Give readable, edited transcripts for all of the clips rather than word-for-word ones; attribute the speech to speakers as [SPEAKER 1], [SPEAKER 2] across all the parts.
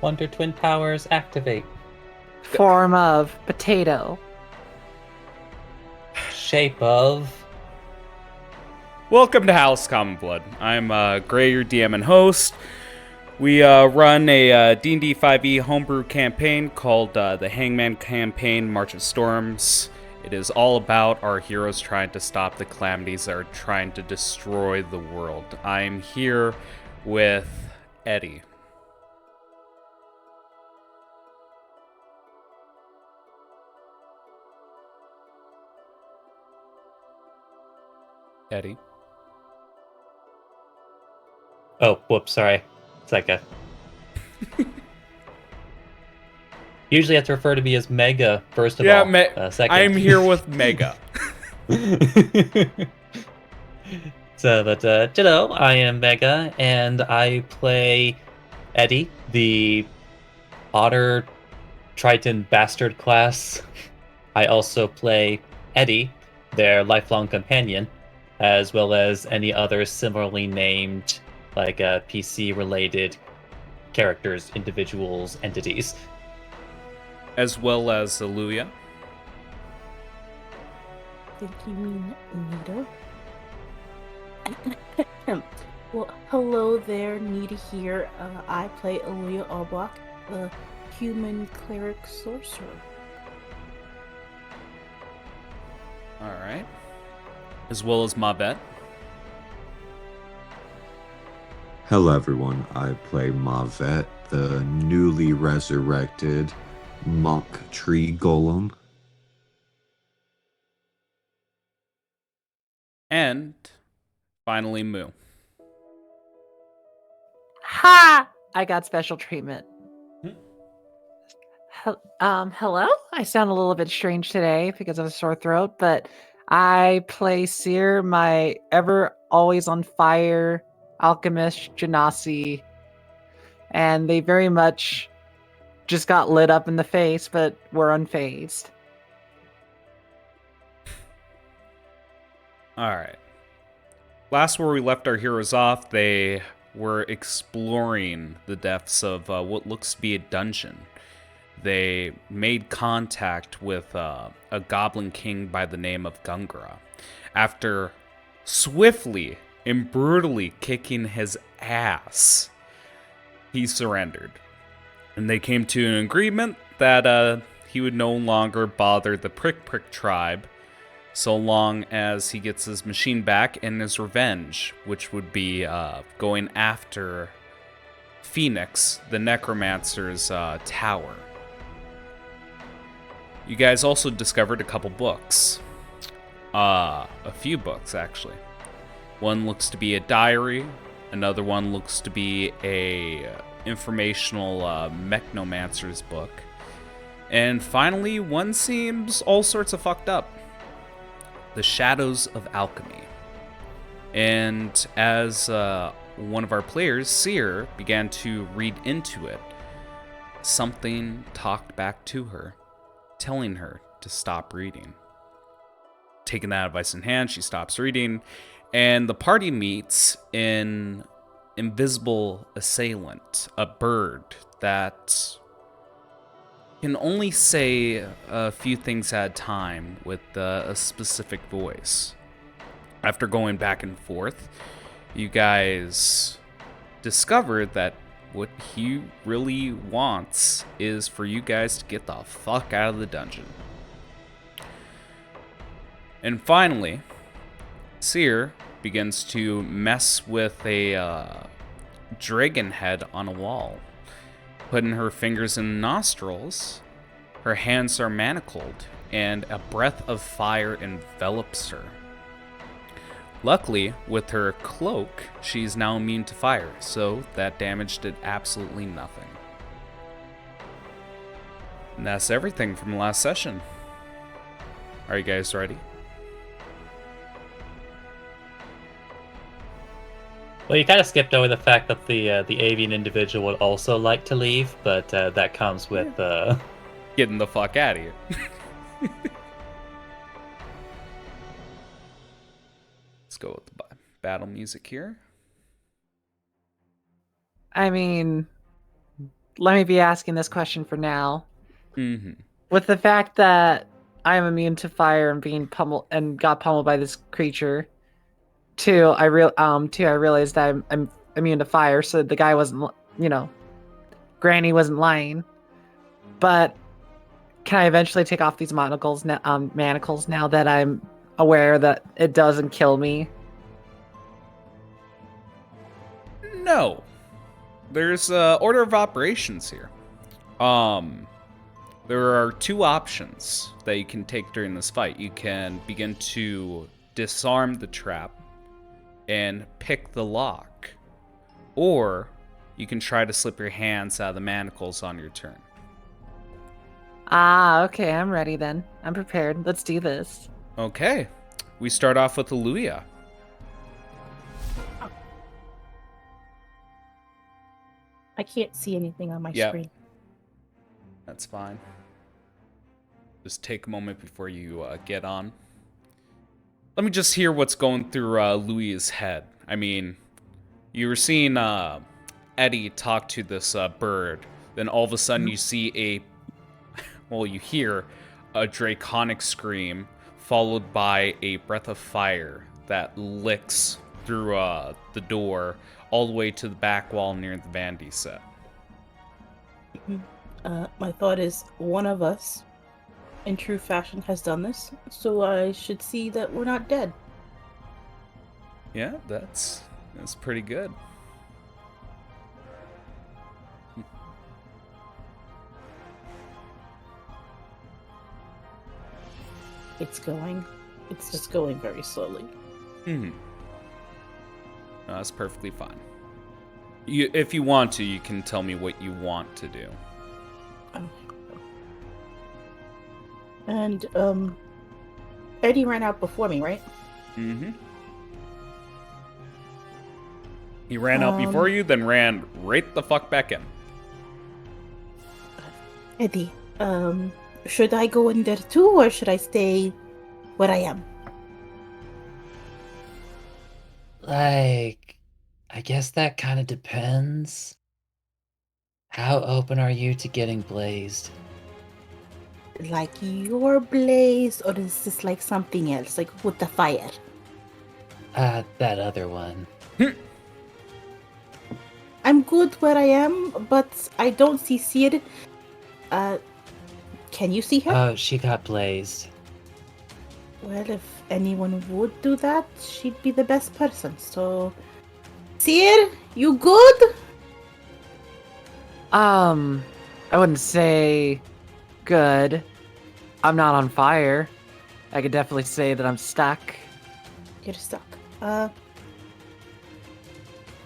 [SPEAKER 1] Wonder Twin Powers activate.
[SPEAKER 2] Form of potato.
[SPEAKER 1] Shape of.
[SPEAKER 3] Welcome to House Common Blood. I'm Gray, your DM and host. We run a D&D 5e homebrew campaign called the Hangman Campaign March of Storms. It is all about our heroes trying to stop the calamities that are trying to destroy the world. I'm here with Eddie. Eddie.
[SPEAKER 1] Oh, whoops, sorry. It's like a. Usually have to refer to me as Mega, first of all. Second.
[SPEAKER 3] I'm here with Mega.
[SPEAKER 1] Ditto, I am Mega, and I play Eddie, the Otter Triton Bastard class. I also play Eddie, their lifelong companion, as well as any other similarly named, like PC-related characters, individuals, entities.
[SPEAKER 3] As well as Aluya.
[SPEAKER 4] I think you mean Nita. Well, hello there, Nita here. I play Aaliyah Albach, the human cleric sorcerer.
[SPEAKER 3] Alright. As well as Mavet.
[SPEAKER 5] Hello everyone, I play Mavet, the newly resurrected monk tree golem.
[SPEAKER 3] And finally Moo.
[SPEAKER 2] Ha! I got special treatment. Hello? I sound a little bit strange today because of a sore throat, but I play Seer, my ever always on fire alchemist Genasi, and they very much just got lit up in the face, but were unfazed.
[SPEAKER 3] Alright. Last where we left our heroes off, they were exploring the depths of what looks to be a dungeon. They made contact with a goblin king by the name of Gungra. After swiftly and brutally kicking his ass, he surrendered. And they came to an agreement that he would no longer bother the Prick Prick tribe so long as he gets his machine back and his revenge, which would be going after Phoenix, the necromancer's tower. You guys also discovered a couple books. A few books, actually. One looks to be a diary. Another one looks to be a informational mechnomancer's book. And finally, one seems all sorts of fucked up. The Shadows of Alchemy. And as one of our players, Seer, began to read into it, something talked back to her, telling her to stop reading. Taking that advice in hand, she stops reading, and the party meets an invisible assailant, a bird that can only say a few things at a time with a specific voice. After going back and forth, you guys discovered that what he really wants is for you guys to get the fuck out of the dungeon. And finally, Seer begins to mess with a dragon head on a wall. Putting her fingers in nostrils, her hands are manacled, and a breath of fire envelops her. Luckily, with her cloak, she's now immune to fire, so that damage did absolutely nothing. And that's everything from the last session. Are you guys ready?
[SPEAKER 1] Well, you kind of skipped over the fact that the avian individual would also like to leave, but that comes with
[SPEAKER 3] Getting the fuck out of here. Let's go with the battle music here.
[SPEAKER 2] I mean, let me be asking this question for now.
[SPEAKER 3] Mm-hmm.
[SPEAKER 2] With the fact that I am immune to fire and being got pummeled by this creature, I realized I'm immune to fire, so the guy wasn't, Granny wasn't lying. But can I eventually take off these manacles now that I'm aware that it doesn't kill me?
[SPEAKER 3] No. There's order of operations here. There are two options that you can take during this fight. You can begin to disarm the trap and pick the lock, or you can try to slip your hands out of the manacles on your turn.
[SPEAKER 2] Ah, okay, I'm ready then. I'm prepared. Let's do this.
[SPEAKER 3] Okay. We start off with Aluya.
[SPEAKER 4] I can't see anything on my
[SPEAKER 3] Yep.
[SPEAKER 4] screen.
[SPEAKER 3] That's fine. Just take a moment before you get on. Let me just hear what's going through Louis' head. I mean, you were seeing Eddie talk to this bird. Then all of a sudden you see you hear a draconic scream followed by a breath of fire that licks through the door all the way to the back wall near the Vandy set.
[SPEAKER 4] My thought is one of us, in true fashion, has done this, so I should see that we're not dead.
[SPEAKER 3] Yeah, that's pretty good.
[SPEAKER 4] It's just going very slowly.
[SPEAKER 3] Mm-hmm. No, that's perfectly fine. If you want to, you can tell me what you want to do.
[SPEAKER 4] And, Eddie ran out before me, right?
[SPEAKER 3] Mm-hmm. He ran out before you, then ran right the fuck back in.
[SPEAKER 4] Eddie, should I go in there too, or should I stay where I am?
[SPEAKER 1] Like, I guess that kind of depends. How open are you to getting blazed?
[SPEAKER 4] Like your blaze, or is this like something else, like with the fire?
[SPEAKER 1] That other one.
[SPEAKER 4] I'm good where I am, but I don't see Seer. Can you see her?
[SPEAKER 1] Oh, she got blazed.
[SPEAKER 4] Well, if anyone would do that, she'd be the best person. So, Seer, you good?
[SPEAKER 2] I wouldn't say good. I'm not on fire. I could definitely say that I'm stuck.
[SPEAKER 4] You're stuck.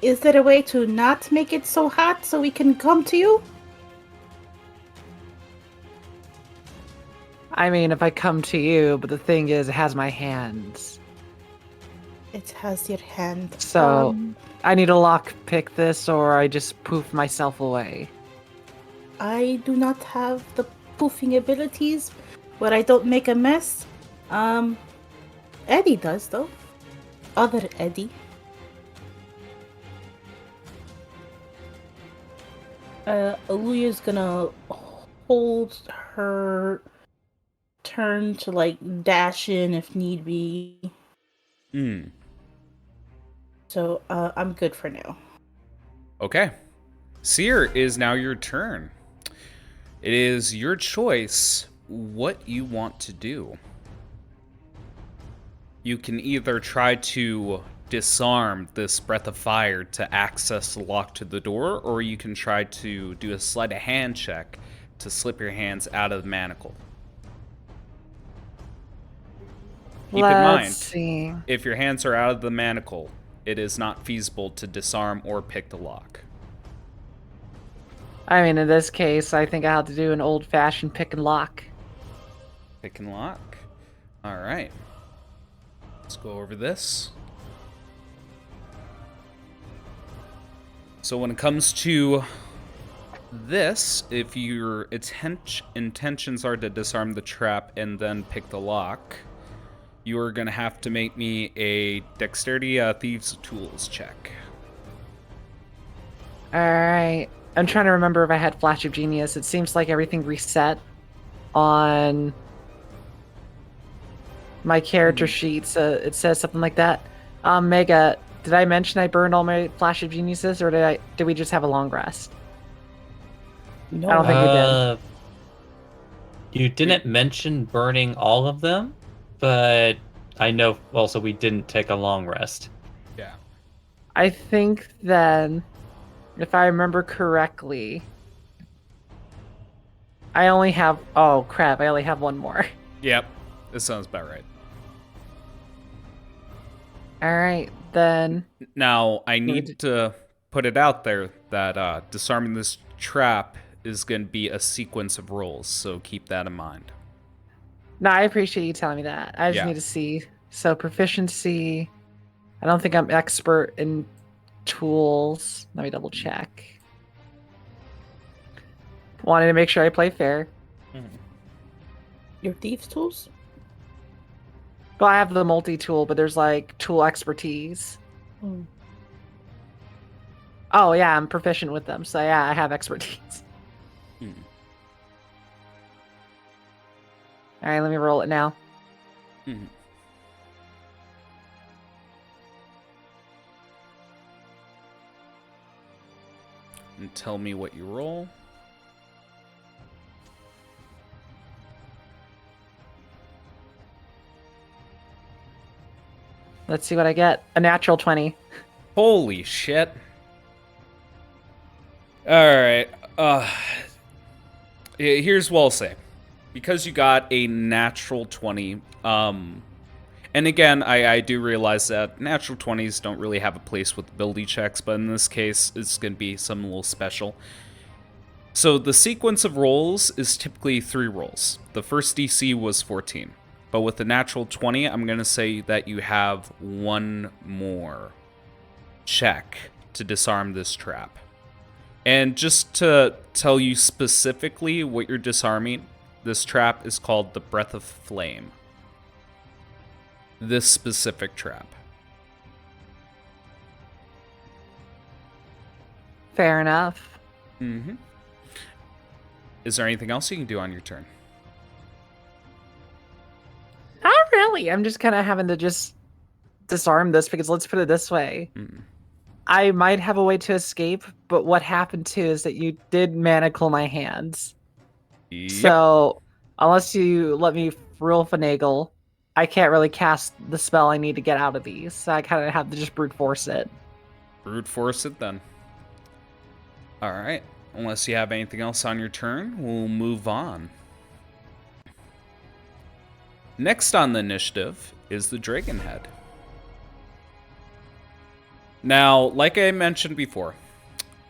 [SPEAKER 4] Is there a way to not make it so hot so we can come to you?
[SPEAKER 2] I mean, if I come to you, but the thing is, it has my hands.
[SPEAKER 4] It has your hand.
[SPEAKER 2] So, I need to lockpick this, or I just poof myself away.
[SPEAKER 4] I do not have the poofing abilities where I don't make a mess. Eddie does, though. Other Eddie. Aluya's gonna hold her turn to, like, dash in if need be. So, I'm good for now.
[SPEAKER 3] Okay. Seer, is now your turn. It is your choice what you want to do. You can either try to disarm this breath of fire to access the lock to the door, or you can try to do a sleight of hand check to slip your hands out of the manacle. Keep in mind,
[SPEAKER 2] See.
[SPEAKER 3] if your hands are out of the manacle, it is not feasible to disarm or pick the lock.
[SPEAKER 2] I mean, in this case, I think I have to do an old-fashioned pick and lock.
[SPEAKER 3] Pick and lock. All right. Let's go over this. So when it comes to this, if your intentions are to disarm the trap and then pick the lock, you are going to have to make me a dexterity thieves tools check.
[SPEAKER 2] Alright. I'm trying to remember if I had Flash of Genius. It seems like everything reset on my character sheet, so it says something like that. Mega, did I mention I burned all my Flash of Geniuses, or did we just have a long rest?
[SPEAKER 4] No,
[SPEAKER 2] I don't think we did.
[SPEAKER 1] You didn't mention burning all of them, but I know also we didn't take a long rest.
[SPEAKER 3] Yeah.
[SPEAKER 2] I think then, if I remember correctly, I only have. Oh crap! I only have one more.
[SPEAKER 3] Yep. This sounds about right.
[SPEAKER 2] All right, then.
[SPEAKER 3] Now, I need to put it out there that disarming this trap is going to be a sequence of rolls, so keep that in mind.
[SPEAKER 2] No, I appreciate you telling me that. I just
[SPEAKER 3] Yeah.
[SPEAKER 2] need to see. So proficiency. I don't think I'm expert in tools. Let me double check. Wanted to make sure I play fair.
[SPEAKER 4] Your thieves' tools?
[SPEAKER 2] Well, I have the multi-tool, but there's like tool expertise.
[SPEAKER 4] Hmm.
[SPEAKER 2] Oh yeah, I'm proficient with them. So yeah, I have expertise. All right, let me roll it now.
[SPEAKER 3] And tell me what you roll.
[SPEAKER 2] Let's see what I get. A natural 20.
[SPEAKER 3] Holy shit. Alright. Here's what I'll say. Because you got a natural 20, and again, I do realize that natural 20s don't really have a place with ability checks, but in this case, it's going to be something a little special. So the sequence of rolls is typically 3 rolls. The first DC was 14. But with the natural 20, I'm going to say that you have one more check to disarm this trap. And just to tell you specifically what you're disarming, this trap is called the Breath of Flame. This specific trap.
[SPEAKER 2] Fair enough.
[SPEAKER 3] Mm-hmm. Is there anything else you can do on your turn?
[SPEAKER 2] Not really. I'm just kind of having to just disarm this because let's put it this way. I might have a way to escape, but what happened too is that you did manacle my hands.
[SPEAKER 3] Yep.
[SPEAKER 2] So unless you let me real finagle, I can't really cast the spell I need to get out of these. So I kind of have to just brute force it.
[SPEAKER 3] Brute force it then. Alright. Unless you have anything else on your turn, we'll move on. Next on the initiative is the Dragon Head. Now, like I mentioned before,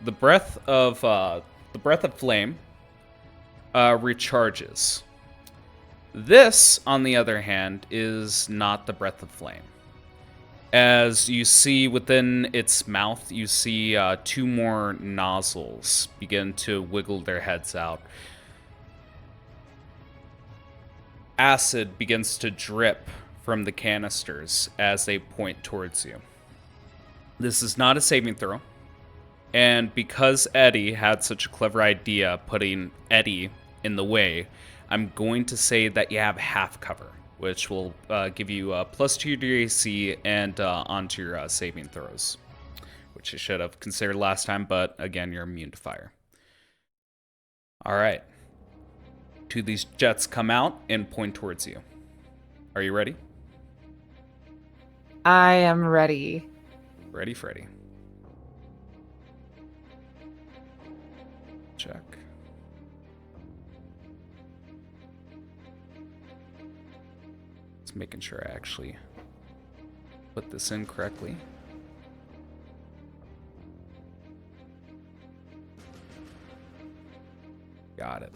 [SPEAKER 3] the breath of flame recharges. This, on the other hand, is not the breath of flame. As you see within its mouth, you see 2 more nozzles begin to wiggle their heads out. Acid begins to drip from the canisters as they point towards you. This is not a saving throw. And because Eddie had such a clever idea putting Eddie in the way, I'm going to say that you have half cover, which will give you a +2 to your AC and onto your saving throws, which I should have considered last time, but again, you're immune to fire. All right. 2 of these jets come out and point towards you. Are you ready?
[SPEAKER 2] I am ready.
[SPEAKER 3] Ready, Freddy. Check. Just making sure I actually put this in correctly. Got it.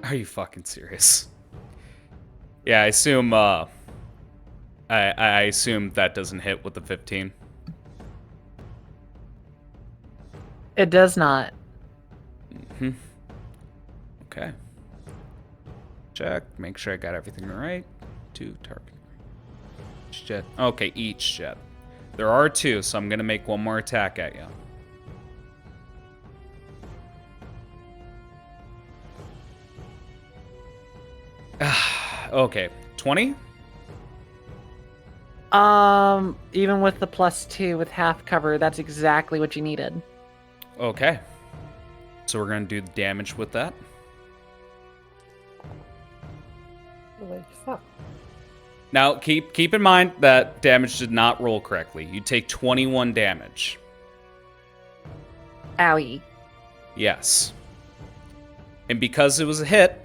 [SPEAKER 3] Are you fucking serious? Yeah, I assume I assume that doesn't hit with the 15.
[SPEAKER 2] It does not.
[SPEAKER 3] Okay. Check. Make sure I got everything right. 2 target. Each jet. Okay, each jet. There are 2, so I'm going to make one more attack at you. Okay, 20?
[SPEAKER 2] Even with the +2 with half cover, that's exactly what you needed.
[SPEAKER 3] Okay. So we're going to do the damage with that.
[SPEAKER 4] Holy fuck.
[SPEAKER 3] Now, keep in mind that damage did not roll correctly. You take 21 damage.
[SPEAKER 2] Owie.
[SPEAKER 3] Yes. And because it was a hit,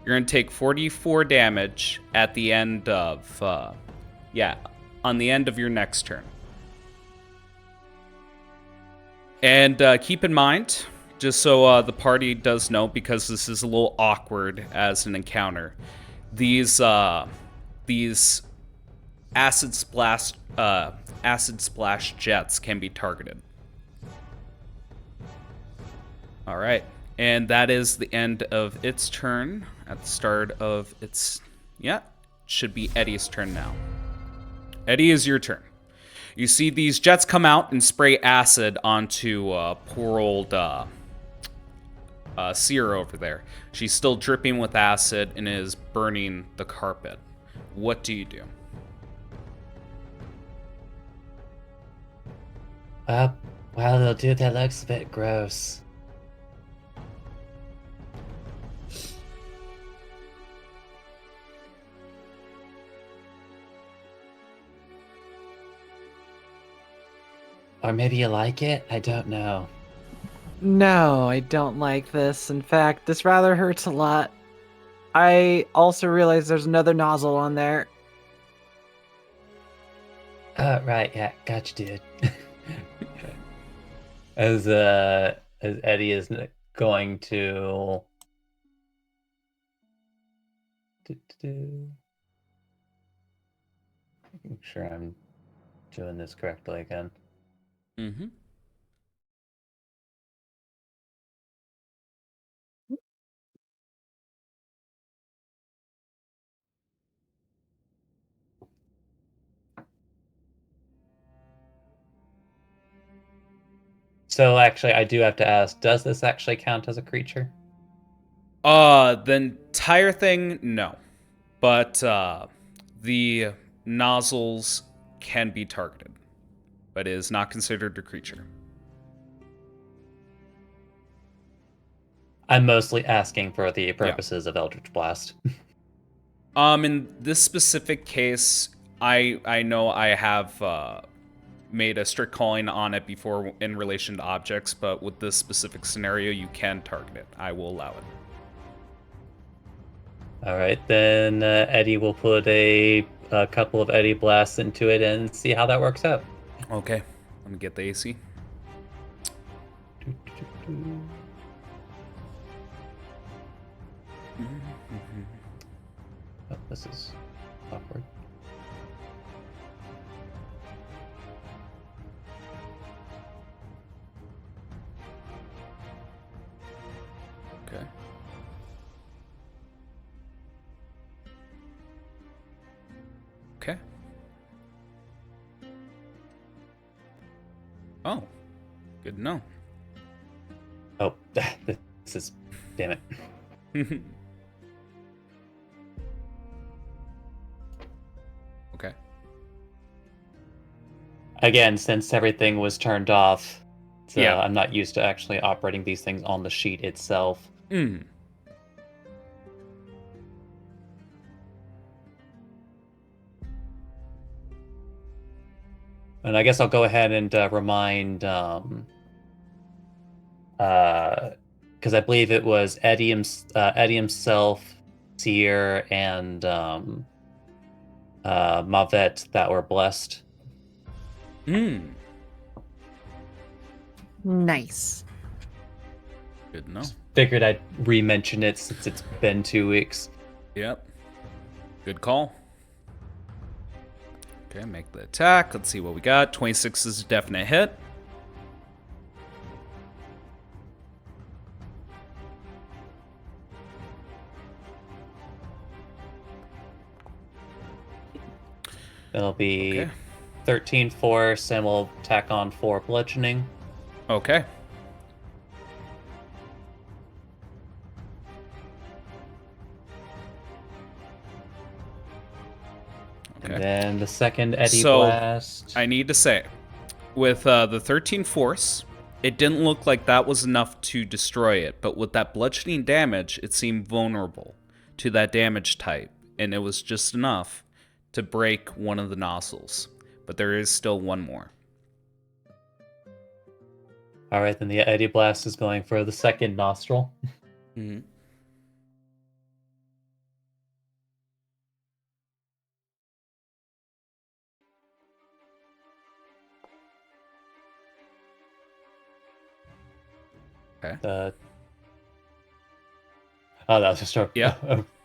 [SPEAKER 3] you're going to take 44 damage at the end of, on the end of your next turn. And keep in mind, just so the party does know, because this is a little awkward as an encounter, these acid splash jets can be targeted. All right, and that is the end of its turn. At the start of its, should be Eddie's turn now. Eddie, is your turn. You see these jets come out and spray acid onto poor old Seer over there. She's still dripping with acid and is burning the carpet. What do you do?
[SPEAKER 1] Well, dude, that looks a bit gross. Or maybe you like it? I don't know.
[SPEAKER 2] No, I don't like this. In fact, this rather hurts a lot. I also realize there's another nozzle on there.
[SPEAKER 1] Oh, right, yeah, gotcha, dude. As Eddie is going to... Make sure I'm doing this correctly again.
[SPEAKER 3] Mm-hmm.
[SPEAKER 1] So actually, I do have to ask, does this actually count as a creature?
[SPEAKER 3] The entire thing, no. But the nozzles can be targeted, but it is not considered a creature.
[SPEAKER 1] I'm mostly asking for the purposes of Eldritch Blast.
[SPEAKER 3] In this specific case, I know I have made a strict calling on it before in relation to objects, but with this specific scenario, you can target it. I will allow it.
[SPEAKER 1] All right, then Eddie will put a couple of Eddie Blasts into it and see how that works out.
[SPEAKER 3] Okay, let me get the AC.
[SPEAKER 1] Oh, this is awkward.
[SPEAKER 3] Okay. Okay. Oh, good to know.
[SPEAKER 1] Oh, this is... Damn it.
[SPEAKER 3] Okay.
[SPEAKER 1] Again, since everything was turned off, so
[SPEAKER 3] Yeah.
[SPEAKER 1] I'm not used to actually operating these things on the sheet itself.
[SPEAKER 3] Mm.
[SPEAKER 1] And I guess I'll go ahead and remind, because I believe it was Eddie himself, Seer, and Mavet that were blessed.
[SPEAKER 3] Mm.
[SPEAKER 2] Nice.
[SPEAKER 3] Good to know.
[SPEAKER 1] Figured I'd re-mention it since it's been 2 weeks.
[SPEAKER 3] Yep. Good call. Okay, make the attack. Let's see what we got. 26 is a definite hit.
[SPEAKER 1] It'll be
[SPEAKER 3] Okay.
[SPEAKER 1] 13 force, and we'll tack on 4 bludgeoning.
[SPEAKER 3] Okay.
[SPEAKER 1] And then the second Eddie
[SPEAKER 3] So,
[SPEAKER 1] Blast.
[SPEAKER 3] I need to say, with the 13 force, it didn't look like that was enough to destroy it, but with that bludgeoning damage, it seemed vulnerable to that damage type, and it was just enough to break one of the nostrils. But there is still one more.
[SPEAKER 1] Alright, then the Eddie Blast is going for the second nostril.
[SPEAKER 3] Mm-hmm. Okay.
[SPEAKER 1] Oh, that was just a,
[SPEAKER 3] Yeah.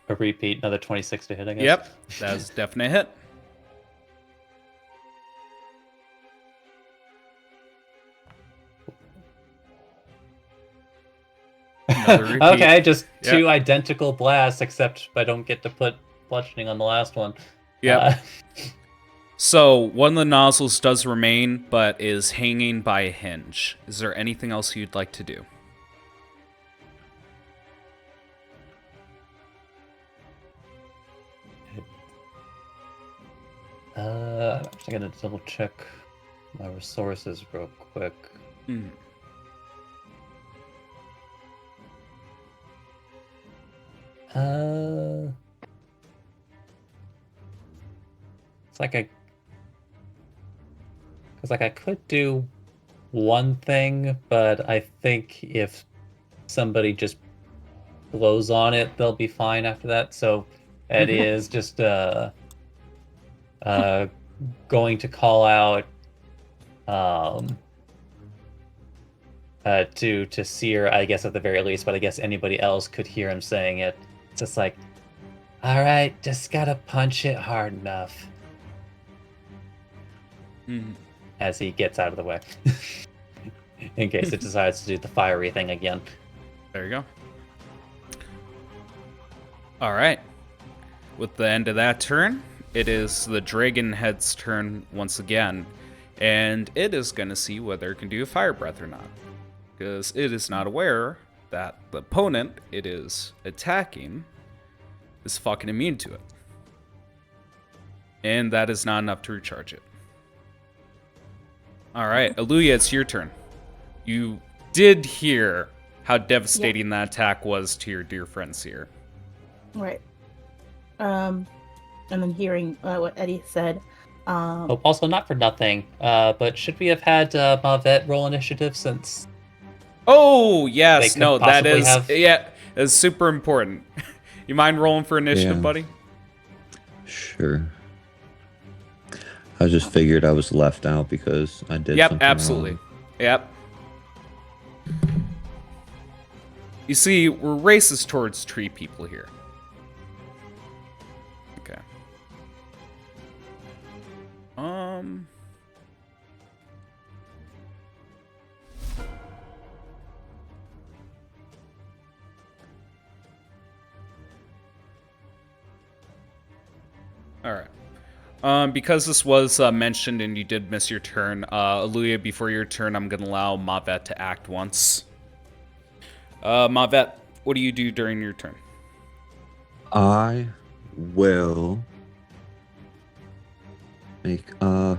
[SPEAKER 1] a repeat. Another 26 to hit, I guess.
[SPEAKER 3] Yep, that's definitely a hit. Another repeat.
[SPEAKER 1] Okay, just
[SPEAKER 3] Yep.
[SPEAKER 1] 2 identical blasts, except I don't get to put bludgeoning on the last one.
[SPEAKER 3] Yep. So, one of the nozzles does remain, but is hanging by a hinge. Is there anything else you'd like to do?
[SPEAKER 1] I'm actually gonna double check my resources real quick.
[SPEAKER 3] Mm.
[SPEAKER 1] It's like I could do one thing, but I think if somebody just blows on it, they'll be fine after that. So it is just going to call out to Seer, I guess at the very least, but I guess anybody else could hear him saying it. It's just like, all right, just gotta punch it hard enough.
[SPEAKER 3] Mm.
[SPEAKER 1] As he gets out of the way. In case it decides to do the fiery thing again.
[SPEAKER 3] There you go. All right. With the end of that turn, it is the Dragon Head's turn once again, and it is going to see whether it can do a Fire Breath or not. Because it is not aware that the opponent it is attacking is fucking immune to it. And that is not enough to recharge it. All right, Aluya, it's your turn. You did hear how devastating that attack was to your dear friend Seer.
[SPEAKER 4] Right. And then hearing what Eddie said.
[SPEAKER 1] Oh, also, not for nothing, but should we have had Mavet roll initiative since...
[SPEAKER 3] Oh, yes.
[SPEAKER 1] They could
[SPEAKER 3] No, that
[SPEAKER 1] possibly
[SPEAKER 3] is...
[SPEAKER 1] have-
[SPEAKER 3] Yeah, it's super important. You mind rolling for initiative,
[SPEAKER 5] Yeah.
[SPEAKER 3] buddy?
[SPEAKER 5] Sure. I just figured I was left out because I did
[SPEAKER 3] Yep,
[SPEAKER 5] something
[SPEAKER 3] absolutely.
[SPEAKER 5] wrong.
[SPEAKER 3] Yep. You see, we're racist towards tree people here. Okay. All right. Because this was mentioned and you did miss your turn, Aluya, before your turn, I'm going to allow Mavet to act once. Mavet, what do you do during your turn?
[SPEAKER 5] I will make a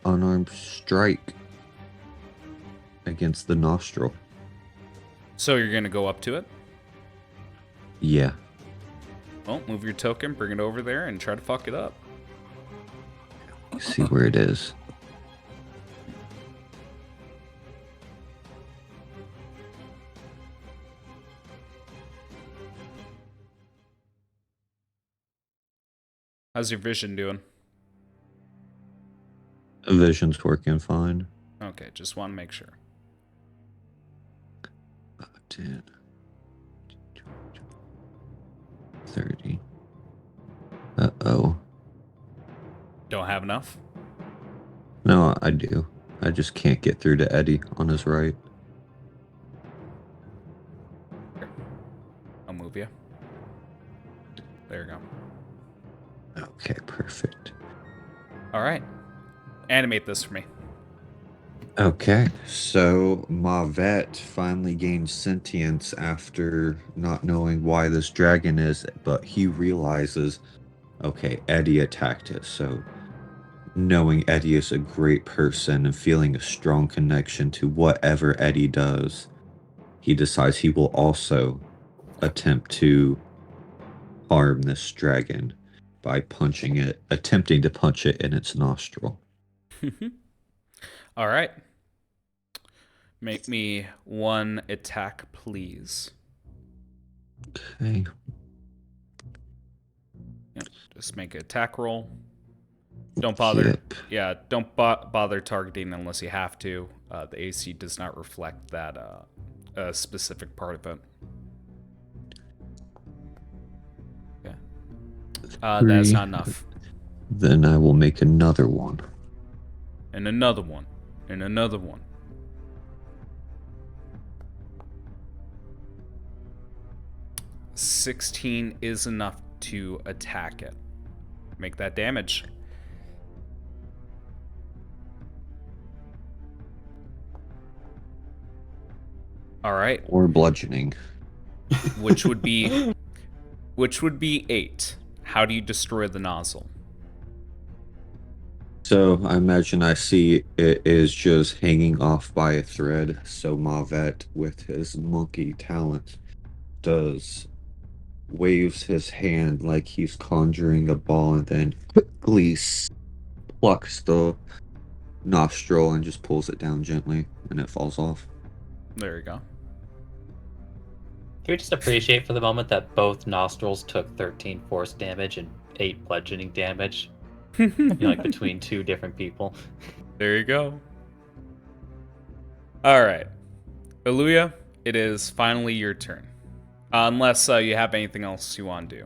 [SPEAKER 5] unarmed strike against the nostril.
[SPEAKER 3] So you're going to go up to it?
[SPEAKER 5] Yeah.
[SPEAKER 3] Well, move your token, bring it over there, and try to fuck it up.
[SPEAKER 5] Let's see where it is.
[SPEAKER 3] How's your vision doing?
[SPEAKER 5] Vision's working fine.
[SPEAKER 3] Okay, just want to make sure.
[SPEAKER 5] 10, 30. Uh-oh.
[SPEAKER 3] Don't have enough?
[SPEAKER 5] No, I do. I just can't get through to Eddie on his right.
[SPEAKER 3] I'll move you. There you go.
[SPEAKER 5] Okay, perfect.
[SPEAKER 3] All right. Animate this for me.
[SPEAKER 5] Okay, so Mavet finally gained sentience after not knowing why this dragon is, but he realizes, okay, Eddie attacked it, so knowing Eddie is a great person and feeling a strong connection to whatever Eddie does, he decides he will also attempt to harm this dragon by attempting to punch it in its nostril.
[SPEAKER 3] All right. Make me one attack, please.
[SPEAKER 5] Okay.
[SPEAKER 3] Yep. Just make an attack roll. Don't bother.
[SPEAKER 5] Yep.
[SPEAKER 3] Yeah, don't bother targeting unless you have to. The AC does not reflect that specific part of it. Yeah. That's
[SPEAKER 5] 3.
[SPEAKER 3] not enough.
[SPEAKER 5] Then I will make another one.
[SPEAKER 3] And another one. And another one. $16 is enough to attack it. Make that damage. All right.
[SPEAKER 5] Or bludgeoning.
[SPEAKER 3] Which would be 8. How do you destroy the nozzle?
[SPEAKER 5] So I imagine I see it is just hanging off by a thread. So Mavet, with his monkey talent, waves his hand like he's conjuring a ball and then quickly plucks the nostril and just pulls it down gently and it falls off.
[SPEAKER 3] There you go.
[SPEAKER 1] Can we just appreciate for the moment that both nostrils took 13 force damage and 8 bludgeoning damage? Like between 2 different people.
[SPEAKER 3] There you go. All right. Aluya, it is finally your turn. Unless you have anything else you want to do.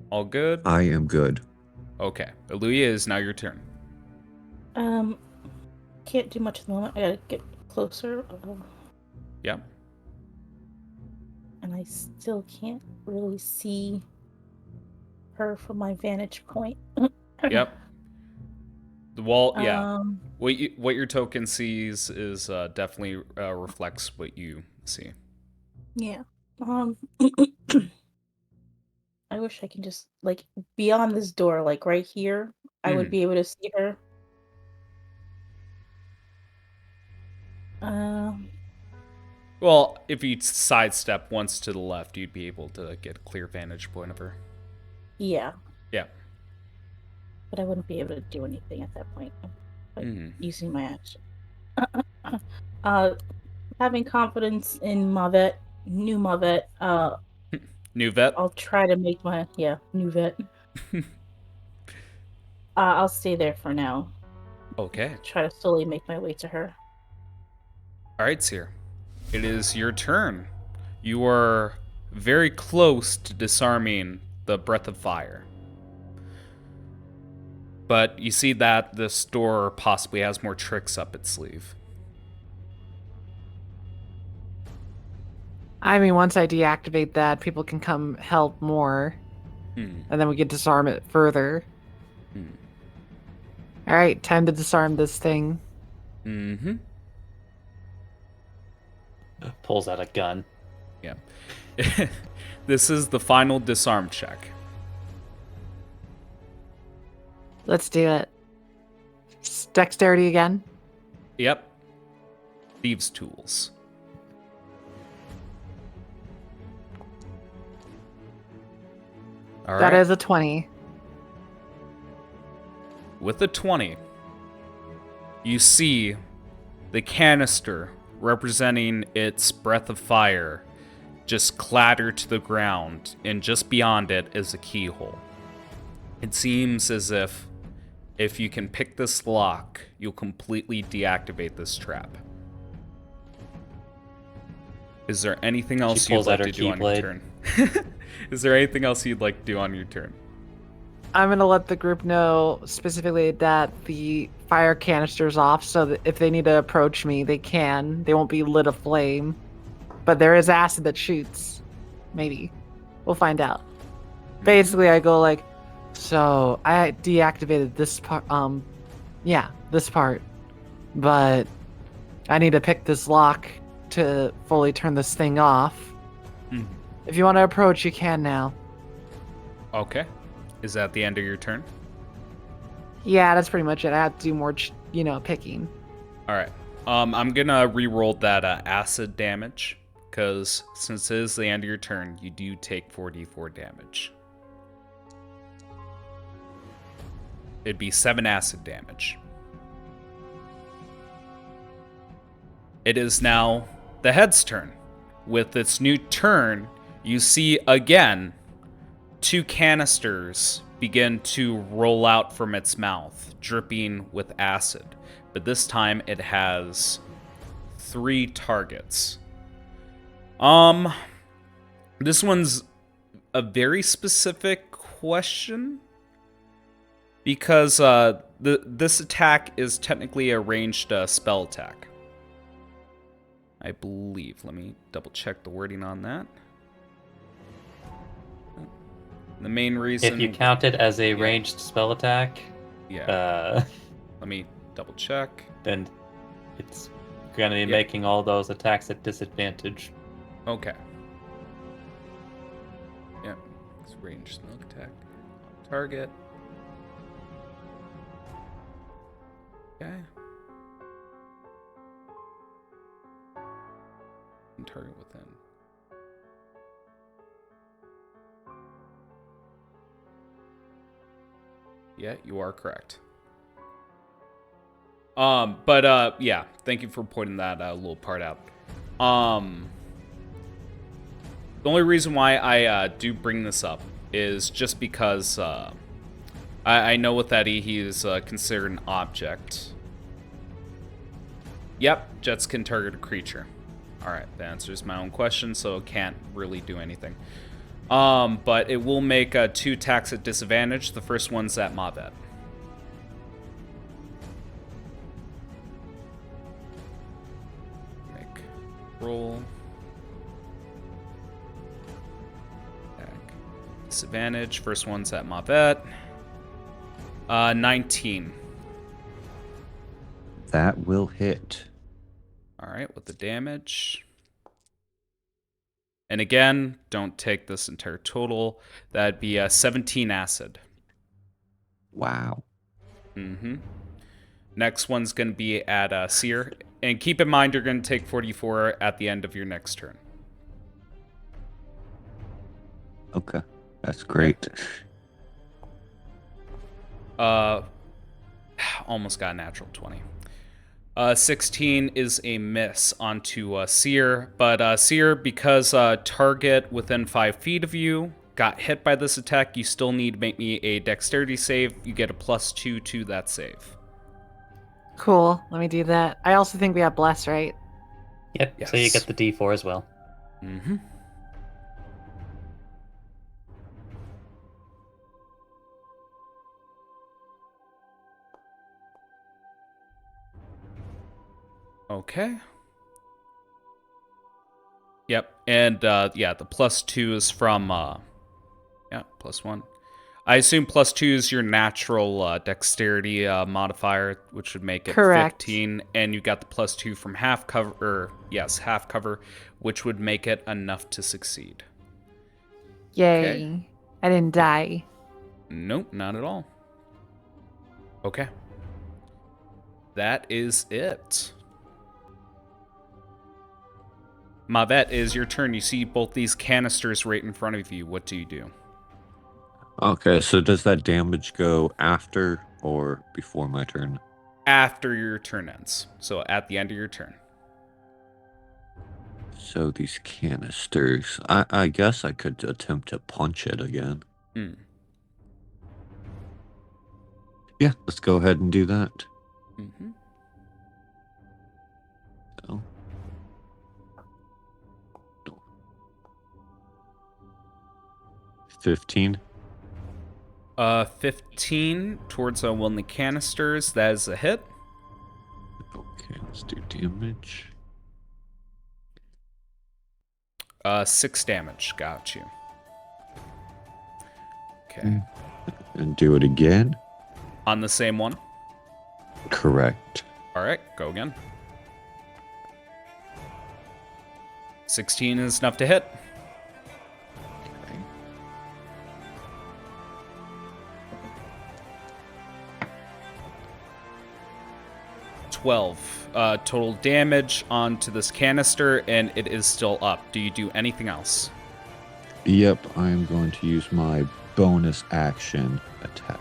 [SPEAKER 3] All good?
[SPEAKER 5] I am good.
[SPEAKER 3] Okay. Aluya, is now your turn.
[SPEAKER 4] Can't do much at the moment. I gotta get closer.
[SPEAKER 3] Yep.
[SPEAKER 4] And I still can't really see her from my vantage point.
[SPEAKER 3] Yep. The wall, yeah.
[SPEAKER 4] Um,
[SPEAKER 3] What your token sees is definitely reflects what you see.
[SPEAKER 4] yeah. I wish I can just beyond this door, like right here, I would be able to see her.
[SPEAKER 3] Well, if you sidestep once to the left, you'd be able to get a clear vantage point of her.
[SPEAKER 4] Yeah.
[SPEAKER 3] Yeah.
[SPEAKER 4] But I wouldn't be able to do anything at that point. Using my action. Having confidence in Mavet, new Mavet.
[SPEAKER 3] New vet.
[SPEAKER 4] I'll try to make new vet. I'll stay there for now.
[SPEAKER 3] Okay.
[SPEAKER 4] Try to slowly make my way to her.
[SPEAKER 3] All right, Seer. It is your turn. You are very close to disarming the breath of fire. But you see that this door possibly has more tricks up its sleeve.
[SPEAKER 2] I mean, once I deactivate that, people can come help more. And then we can disarm it further. All right, time to disarm this thing.
[SPEAKER 3] Mm-hmm.
[SPEAKER 1] Pulls out a gun.
[SPEAKER 3] Yeah. This is the final disarm check.
[SPEAKER 2] Let's do it. Dexterity again.
[SPEAKER 3] Yep. Thieves' tools. All right.
[SPEAKER 2] That is a 20.
[SPEAKER 3] With a 20, you see the canister representing its breath of fire just clatter to the ground, and just beyond it is a keyhole. It seems as if you can pick this lock, you'll completely deactivate this trap. Is there anything else you'd like to do on your turn? Is there anything else you'd like to do on your turn?
[SPEAKER 2] I'm going to let the group know specifically that the fire canister's off, so that if they need to approach me, they can. They won't be lit aflame. But there is acid that shoots. Maybe. We'll find out. Basically, I go like, So I deactivated this part. Yeah, this part. But I need to pick this lock to fully turn this thing off.
[SPEAKER 3] Mhm.
[SPEAKER 2] If you want to approach, you can now.
[SPEAKER 3] Okay. Is that the end of your turn?
[SPEAKER 2] Yeah, that's pretty much it. I have to do more, picking.
[SPEAKER 3] All right. I'm gonna re-roll that acid damage because since it is the end of your turn, you do take 4d4 damage. It'd be 7 acid damage. It is now the head's turn. With its new turn, you see again 2 canisters begin to roll out from its mouth, dripping with acid. But this time it has 3 targets. This one's a very specific question because this attack is technically a ranged spell attack. I believe. Let me double check the wording on that. The main reason...
[SPEAKER 1] If you count it as a ranged spell attack,
[SPEAKER 3] let me double check.
[SPEAKER 1] then it's going to be making all those attacks at disadvantage.
[SPEAKER 3] Okay. Yeah, it's ranged smoke attack. Target. Okay. And target within. Yeah, you are correct. Yeah, thank you for pointing that little part out. The only reason why I do bring this up is just because I know with Eddie, he is considered an object. Yep, jets can target a creature. Alright, that answers my own question, so it can't really do anything. But it will make 2 attacks at disadvantage. The first one's at Mavet. Make roll. Attack. Disadvantage. First one's at Mavet. 19.
[SPEAKER 5] That will hit.
[SPEAKER 3] Alright, with the damage. And again, don't take this entire total. That'd be 17 acid.
[SPEAKER 5] Wow.
[SPEAKER 3] Mm-hmm. Next one's going to be at Seer. And keep in mind, you're going to take 44 at the end of your next turn.
[SPEAKER 5] Okay. That's great.
[SPEAKER 3] Almost got a natural 20. 16 is a miss onto Seer, but Seer, because target within 5 feet of you got hit by this attack, you still need to make me a dexterity save. You get a +2 to that save.
[SPEAKER 2] Cool. Let me do that. I also think we have bless, right?
[SPEAKER 1] Yep,
[SPEAKER 3] Yes.
[SPEAKER 1] so you get the D4 as well.
[SPEAKER 3] Mm-hmm. Okay. Yep, and yeah, the +2 is from yeah, +1. I assume +2 is your natural dexterity modifier, which would make it
[SPEAKER 2] Correct.
[SPEAKER 3] 15, and you got the +2 from half cover, or yes, half cover, which would make it enough to succeed.
[SPEAKER 2] Yay.
[SPEAKER 3] Okay.
[SPEAKER 2] I didn't die.
[SPEAKER 3] Nope, not at all. Okay. That is it. Mavet, is your turn. You see both these canisters right in front of you. What do you do?
[SPEAKER 5] Okay, so does that damage go after or before my turn?
[SPEAKER 3] After your turn ends. So at the end of your turn.
[SPEAKER 5] So these canisters, I guess I could attempt to punch it again.
[SPEAKER 3] Hmm.
[SPEAKER 5] Yeah, let's go ahead and do that.
[SPEAKER 3] Mm-hmm.
[SPEAKER 5] So. 15.
[SPEAKER 3] 15 towards one of the canisters. That is a hit.
[SPEAKER 5] Okay, let's do damage.
[SPEAKER 3] 6 damage. Got you. Okay.
[SPEAKER 5] And do it again.
[SPEAKER 3] On the same one.
[SPEAKER 5] Correct.
[SPEAKER 3] All right, go again. 16 is enough to hit.
[SPEAKER 5] Okay.
[SPEAKER 3] Total damage onto this canister, and it is still up. Do you do anything else?
[SPEAKER 5] Yep, I am going to use my bonus action attack.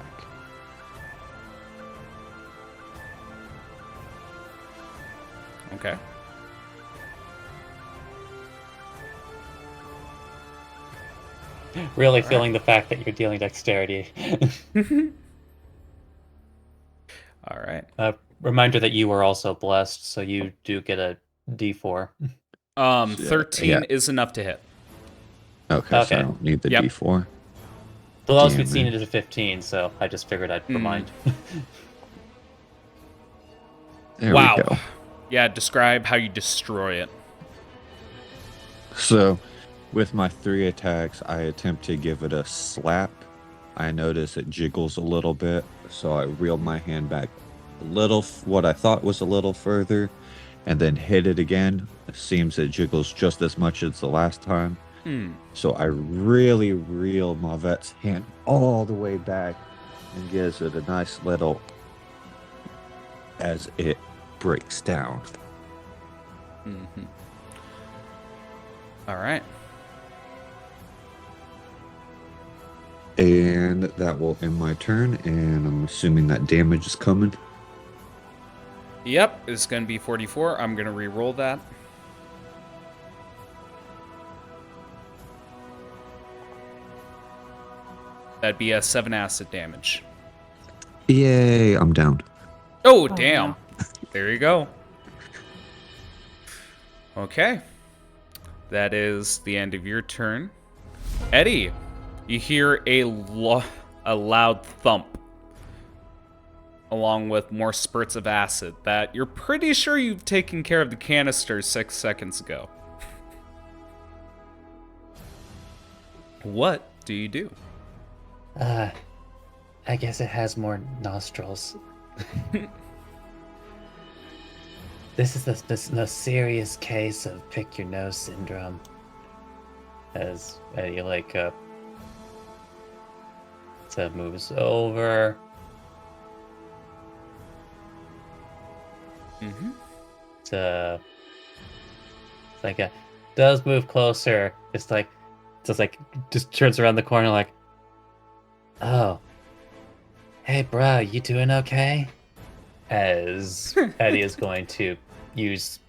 [SPEAKER 3] Okay.
[SPEAKER 1] Really feeling the fact that you're dealing dexterity.
[SPEAKER 3] All right.
[SPEAKER 1] Reminder that you were also blessed, so you do get a D4.
[SPEAKER 3] 13
[SPEAKER 5] yeah.
[SPEAKER 3] is enough to hit.
[SPEAKER 5] Okay, so I
[SPEAKER 1] Okay.
[SPEAKER 5] don't need the
[SPEAKER 3] Yep.
[SPEAKER 5] D4.
[SPEAKER 1] The lowest
[SPEAKER 5] Damn
[SPEAKER 1] we'd seen
[SPEAKER 5] it.
[SPEAKER 1] it is a 15, so I just figured I'd remind.
[SPEAKER 5] There
[SPEAKER 3] Wow.
[SPEAKER 5] we go.
[SPEAKER 3] Yeah, describe how you destroy it.
[SPEAKER 5] So, with my 3 attacks, I attempt to give it a slap. I notice it jiggles a little bit, so I reel my hand back a little, what I thought was a little further, and then hit it again. It seems it jiggles just as much as the last time. So I really reel Mavette's hand all the way back and gives it a nice little as it breaks down.
[SPEAKER 3] All right.
[SPEAKER 5] And that will end my turn, and I'm assuming that damage is coming.
[SPEAKER 3] Yep, it's going to be 44. I'm going to re-roll that. That'd be a 7 acid damage.
[SPEAKER 5] Yay, I'm down.
[SPEAKER 3] Oh,
[SPEAKER 2] Oh,
[SPEAKER 3] damn.
[SPEAKER 2] no.
[SPEAKER 3] There you go. Okay. That is the end of your turn. Eddie, you hear a loud thump, along with more spurts of acid that you're pretty sure you've taken care of the canister 6 seconds ago. What do you do?
[SPEAKER 1] I guess it has more nostrils. This is the serious case of pick your nose syndrome. As Eddie moves over. Does move closer. Just turns around the corner like, oh, hey bro, you doing okay? As Eddie is going to use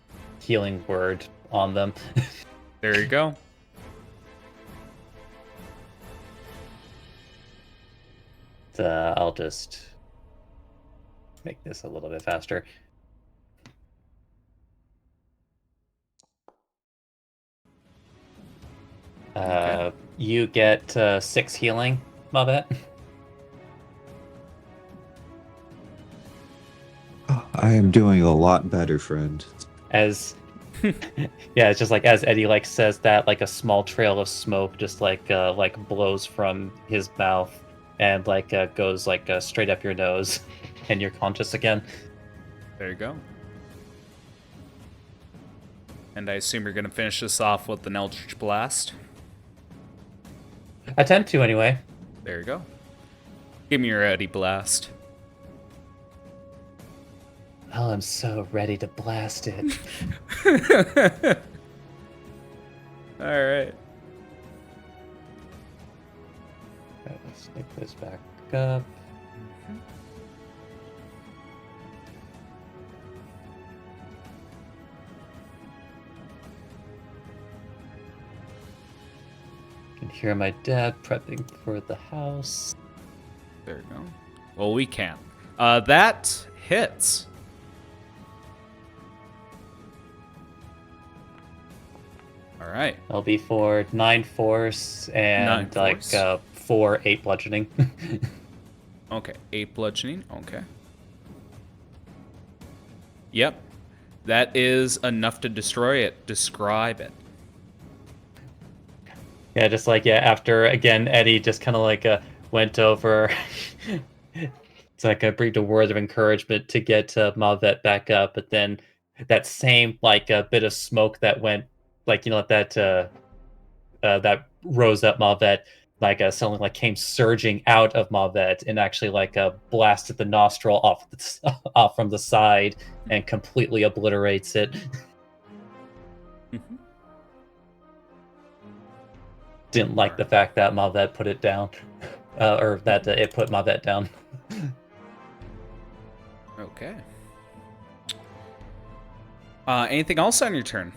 [SPEAKER 1] healing word on them.
[SPEAKER 3] There you go.
[SPEAKER 1] I'll just make this a little bit faster.
[SPEAKER 3] Okay.
[SPEAKER 1] You get 6 healing, Mavet.
[SPEAKER 5] I am doing a lot better, friend.
[SPEAKER 1] As yeah, it's just like as Eddie says that, a small trail of smoke just blows from his mouth and goes straight up your nose, and you're conscious again.
[SPEAKER 3] There you go. And I assume you're going to finish this off with an Eldritch Blast.
[SPEAKER 1] Attempt to, anyway.
[SPEAKER 3] There you go. Give me your Eddie Blast.
[SPEAKER 1] Oh, I'm so ready to blast it.
[SPEAKER 3] All right.
[SPEAKER 1] Let's stick this back up. Can hear my dad prepping for the house.
[SPEAKER 3] There you go. Well, we can. That hits. All right.
[SPEAKER 1] I'll be for 9 force and
[SPEAKER 3] 9 force.
[SPEAKER 1] 4 8 bludgeoning.
[SPEAKER 3] Okay, 8 bludgeoning. Okay. Yep. That is enough to destroy it. Describe it.
[SPEAKER 1] Yeah, just after again, Eddie just kind of went over. It's like I breathed a word of encouragement to get Malvet back up, but then that same like a bit of smoke that went like that rose up Malvet like something like came surging out of Malvet and actually like blasted the nostril off from the side and completely obliterates it.
[SPEAKER 3] Mhm.
[SPEAKER 1] Didn't like the fact that Malvet put it down, or that it put Malvet down.
[SPEAKER 3] Okay. Anything else on your turn?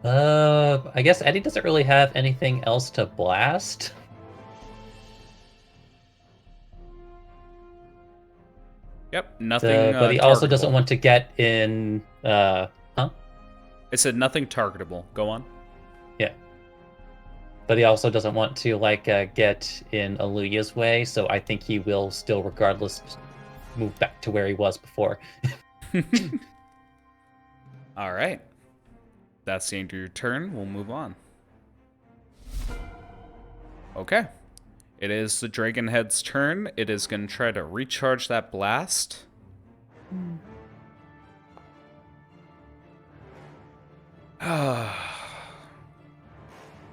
[SPEAKER 1] I guess Eddie doesn't really have anything else to blast.
[SPEAKER 3] Yep, nothing.
[SPEAKER 1] But he also doesn't
[SPEAKER 3] targetable.
[SPEAKER 1] want to get in. Huh?
[SPEAKER 3] I said nothing targetable. Go on.
[SPEAKER 1] Yeah. But he also doesn't want to like get in Aluya's way, so I think he will still, regardless, move back to where he was before.
[SPEAKER 3] All right. That's the end of your turn. We'll move on. Okay. It is the Dragonhead's turn. It is going to try to recharge that blast.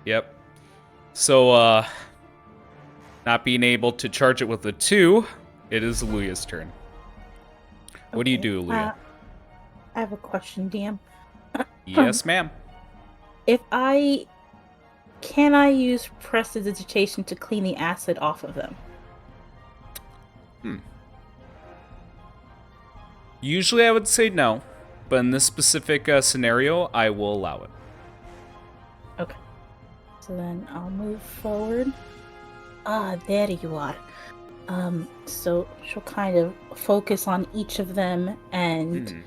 [SPEAKER 3] Yep. So, not being able to charge it with a 2, it is Aluya's turn. What do you
[SPEAKER 4] Okay,
[SPEAKER 3] do, Aluya?
[SPEAKER 4] I have a question, DM.
[SPEAKER 3] Yes, ma'am.
[SPEAKER 4] Can I use prestidigitation to clean the acid off of them?
[SPEAKER 3] Usually I would say no, but in this specific scenario, I will allow it.
[SPEAKER 4] Okay. So then I'll move forward. Ah, there you are. So she'll kind of focus on each of them and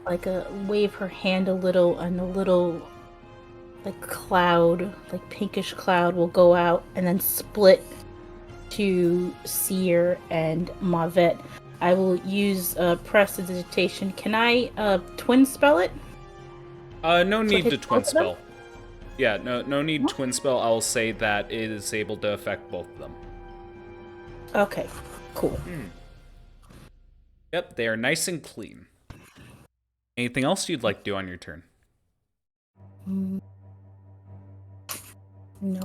[SPEAKER 4] like wave her hand a little, and a little like cloud, like pinkish cloud will go out and then split to Seer and Mavet. I will use prestidigitation. Can I twin spell it?
[SPEAKER 3] No need
[SPEAKER 4] hit
[SPEAKER 3] to twin
[SPEAKER 4] both of them?
[SPEAKER 3] spell. Yeah, no need twin spell. I'll say that it is able to affect both of them.
[SPEAKER 4] Okay, cool.
[SPEAKER 3] Yep, they are nice and clean. Anything else you'd like to do on your turn?
[SPEAKER 4] No,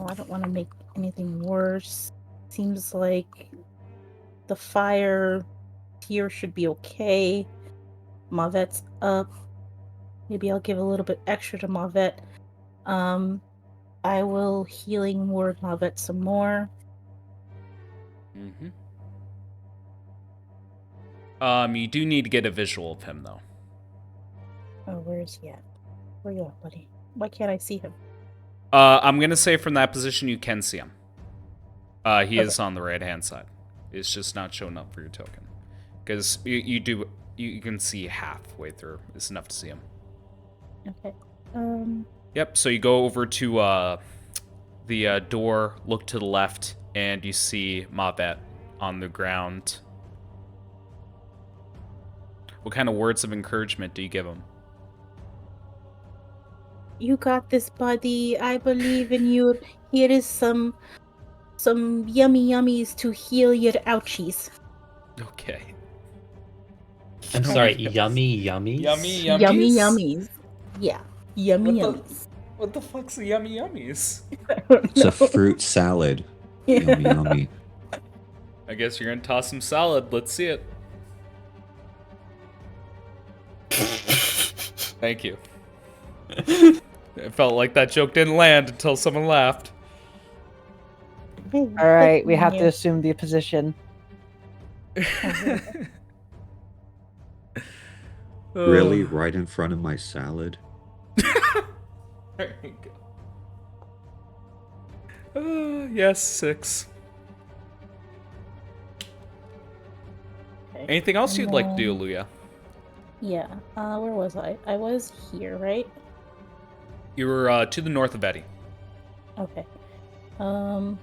[SPEAKER 4] I don't want to make anything worse. Seems like the fire here should be okay. Mavet's up. Maybe I'll give a little bit extra to Mavet. I will healing word Mavet some more.
[SPEAKER 3] You do need to get a visual of him, though.
[SPEAKER 4] Oh, where is he at? Where you at, buddy? Why can't I see him?
[SPEAKER 3] I'm gonna say from that position you can see him. He is
[SPEAKER 4] Okay.
[SPEAKER 3] on the right-hand side. It's just not showing up for your token. Because you can see halfway through. It's enough to see him.
[SPEAKER 4] Okay.
[SPEAKER 3] Yep, so you go over to the door, look to the left, and you see Mabet on the ground. What kind of words of encouragement do you give him?
[SPEAKER 4] You got this, buddy. I believe in you. Here is some yummy yummies to heal your ouchies.
[SPEAKER 3] Okay.
[SPEAKER 1] I'm sorry, yummy yummies?
[SPEAKER 3] Yummy
[SPEAKER 4] Yummy
[SPEAKER 3] yummies?
[SPEAKER 4] yummies. Yeah. Yummy
[SPEAKER 3] What the-
[SPEAKER 4] yummies.
[SPEAKER 3] What the fuck's a yummy yummies?
[SPEAKER 5] It's a fruit salad. Yummy, yummy.
[SPEAKER 3] I guess you're gonna toss some salad. Let's see it. Thank you. It felt like that joke didn't land until someone laughed.
[SPEAKER 2] All right, we have to assume the position.
[SPEAKER 5] Really? Right in front of my salad?
[SPEAKER 3] There you go. Yes, 6.
[SPEAKER 4] Okay.
[SPEAKER 3] Anything else you'd like to do,
[SPEAKER 4] And then-
[SPEAKER 3] Luya?
[SPEAKER 4] Yeah. Where was I? I was here, right?
[SPEAKER 3] You were to the north of Eddie.
[SPEAKER 4] Okay. I'll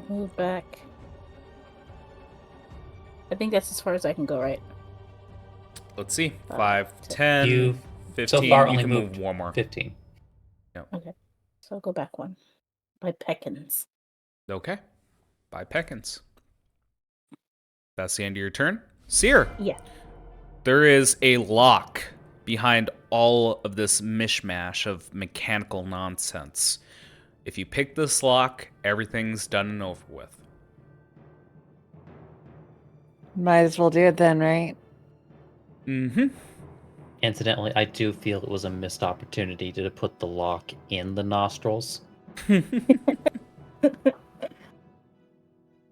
[SPEAKER 4] move back. I think that's as far as I can go, right?
[SPEAKER 3] Let's see.
[SPEAKER 4] 5,
[SPEAKER 3] 5, 10,
[SPEAKER 1] You've
[SPEAKER 3] 15.
[SPEAKER 1] so far
[SPEAKER 3] You
[SPEAKER 1] only
[SPEAKER 3] can
[SPEAKER 1] moved
[SPEAKER 3] move one more.
[SPEAKER 1] 15.
[SPEAKER 4] Okay. So I'll go back one. By Peckins.
[SPEAKER 3] Okay. By Peckins. That's the end of your turn. Seer.
[SPEAKER 4] Yeah.
[SPEAKER 3] There is a lock behind all of this mishmash of mechanical nonsense. If you pick this lock, everything's done and over with.
[SPEAKER 2] Might as well do it then, right?
[SPEAKER 3] Mm-hmm.
[SPEAKER 1] Incidentally, I do feel it was a missed opportunity to put the lock in the nostrils. In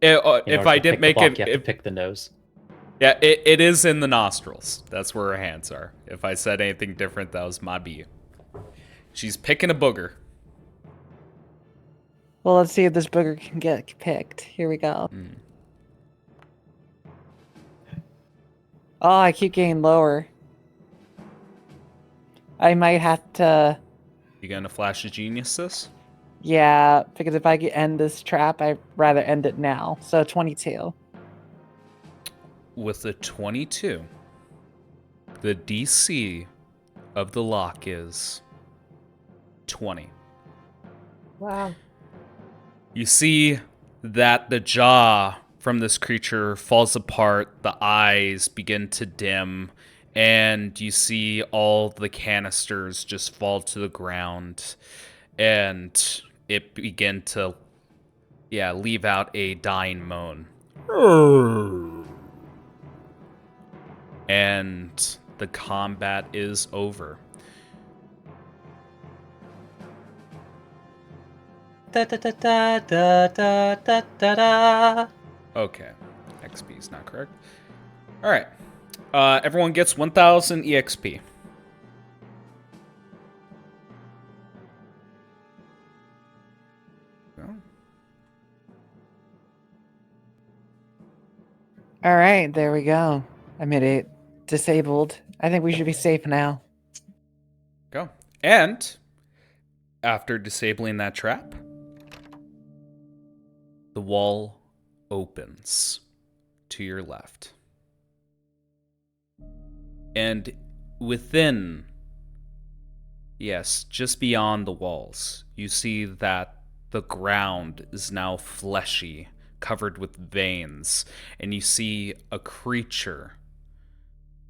[SPEAKER 3] If
[SPEAKER 1] order
[SPEAKER 3] I
[SPEAKER 1] to
[SPEAKER 3] didn't
[SPEAKER 1] pick the
[SPEAKER 3] make
[SPEAKER 1] lock,
[SPEAKER 3] it,
[SPEAKER 1] you have to pick the nose.
[SPEAKER 3] yeah, it is in the nostrils. That's where her hands are. If I said anything different, that was my B. She's picking a booger.
[SPEAKER 2] Well, let's see if this booger can get picked. Here we go. Oh, I keep getting lower. I might have to...
[SPEAKER 3] You gonna flash of genius this?
[SPEAKER 2] Yeah, because if I end this trap, I'd rather end it now. So 22.
[SPEAKER 3] With the 22, the DC of the lock is 20.
[SPEAKER 4] Wow.
[SPEAKER 3] You see that the jaw from this creature falls apart, the eyes begin to dim, and you see all the canisters just fall to the ground, and it begin to, leave out a dying moan. And the combat is over.
[SPEAKER 1] Da da da da da da da da da.
[SPEAKER 3] Okay, XP is not correct. All right, everyone gets 1,000 EXP. Well,
[SPEAKER 2] All right, there we go. I made it disabled. I think we should be safe now.
[SPEAKER 3] go. And after disabling that trap, the wall opens to your left. And within, yes, just beyond the walls, you see that the ground is now fleshy, covered with veins, and you see a creature.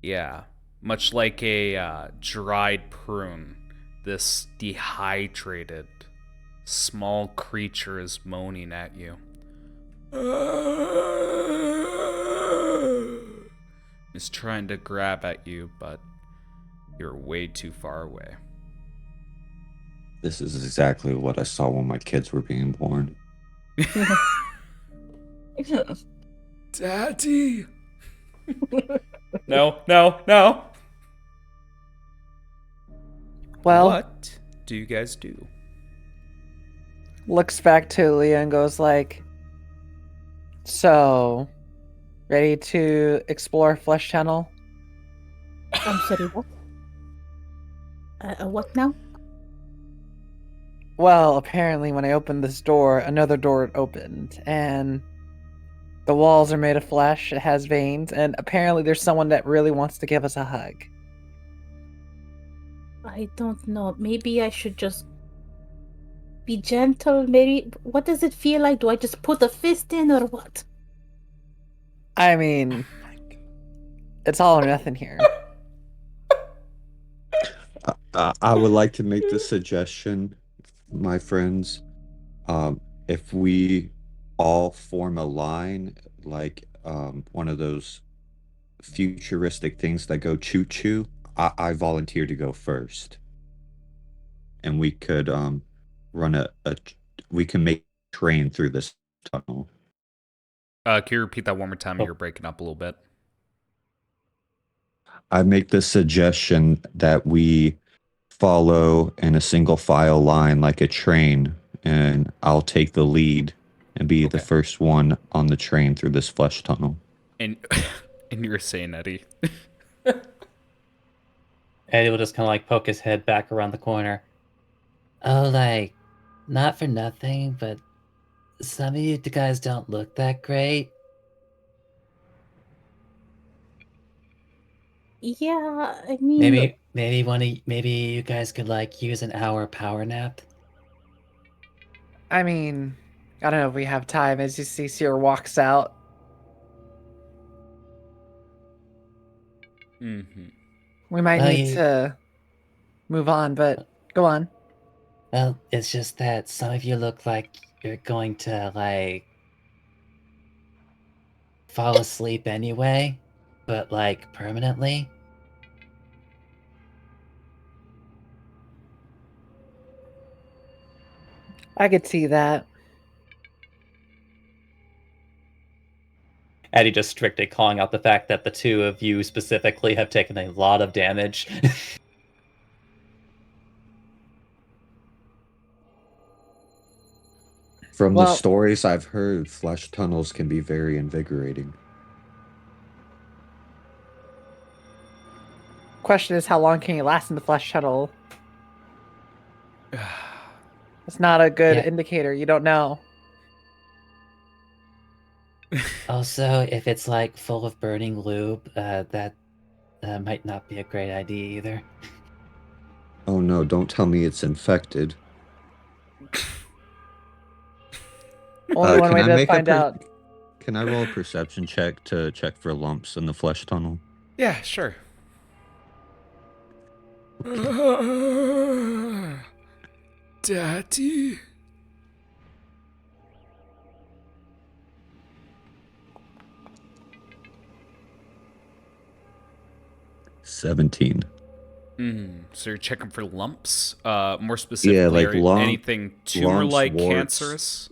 [SPEAKER 3] Yeah, much like a dried prune, this dehydrated, small creature is moaning at you. Is trying to grab at you, but you're way too far away.
[SPEAKER 5] This is exactly what I saw when my kids were being born.
[SPEAKER 3] Daddy! No, no, no!
[SPEAKER 2] Well,
[SPEAKER 3] What do you guys do?
[SPEAKER 2] looks back to Leah and goes like, so, ready to explore Flesh Tunnel?
[SPEAKER 4] I'm sorry, what? What now?
[SPEAKER 2] Well, apparently when I opened this door, another door opened, and the walls are made of flesh, it has veins, and apparently there's someone that really wants to give us a hug.
[SPEAKER 4] I don't know. Maybe I should just be gentle. Maybe. What does it feel like? Do I just put a fist in or what?
[SPEAKER 2] I mean, it's all or nothing here.
[SPEAKER 5] I would like to make the suggestion, my friends. If we all form a line, like one of those futuristic things that go choo choo, I volunteer to go first, and we could run we can make a train through this tunnel.
[SPEAKER 3] Can you repeat that one more time? You're breaking up a little bit.
[SPEAKER 5] I make the suggestion that we follow in a single file line like a train, and I'll take the lead and be the
[SPEAKER 3] Okay.
[SPEAKER 5] first one on the train through this flesh tunnel.
[SPEAKER 3] And and you're saying, Eddie.
[SPEAKER 1] Eddie will just kind of like poke his head back around the corner. Oh, like, not for nothing, but some of you guys don't look that great.
[SPEAKER 4] Yeah, I mean,
[SPEAKER 1] Maybe you guys could like use an hour power nap.
[SPEAKER 2] I mean, I don't know if we have time. As you see, Seer walks out.
[SPEAKER 3] Mm-hmm.
[SPEAKER 2] We might
[SPEAKER 1] Well,
[SPEAKER 2] need to move on, but go on.
[SPEAKER 1] Well, it's just that some of you look like you're going to, like, fall asleep anyway, but, like, permanently.
[SPEAKER 2] I could see that.
[SPEAKER 1] Eddie just strictly calling out the fact that the two of you specifically have taken a lot of damage.
[SPEAKER 5] From the
[SPEAKER 2] Well-
[SPEAKER 5] stories I've heard, flesh tunnels can be very invigorating.
[SPEAKER 2] Question is, how long can you last in the flesh tunnel? It's not a good
[SPEAKER 1] Yeah.
[SPEAKER 2] indicator. You don't know.
[SPEAKER 1] Also, if it's, like, full of burning lube, that might not be a great idea either.
[SPEAKER 5] Oh no, don't tell me it's infected.
[SPEAKER 2] Only one
[SPEAKER 5] Can
[SPEAKER 2] way
[SPEAKER 5] I
[SPEAKER 2] to
[SPEAKER 5] make
[SPEAKER 2] find out.
[SPEAKER 5] Can I roll a perception check to check for lumps in the flesh tunnel?
[SPEAKER 3] Yeah, sure. Daddy.
[SPEAKER 5] $17.
[SPEAKER 3] So you're checking for lumps? More specifically,
[SPEAKER 5] like
[SPEAKER 3] are anything tumor-like,
[SPEAKER 5] lumps, warts.
[SPEAKER 3] cancerous?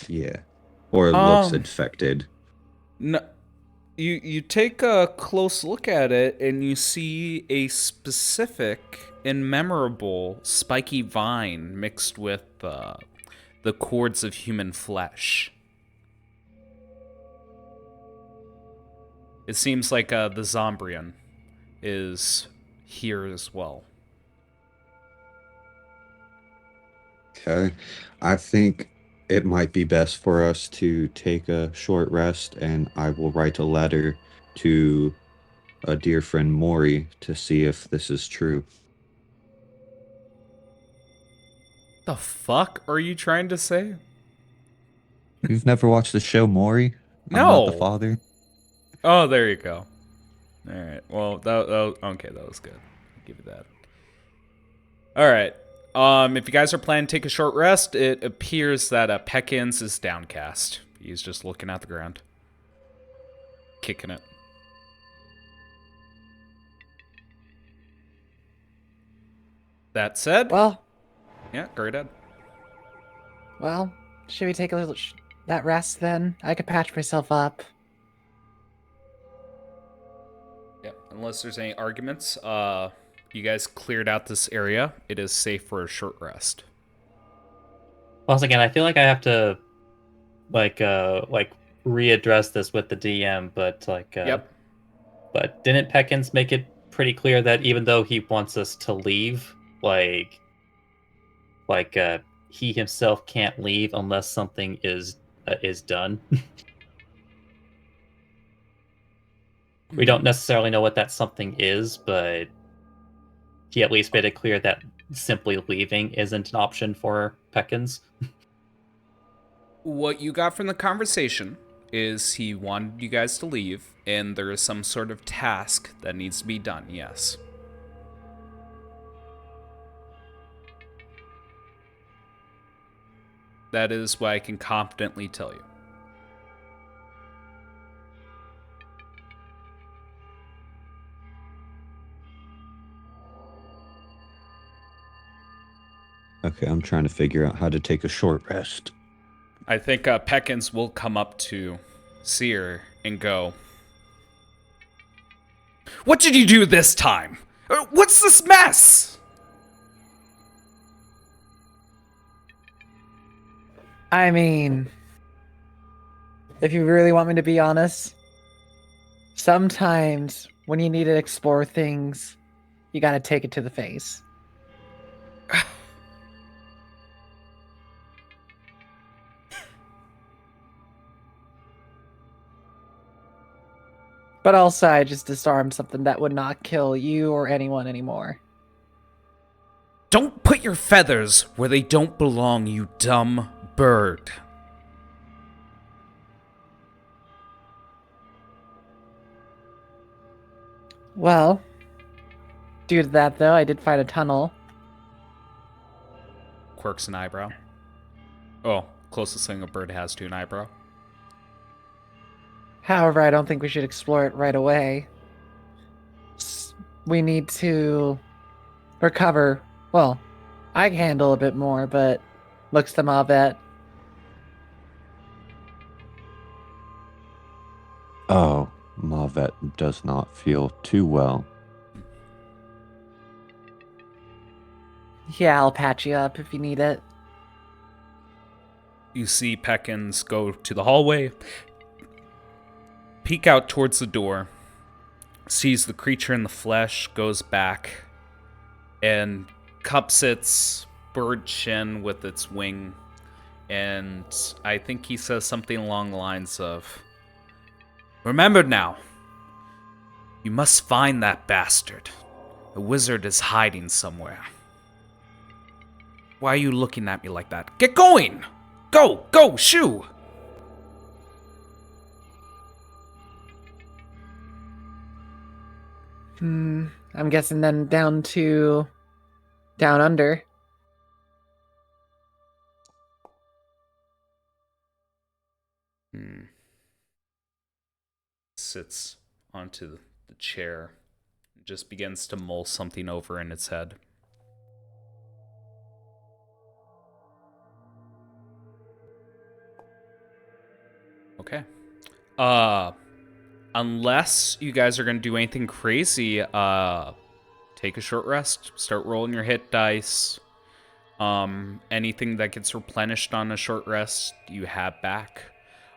[SPEAKER 5] Yeah. Or it looks
[SPEAKER 3] Um,
[SPEAKER 5] infected.
[SPEAKER 3] No. You take a close look at it, and you see a specific and memorable spiky vine mixed with the cords of human flesh. It seems like the Zombrian is here as well.
[SPEAKER 5] Okay. I think it might be best for us to take a short rest, and I will write a letter to a dear friend Maury to see if this is true.
[SPEAKER 3] The fuck are you trying to say?
[SPEAKER 5] You've never watched the show Maury? I'm
[SPEAKER 3] No.
[SPEAKER 5] not the father.
[SPEAKER 3] Oh, there you go. All right. Well, okay. That was good. I'll give you that. All right. If you guys are planning to take a short rest, it appears that Peckins is downcast. He's just looking at the ground, kicking it. That said,
[SPEAKER 2] Well,
[SPEAKER 3] yeah, go right ahead.
[SPEAKER 2] well, should we take a little that rest then? I could patch myself up.
[SPEAKER 3] Yeah, unless there's any arguments, you guys cleared out this area. It is safe for a short rest.
[SPEAKER 1] Once again, I feel like I have to like readdress this with the DM, but
[SPEAKER 3] Yep.
[SPEAKER 1] But didn't Peckins make it pretty clear that even though he wants us to leave, he himself can't leave unless something is done? We don't necessarily know what that something is, but he at least made it clear that simply leaving isn't an option for Peckins.
[SPEAKER 3] What you got from the conversation is he wanted you guys to leave, and there is some sort of task that needs to be done, yes. That is what I can confidently tell you.
[SPEAKER 5] Okay, I'm trying to figure out how to take a short rest.
[SPEAKER 3] I think Peckins will come up to Seer and go, "What did you do this time? What's this mess?"
[SPEAKER 2] I mean, if you really want me to be honest, sometimes when you need to explore things, you gotta take it to the face. But also, I just disarmed something that would not kill you or anyone anymore.
[SPEAKER 3] Don't put your feathers where they don't belong, you dumb bird.
[SPEAKER 2] Well, due to that, though, I did find a tunnel.
[SPEAKER 3] Quirks an eyebrow. Oh, closest thing a bird has to an eyebrow.
[SPEAKER 2] However, I don't think we should explore it right away. We need to recover. Well, I can handle a bit more, but looks to Mavet.
[SPEAKER 5] Oh, Mavet does not feel too well.
[SPEAKER 2] Yeah, I'll patch you up if you need it.
[SPEAKER 3] You see Peckins go to the hallway, peek out towards the door, sees the creature in the flesh, goes back, and cups its bird chin with its wing. And I think he says something along the lines of, "Remember now, you must find that bastard. The wizard is hiding somewhere." Why are you looking at me like that? Get going! Go! Go! Shoo!
[SPEAKER 2] I'm guessing then down under.
[SPEAKER 3] Sits onto the chair, just begins to mull something over in its head. Okay. Unless you guys are gonna do anything crazy, take a short rest. Start rolling your hit dice. Anything that gets replenished on a short rest, you have back.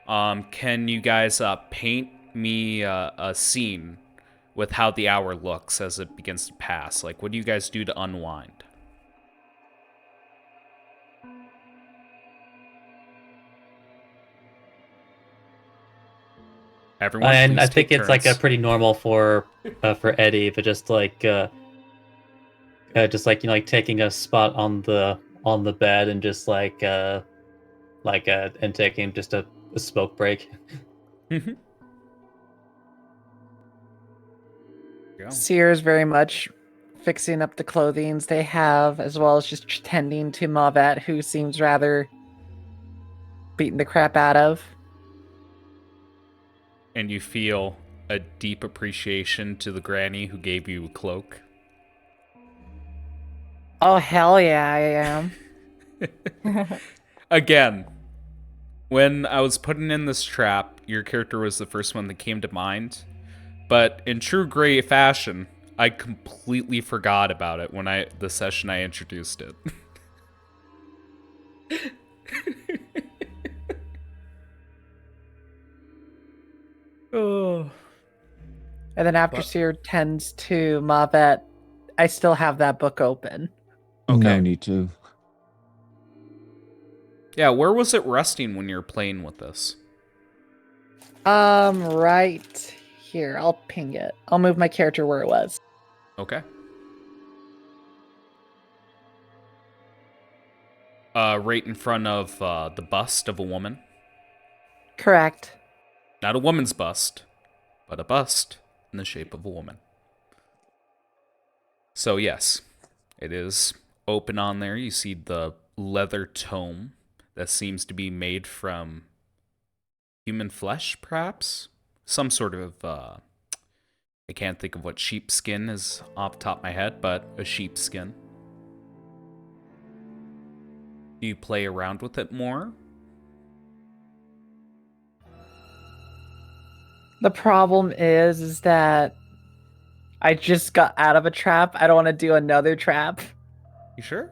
[SPEAKER 3] Can you guys paint me a scene with how the hour looks as it begins to pass? Like, what do you guys do to unwind? Everyone,
[SPEAKER 1] And
[SPEAKER 3] please
[SPEAKER 1] I think
[SPEAKER 3] take
[SPEAKER 1] it's like a
[SPEAKER 3] turns.
[SPEAKER 1] pretty normal for Eddie, but just like like taking a spot on the bed and just and taking just a smoke break.
[SPEAKER 3] Mhm. Go.
[SPEAKER 2] Sears very much fixing up the clothings they have, as well as just tending to Mavet, who seems rather beaten the crap out of.
[SPEAKER 3] And you feel a deep appreciation to the granny who gave you a cloak.
[SPEAKER 2] Oh, hell yeah, I am.
[SPEAKER 3] Again, when I was putting in this trap, your character was the first one that came to mind. But in true Gray fashion, I completely forgot about it when the session I introduced it. Oh.
[SPEAKER 2] And then after
[SPEAKER 3] But-
[SPEAKER 2] Sear tends to Mavet, I still have that book open.
[SPEAKER 3] Okay.
[SPEAKER 5] No need to.
[SPEAKER 3] Yeah, where was it resting when you were playing with this?
[SPEAKER 2] Right here. I'll ping it. I'll move my character where it was.
[SPEAKER 3] Okay. Right in front of the bust of a woman.
[SPEAKER 2] Correct.
[SPEAKER 3] Not a woman's bust, but a bust in the shape of a woman. So yes, it is open on there. You see the leather tome that seems to be made from human flesh, perhaps? Some sort of, I can't think of what sheepskin is off the top of my head, but a sheepskin. Do you play around with it more?
[SPEAKER 2] The problem is that I just got out of a trap. I don't want to do another trap.
[SPEAKER 3] You sure?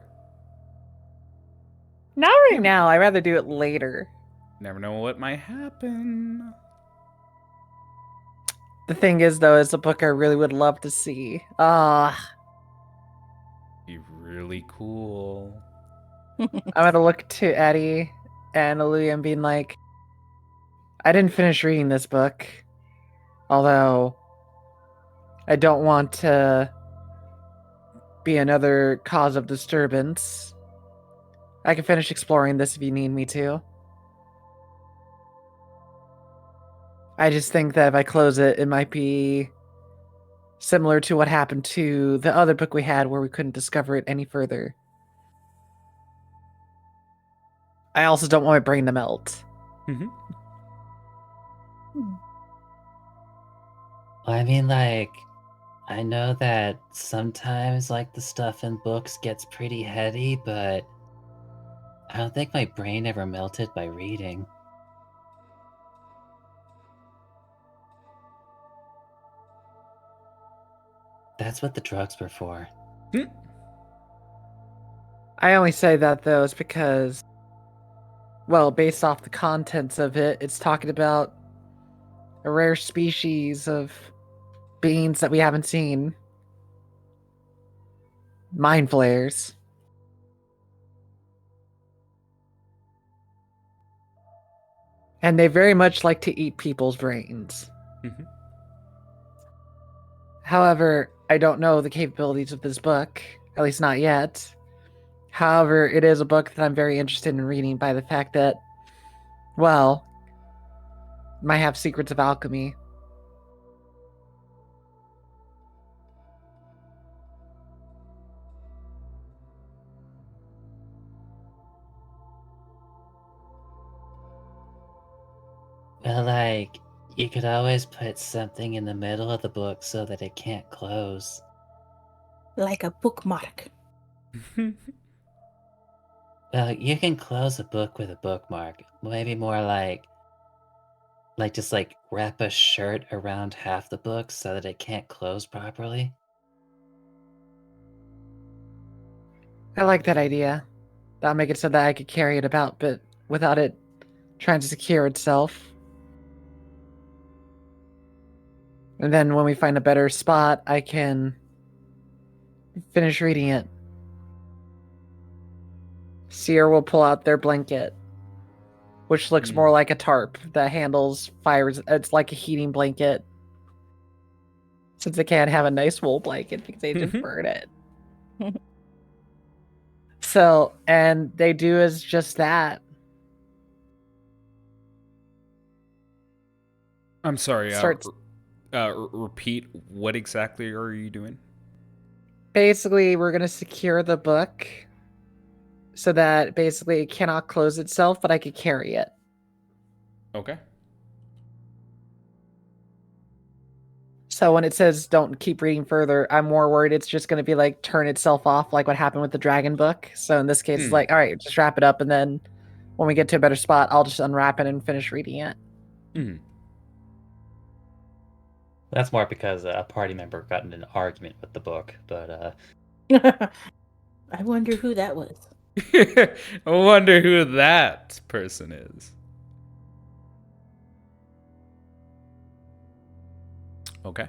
[SPEAKER 2] Not right now. I'd rather do it later.
[SPEAKER 3] Never know what might happen.
[SPEAKER 2] The thing is, though, is a book I really would love to see.
[SPEAKER 3] Be really cool.
[SPEAKER 2] I'm gonna look to Eddie and Aluya and being like, I didn't finish reading this book. Although, I don't want to be another cause of disturbance. I can finish exploring this if you need me to. I just think that if I close it, it might be similar to what happened to the other book we had where we couldn't discover it any further. I also don't want my brain to melt.
[SPEAKER 3] Mm-hmm.
[SPEAKER 1] I mean, like, I know that sometimes, like, the stuff in books gets pretty heady, but I don't think my brain ever melted by reading. That's what the drugs were for.
[SPEAKER 2] I only say that though is because, well, based off the contents of it, it's talking about a rare species of beings that we haven't seen. Mind flayers. And they very much like to eat people's brains.
[SPEAKER 3] Mm-hmm.
[SPEAKER 2] However, I don't know the capabilities of this book, at least not yet. However, it is a book that I'm very interested in reading by the fact that, well, it might have secrets of alchemy.
[SPEAKER 1] Well, like, you could always put something in the middle of the book so that it can't close.
[SPEAKER 4] Like a bookmark.
[SPEAKER 1] Well, you can close a book with a bookmark. Maybe more like just like wrap a shirt around half the book so that it can't close properly.
[SPEAKER 2] I like that idea. That'll make it so that I could carry it about, but without it trying to secure itself. And then when we find a better spot, I can finish reading it. Seer will pull out their blanket, which looks more like a tarp that handles fires. It's like a heating blanket. Since they can't have a nice wool blanket because they just burn it. So, and they do is just that.
[SPEAKER 3] I'm sorry.
[SPEAKER 2] Starts
[SPEAKER 3] Repeat. What exactly are you doing?
[SPEAKER 2] basically we're gonna secure the book so that basically it cannot close itself, but I could carry it.
[SPEAKER 3] Okay.
[SPEAKER 2] So when it says don't keep reading further, I'm more worried it's just gonna be like turn itself off, like what happened with the dragon book. So in this case, it's like, all right, just wrap it up, and then when we get to a better spot, I'll just unwrap it and finish reading it.
[SPEAKER 3] Mm-hmm.
[SPEAKER 1] That's more because a party member got in an argument with the book, but
[SPEAKER 4] I wonder who that was.
[SPEAKER 3] I wonder who that person is. Okay.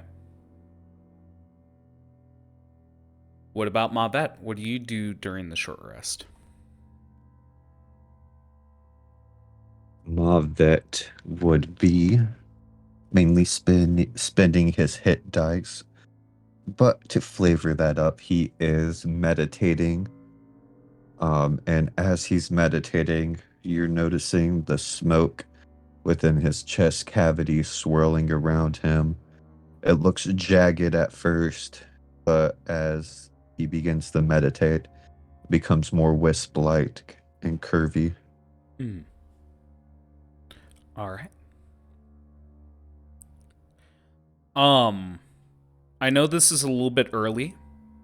[SPEAKER 3] What about Mavet? What do you do during the short rest?
[SPEAKER 5] Mavet would be mainly spending his hit dice. But to flavor that up, he is meditating. And as he's meditating, you're noticing the smoke within his chest cavity swirling around him. It looks jagged at first, but as he begins to meditate, it becomes more wisp-like and curvy.
[SPEAKER 3] All right. I know this is a little bit early,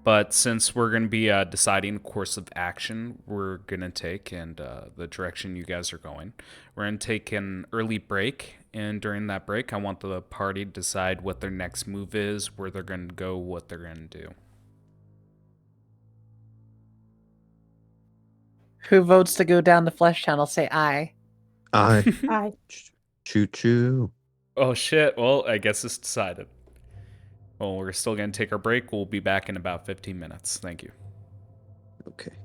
[SPEAKER 3] but since we're going to be deciding course of action we're going to take and the direction you guys are going, we're going to take an early break. And during that break, I want the party to decide what their next move is, where they're going to go, what they're going to do.
[SPEAKER 2] Who votes to go down the flesh channel? Say aye.
[SPEAKER 4] I
[SPEAKER 5] Choo choo.
[SPEAKER 3] Oh, shit. Well, I guess it's decided. Well, we're still going to take our break. We'll be back in about 15 minutes. Thank you.
[SPEAKER 5] Okay.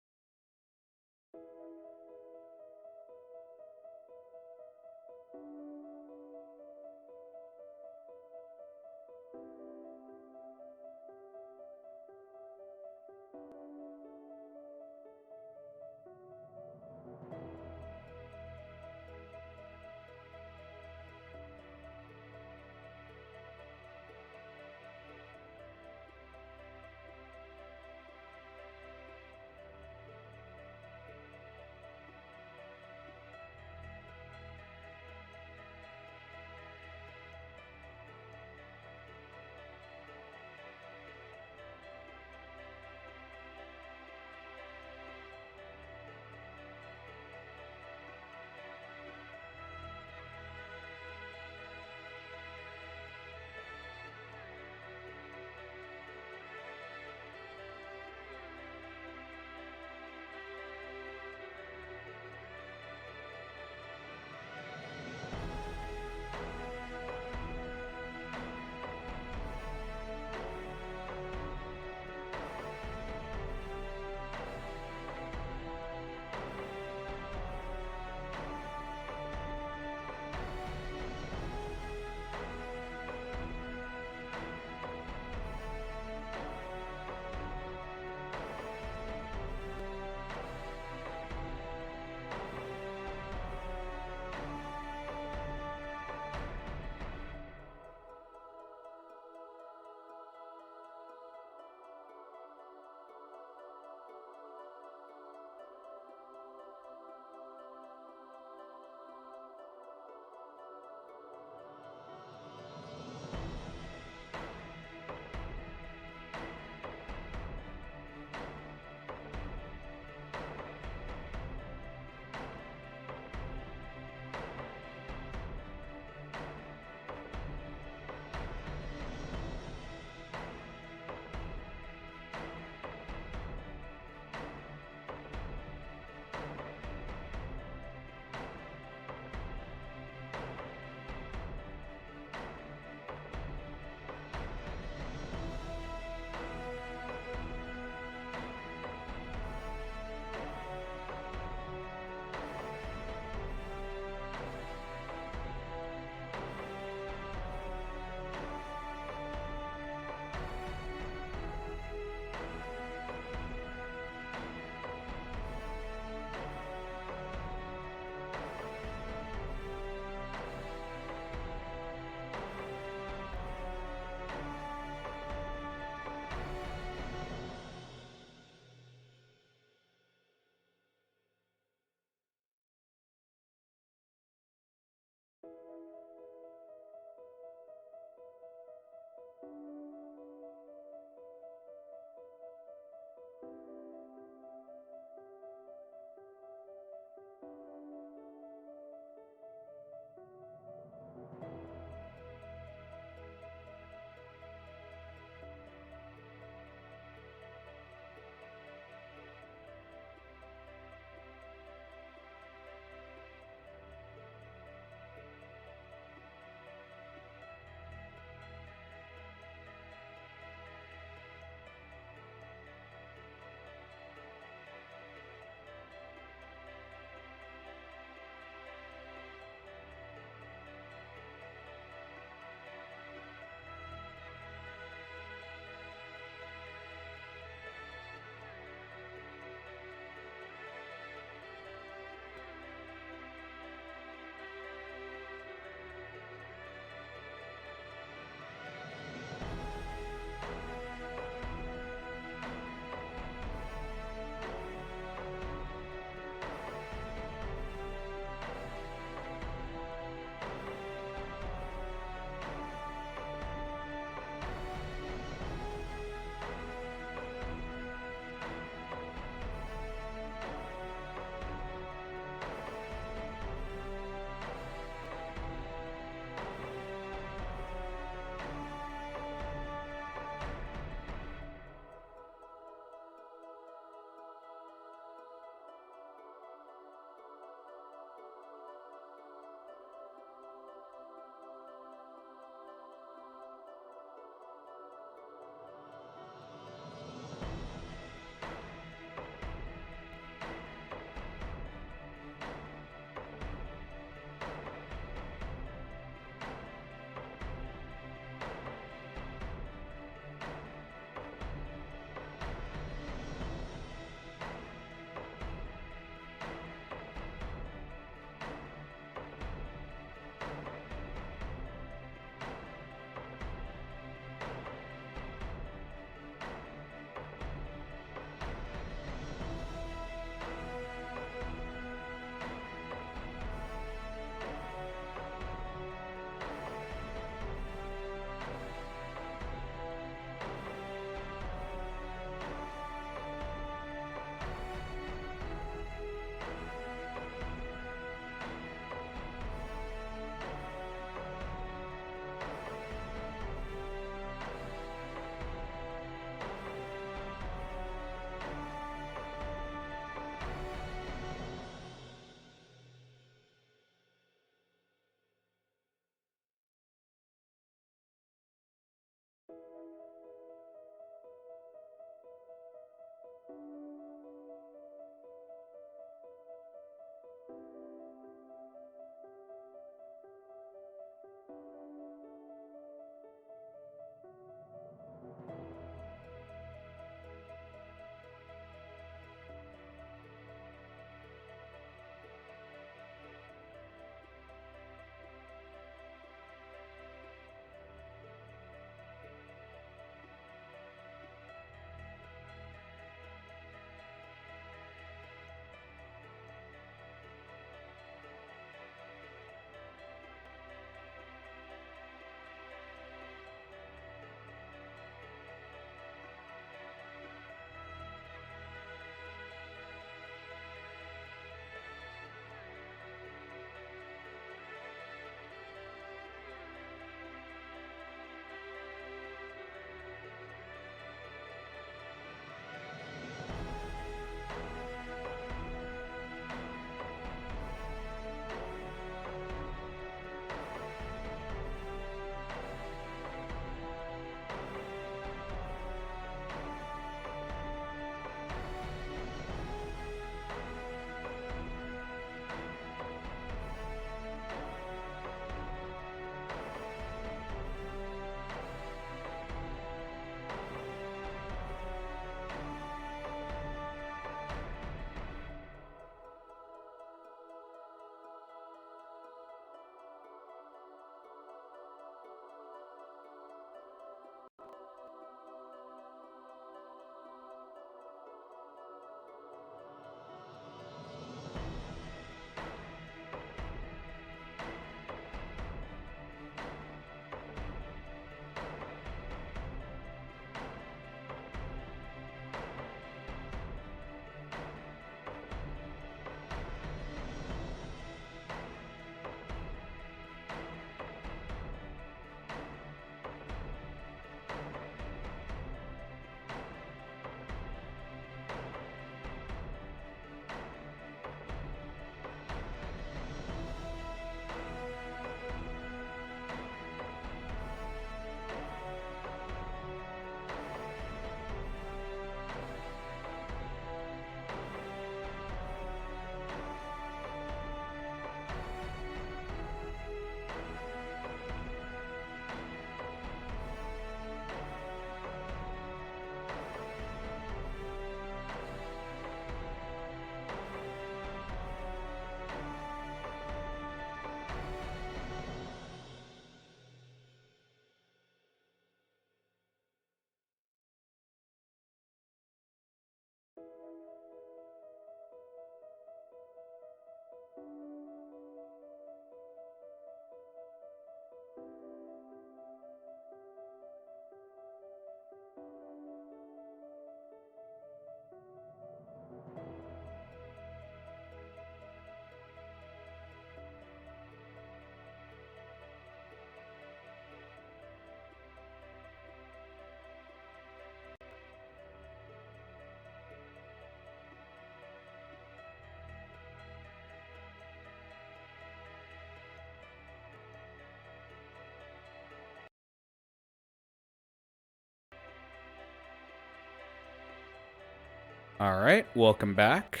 [SPEAKER 3] All right, welcome back.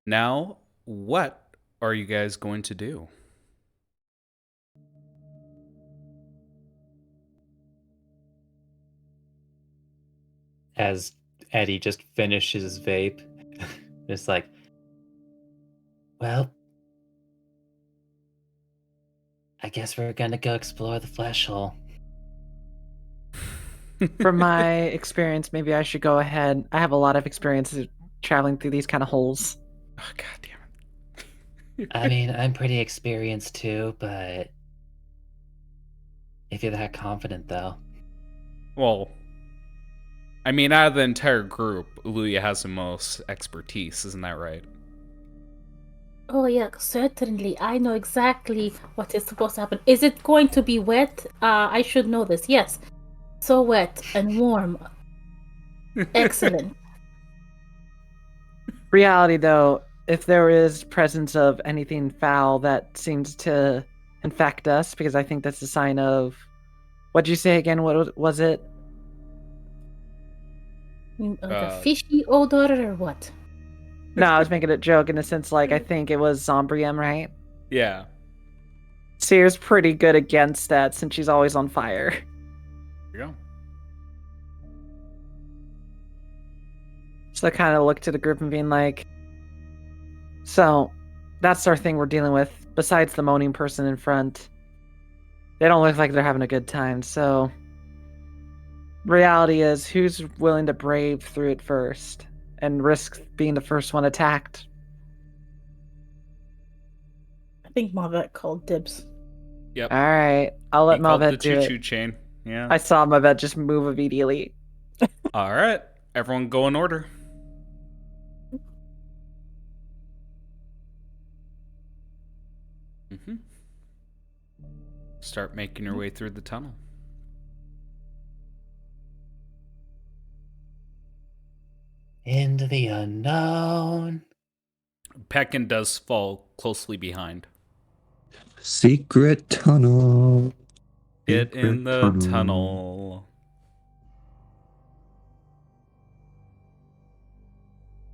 [SPEAKER 3] Now, what are you guys going to do?
[SPEAKER 1] As Eddie just finishes his vape, it's like, well, I guess we're gonna go explore the flesh hole.
[SPEAKER 2] From my experience, maybe I should go ahead. I have a lot of experience traveling through these kind of holes.
[SPEAKER 3] Oh, God damn it.
[SPEAKER 1] I mean, I'm pretty experienced too, but if you're that confident, though.
[SPEAKER 3] Well, I mean, out of the entire group, Uluya has the most expertise, isn't that right?
[SPEAKER 4] Oh yeah, certainly. I know exactly what is supposed to happen. Is it going to be wet? I should know this. Yes. So wet and warm. Excellent.
[SPEAKER 2] Reality, though, if there is presence of anything foul that seems to infect us, because I think that's a sign of. What'd you say again? What was it?
[SPEAKER 4] Like a fishy odor or what?
[SPEAKER 2] No, I was making a joke in the sense like I think it was Zombrium, right?
[SPEAKER 3] Yeah.
[SPEAKER 2] Seer's pretty good against that since she's always on fire.
[SPEAKER 3] There you go.
[SPEAKER 2] So I kind of looked to the group and being like, so that's our thing we're dealing with, besides the moaning person in front. They don't look like they're having a good time, so reality is who's willing to brave through it first and risk being the first one attacked?
[SPEAKER 4] I think Mavet called dibs.
[SPEAKER 3] Yep.
[SPEAKER 2] All right, I'll let
[SPEAKER 3] He called the
[SPEAKER 2] Mavet do
[SPEAKER 3] choo-choo
[SPEAKER 2] it.
[SPEAKER 3] chain. Yeah.
[SPEAKER 2] I saw Mavet just move immediately.
[SPEAKER 3] All right. Everyone go in order. Mm-hmm. Start making your way through the tunnel.
[SPEAKER 1] Into the unknown.
[SPEAKER 3] Pekin does fall closely behind.
[SPEAKER 5] Secret tunnel.
[SPEAKER 3] Get
[SPEAKER 5] Secret
[SPEAKER 3] in the tunnel.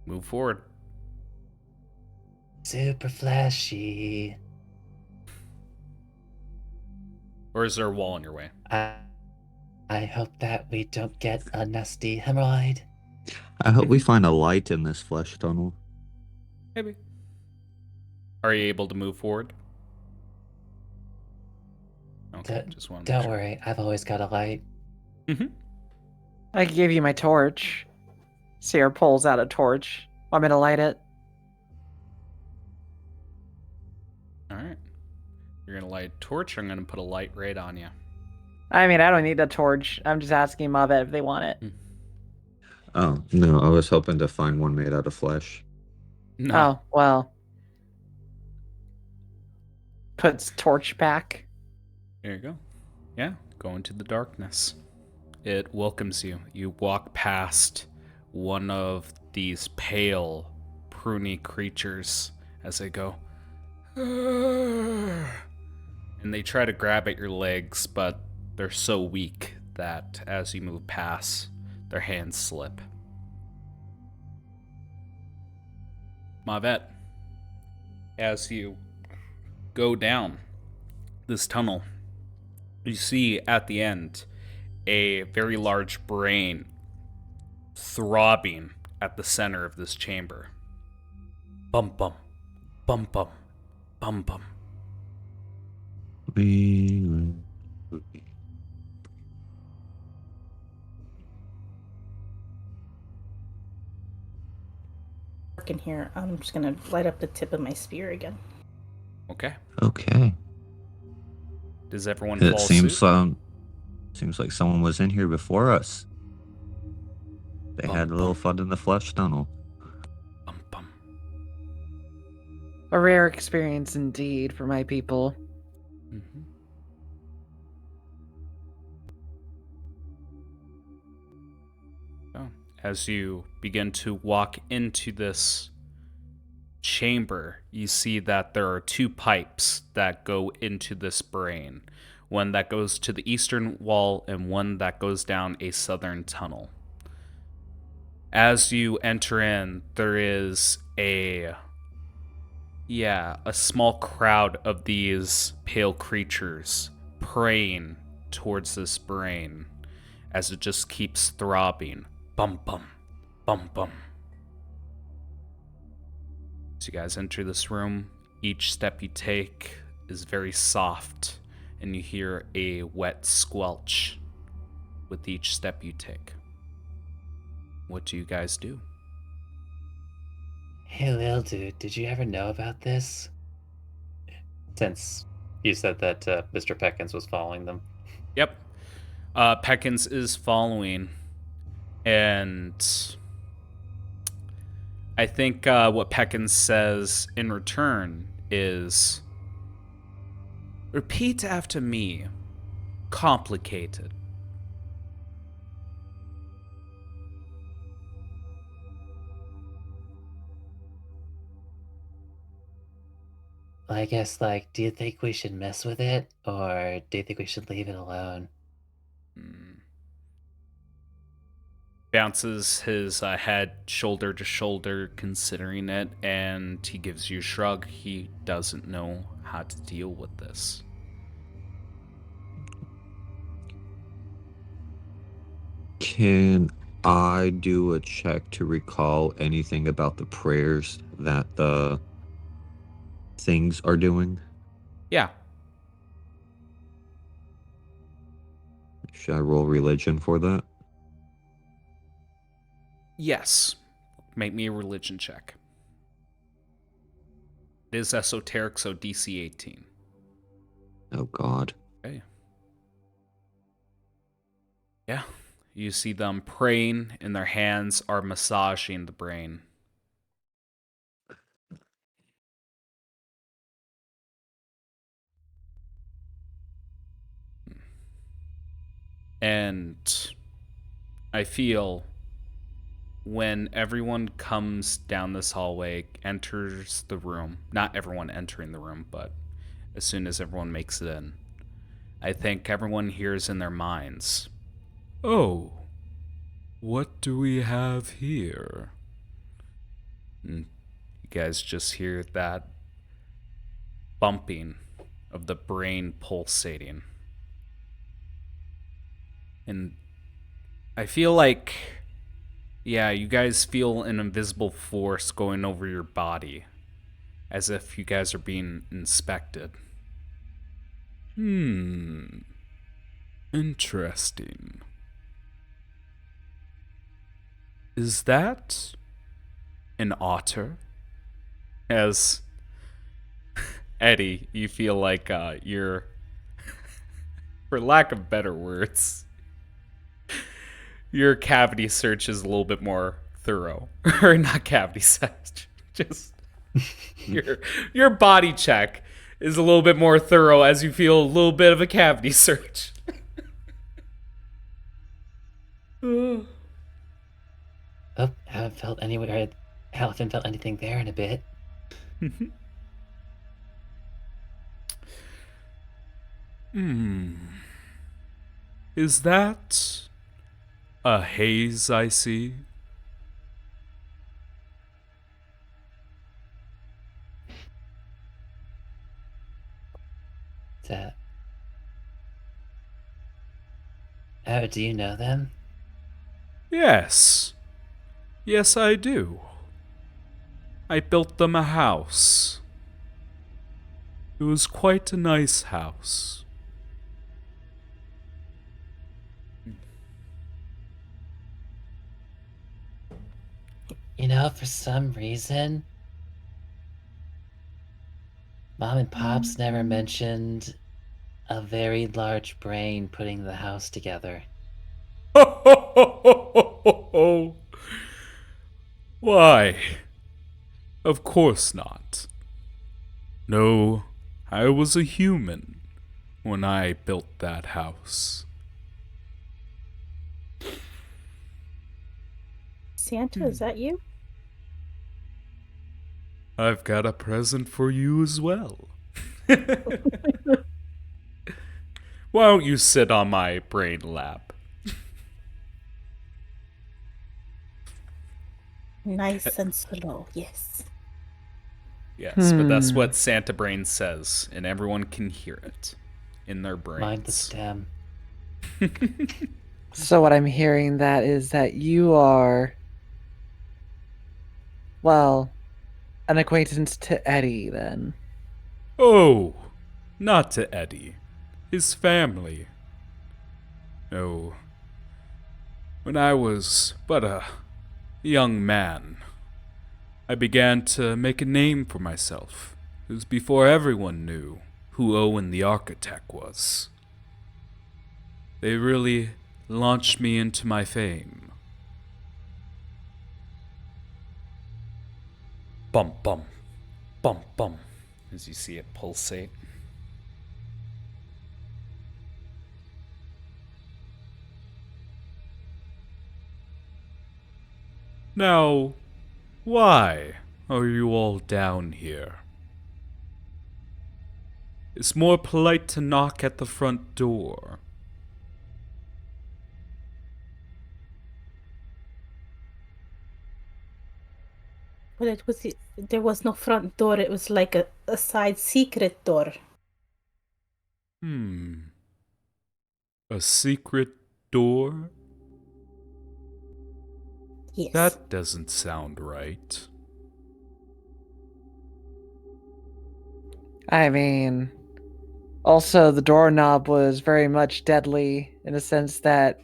[SPEAKER 3] Move forward.
[SPEAKER 1] Super flashy.
[SPEAKER 3] Or is there a wall in your way?
[SPEAKER 1] I hope that we don't get a nasty hemorrhoid.
[SPEAKER 5] I hope we find a light in this flesh tunnel.
[SPEAKER 3] Maybe. Are you able to move forward? Okay, just one.
[SPEAKER 1] Don't worry, I've always got a light.
[SPEAKER 3] Mm-hmm.
[SPEAKER 2] I gave you my torch. Seer pulls out a torch. Want me to light it?
[SPEAKER 3] All right. You're gonna light a torch. I'm gonna put a light right on you.
[SPEAKER 2] I mean, I don't need a torch. I'm just asking Mavet if they want it.
[SPEAKER 5] Oh, no, I was hoping to find one made out of flesh.
[SPEAKER 3] No.
[SPEAKER 2] Oh, well. Puts torch back.
[SPEAKER 3] There you go. Yeah, go into the darkness. It welcomes you. You walk past one of these pale, pruny creatures as they go. And they try to grab at your legs, but they're so weak that as you move past, their hands slip. Mavet, as you go down this tunnel, you see at the end a very large brain throbbing at the center of this chamber. Bum bum, bum bum, bum bum.
[SPEAKER 4] In here, I'm just gonna light up the tip of my spear again.
[SPEAKER 3] Okay.
[SPEAKER 5] Okay.
[SPEAKER 3] Does everyone
[SPEAKER 5] It
[SPEAKER 3] follow
[SPEAKER 5] seems
[SPEAKER 3] suit?
[SPEAKER 5] seems like someone was in here before us. They
[SPEAKER 3] Bum,
[SPEAKER 5] had a little
[SPEAKER 3] bum.
[SPEAKER 5] fun in the flesh tunnel.
[SPEAKER 3] Bum bum.
[SPEAKER 2] A rare experience indeed for my people.
[SPEAKER 3] Mm-hmm. So, as you begin to walk into this chamber, you see that there are two pipes that go into this brain. One that goes to the eastern wall and one that goes down a southern tunnel. As you enter in, there is a small crowd of these pale creatures praying towards this brain as it just keeps throbbing. Bum bum, bum bum. As you guys enter this room, each step you take is very soft, and you hear a wet squelch with each step you take. What do you guys do?
[SPEAKER 1] Hey, Lil Dude, did you ever know about this? Since you said that Mr. Peckins was following them.
[SPEAKER 3] Yep. Peckins is following, and I think what Peckins says in return is, repeat after me. Complicated.
[SPEAKER 1] I guess, do you think we should mess with it, or do you think we should leave it alone?
[SPEAKER 3] Bounces his head shoulder to shoulder, considering it, and he gives you a shrug. He doesn't know how to deal with this.
[SPEAKER 5] Can I do a check to recall anything about the prayers that the things are doing?
[SPEAKER 3] Yeah.
[SPEAKER 5] Should I roll religion for that?
[SPEAKER 3] Yes. Make me a religion check. It is esoteric, so DC 18.
[SPEAKER 5] Oh God.
[SPEAKER 3] Okay. Yeah. You see them praying, and their hands are massaging the brain. And I feel when everyone comes down this hallway, enters the room, not everyone entering the room, but as soon as everyone makes it in, I think everyone hears in their minds, "Oh, what do we have here?" And you guys just hear that bumping of the brain pulsating. And I feel like, you guys feel an invisible force going over your body, as if you guys are being inspected. Interesting. Is that an otter? As Eddie, you feel like you're, for lack of better words, your cavity search is a little bit more thorough. Or not cavity search, just your body check is a little bit more thorough as you feel a little bit of a cavity search.
[SPEAKER 1] Oh, haven't felt anything there in a bit.
[SPEAKER 3] Is that a haze I see?
[SPEAKER 1] That. Oh, do you know them?
[SPEAKER 3] Yes. Yes, I do. I built them a house. It was quite a nice house.
[SPEAKER 1] You know, for some reason, Mom and Pops never mentioned a very large brain putting the house together.
[SPEAKER 3] Why? Of course not. No, I was a human when I built that house.
[SPEAKER 4] Santa, is that you?
[SPEAKER 3] I've got a present for you as well. Why don't you sit on my brain lap?
[SPEAKER 4] Nice and slow, yes.
[SPEAKER 3] Yes, but that's what Santa Brain says, and everyone can hear it in their brains.
[SPEAKER 1] Mind the stem.
[SPEAKER 2] So what I'm hearing that is that you are, well, an acquaintance to Eddie then.
[SPEAKER 3] Oh, not to Eddie. His family. No. When I was but a young man, I began to make a name for myself. It was before everyone knew who Owyn the architect was. They really launched me into my fame. Bum bum, bum bum, as you see it pulsate. Now, why are you all down here? It's more polite to knock at the front door.
[SPEAKER 4] But there was no front door, it was like a side secret door.
[SPEAKER 3] A secret door?
[SPEAKER 4] Yes.
[SPEAKER 3] That doesn't sound right.
[SPEAKER 2] I mean, also the doorknob was very much deadly in the sense that,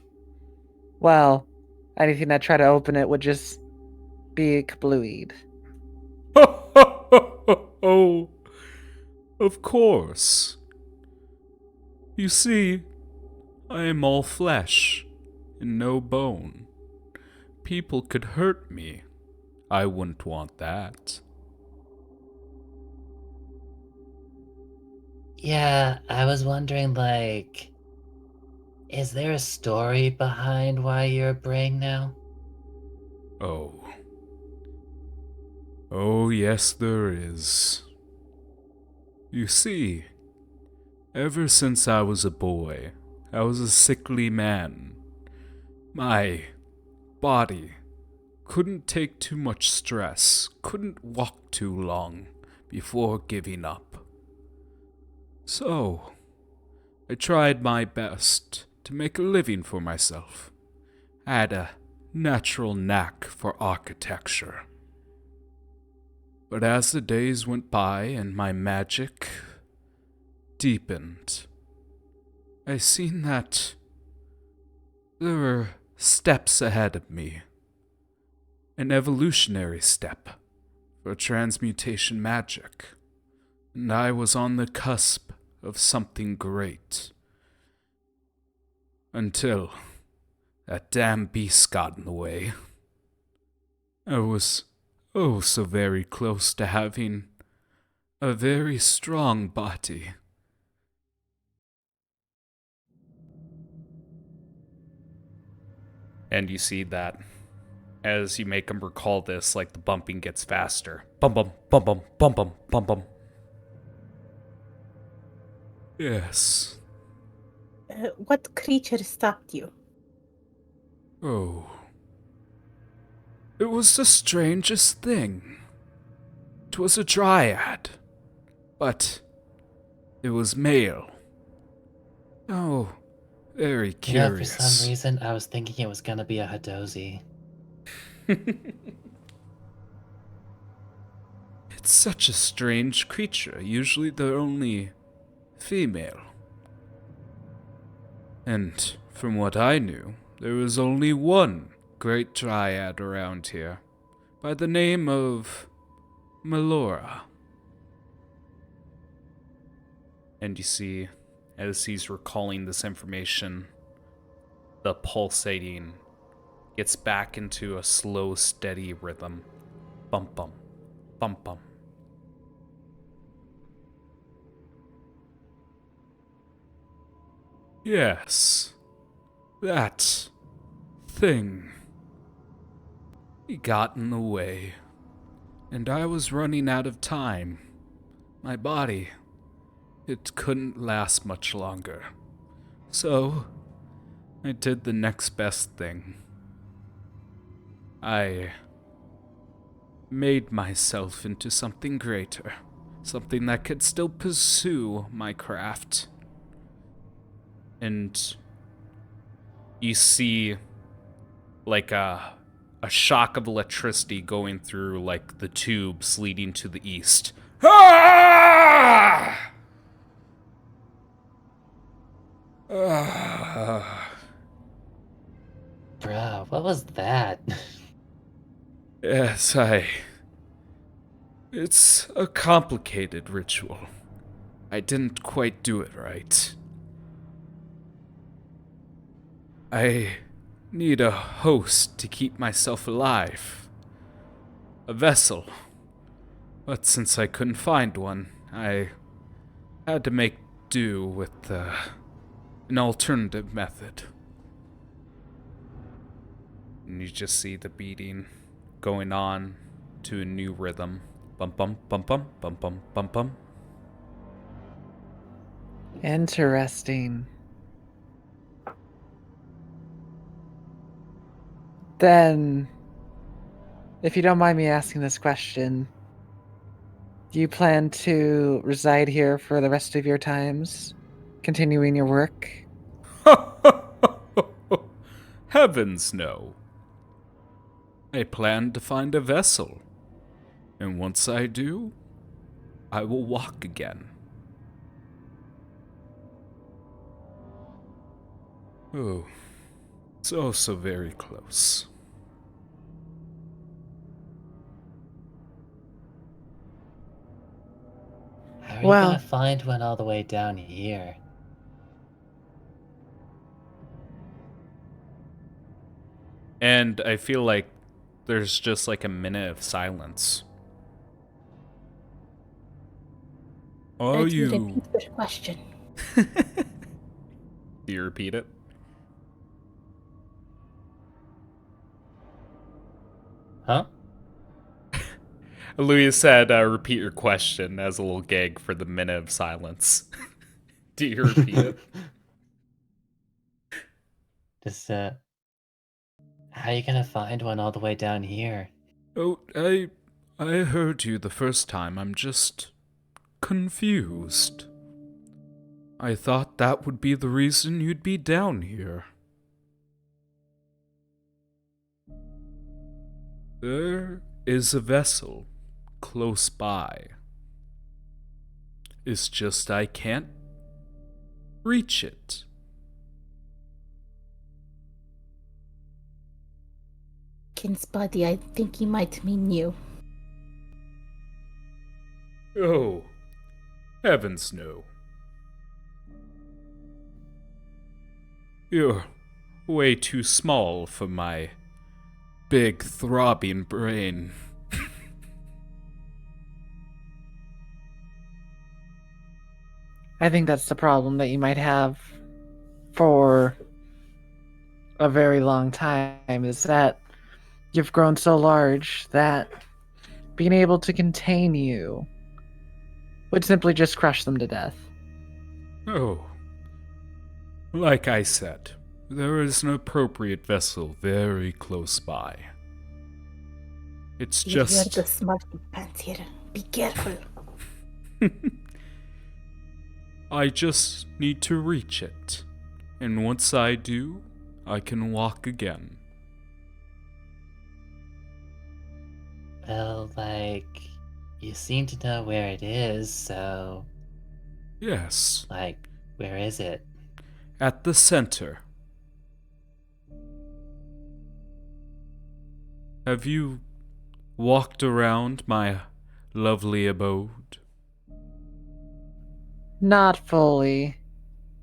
[SPEAKER 2] well, anything that tried to open it would just be kablooied.
[SPEAKER 3] Oh, of course. You see, I am all flesh and no bone. People could hurt me. I wouldn't want that.
[SPEAKER 1] Yeah, I was wondering, like, is there a story behind why you're braying now?
[SPEAKER 3] Oh. Oh, yes, there is. You see, ever since I was a boy, I was a sickly man. My body couldn't take too much stress, couldn't walk too long before giving up. So, I tried my best to make a living for myself. I had a natural knack for architecture. But as the days went by and my magic deepened, I seen that there were steps ahead of me. An evolutionary step for transmutation magic. And I was on the cusp of something great. Until that damn beast got in the way. I was so very close to having a very strong body. And you see that as you make him recall this, like the bumping gets faster. Bum bum, bum bum, bum bum, bum bum. Yes.
[SPEAKER 4] What creature stopped you?
[SPEAKER 3] Oh. It was the strangest thing. 'Twas a dryad, but it was male. Oh, very curious.
[SPEAKER 1] For some reason, I was thinking it was gonna be a Hadozi.
[SPEAKER 3] It's such a strange creature. Usually they're only female. And from what I knew, there was only one great dryad around here, by the name of Melora. And you see, as he's recalling this information, the pulsating gets back into a slow, steady rhythm. Bum bum, bum bum. Yes, that thing. He got in the way, and I was running out of time. My body, it couldn't last much longer. So, I did the next best thing. I made myself into something greater. Something that could still pursue my craft. And you see like a shock of electricity going through like the tubes leading to the east. Ah! Ah.
[SPEAKER 1] Bruh, what was that?
[SPEAKER 3] Yes, it's a complicated ritual. I didn't quite do it right. I need a host to keep myself alive. A vessel. But since I couldn't find one, I had to make do with an alternative method. And you just see the beating going on to a new rhythm. Bum bum bum bum bum bum bum bum.
[SPEAKER 2] Interesting. Then, if you don't mind me asking this question, do you plan to reside here for the rest of your times, continuing your work?
[SPEAKER 3] Heavens no. I plan to find a vessel. And once I do, I will walk again. Oh, it's oh so very close.
[SPEAKER 1] How are you
[SPEAKER 2] Well-
[SPEAKER 1] gonna find one all the way down here?
[SPEAKER 3] And I feel like there's just like a minute of silence. Are
[SPEAKER 4] Let's
[SPEAKER 3] you...
[SPEAKER 4] repeat the question.
[SPEAKER 3] Do you repeat it?
[SPEAKER 1] Huh?
[SPEAKER 3] Louis said, repeat your question as a little gag for the minute of silence. Do you repeat it?
[SPEAKER 1] Just, how are you gonna find one all the way down here?
[SPEAKER 3] Oh, I heard you the first time. I'm just confused. I thought that would be the reason you'd be down here. There is a vessel close by. It's just I can't reach it.
[SPEAKER 4] King's buddy, I think he might mean you.
[SPEAKER 3] Oh, heavens no. You're way too small for my big throbbing brain.
[SPEAKER 2] I think that's the problem that you might have for a very long time, is that you've grown so large that being able to contain you would simply just crush them to death.
[SPEAKER 3] Oh, like I said, there is an appropriate vessel very close by. It's
[SPEAKER 4] You hear
[SPEAKER 3] just...
[SPEAKER 4] the smarty pants here. Be careful.
[SPEAKER 3] I just need to reach it. And once I do, I can walk again.
[SPEAKER 1] Well, like, you seem to know where it is, so,
[SPEAKER 3] Yes,
[SPEAKER 1] like, where is it?
[SPEAKER 3] at the center. Have you walked around my lovely abode?
[SPEAKER 2] Not fully,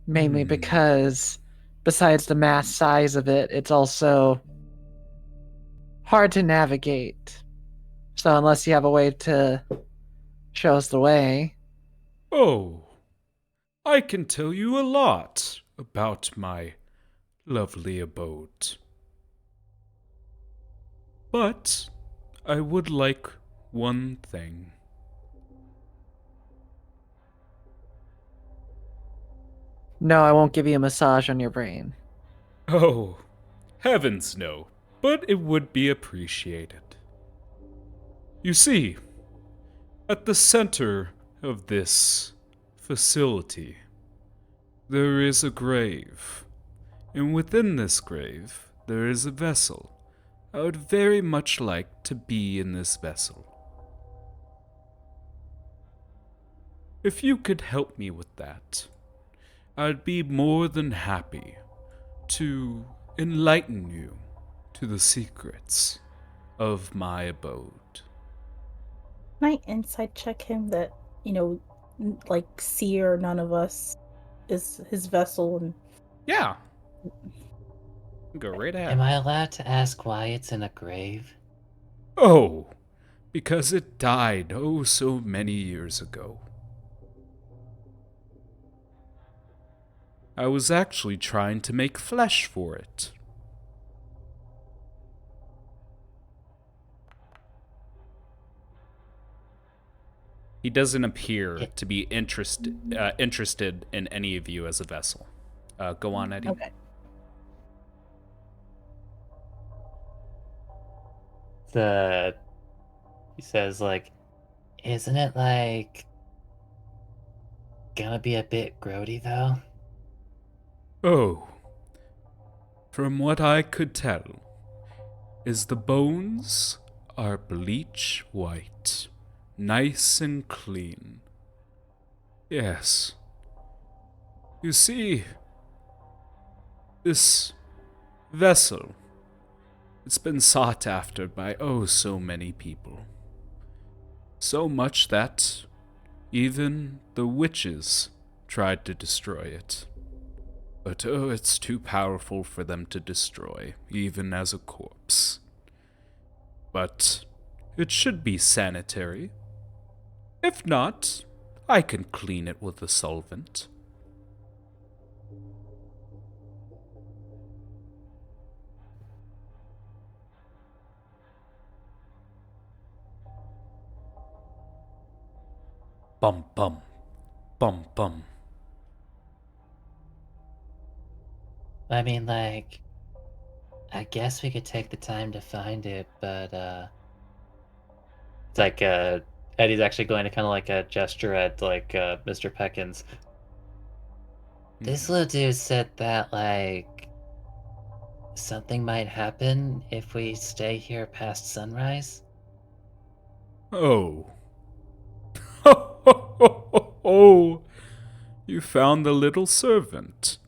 [SPEAKER 2] mainly
[SPEAKER 3] Hmm.
[SPEAKER 2] because besides the mass size of it, it's also hard to navigate. So unless you have a way to show us the way.
[SPEAKER 3] Oh, I can tell you a lot about my lovely abode. But I would like one thing.
[SPEAKER 2] No, I won't give you a massage on your brain.
[SPEAKER 3] Oh, heavens no, but it would be appreciated. You see, at the center of this facility, there is a grave. And within this grave, there is a vessel. I would very much like to be in this vessel. If you could help me with that, I'd be more than happy to enlighten you to the secrets of my abode.
[SPEAKER 4] Can I insight check him that, like Seer, none of us is his vessel and
[SPEAKER 3] Yeah. Go right ahead.
[SPEAKER 1] Am I allowed to ask why it's in a grave?
[SPEAKER 3] Oh, because it died oh so many years ago. I was actually trying to make flesh for it. He doesn't appear to be interested in any of you as a vessel. Go on, Eddie.
[SPEAKER 4] okay.
[SPEAKER 1] He says, like, isn't it, like, gonna be a bit grody, though?
[SPEAKER 3] Oh, from what I could tell, is the bones are bleach white, nice and clean. Yes. You see, this vessel, it's been sought after by oh so many people. So much that even the witches tried to destroy it. But oh, it's too powerful for them to destroy, even as a corpse. But it should be sanitary. If not, I can clean it with a solvent. Bum bum. Bum bum.
[SPEAKER 1] I mean, like, I guess we could take the time to find it, but, it's like, Eddie's actually going to kind of like a gesture at, like, Mr. Peckins. This little dude said that, like, something might happen if we stay here past sunrise.
[SPEAKER 3] Oh. Ho ho ho ho ho! You found the little servant.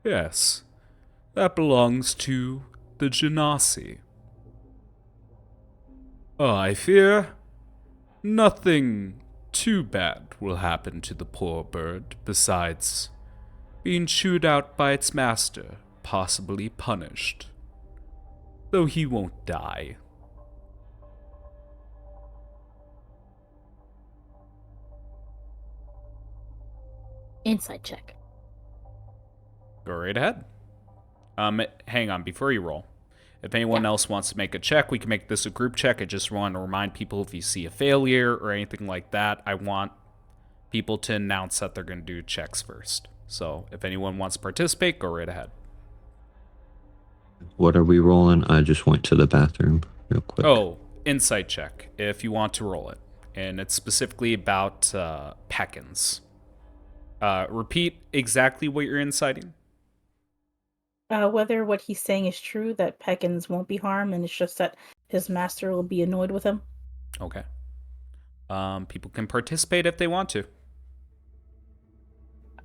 [SPEAKER 3] Yes, that belongs to the Genasi. Oh, I fear nothing too bad will happen to the poor bird besides being chewed out by its master, possibly punished. Though he won't die.
[SPEAKER 4] Insight check.
[SPEAKER 3] Go right ahead. Hang on, before you roll. If anyone else wants to make a check, we can make this a group check. I just want to remind people if you see a failure or anything like that, I want people to announce that they're going to do checks first. So if anyone wants to participate, go right ahead.
[SPEAKER 5] What are we rolling? I just went to the bathroom real quick.
[SPEAKER 3] Oh, insight check, if you want to roll it. And it's specifically about Peckins. Repeat exactly what you're inciting.
[SPEAKER 4] Whether what he's saying is true, that Peckins won't be harmed, and it's just that his master will be annoyed with him.
[SPEAKER 3] Okay. People can participate if they want to.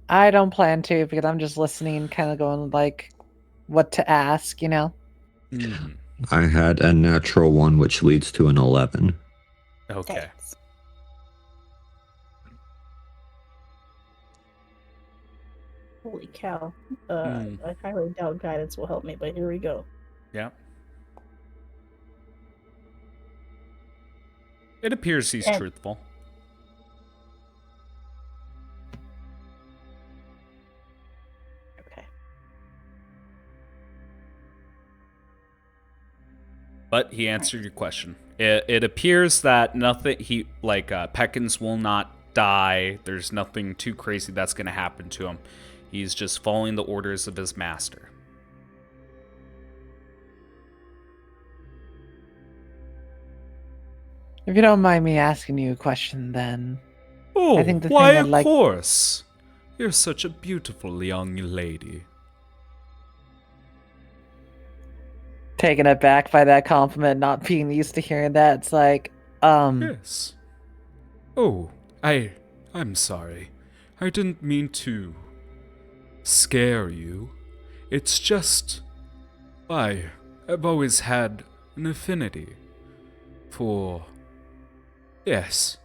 [SPEAKER 2] I don't plan to because I'm just listening, kind of going like what to ask, you know?
[SPEAKER 5] I had a natural one, which leads to an 11.
[SPEAKER 3] Okay.
[SPEAKER 4] Thanks. Holy cow. I highly doubt guidance will help me, but here we go.
[SPEAKER 3] Yeah. It appears he's
[SPEAKER 4] And-
[SPEAKER 3] truthful.
[SPEAKER 4] Okay.
[SPEAKER 3] But he answered your question. It appears that nothing Peckins will not die. There's nothing too crazy that's going to happen to him. He's just following the orders of his master.
[SPEAKER 2] If you don't mind me asking you a question, then
[SPEAKER 3] Oh,
[SPEAKER 2] I think the
[SPEAKER 3] why,
[SPEAKER 2] thing I'd
[SPEAKER 3] of
[SPEAKER 2] like.
[SPEAKER 3] course. You're such a beautiful young lady.
[SPEAKER 2] Taken aback by that compliment, not being used to hearing that, it's like,
[SPEAKER 3] Yes. Oh, I'm sorry. I didn't mean to scare you. It's just, I've always had an affinity for, yes,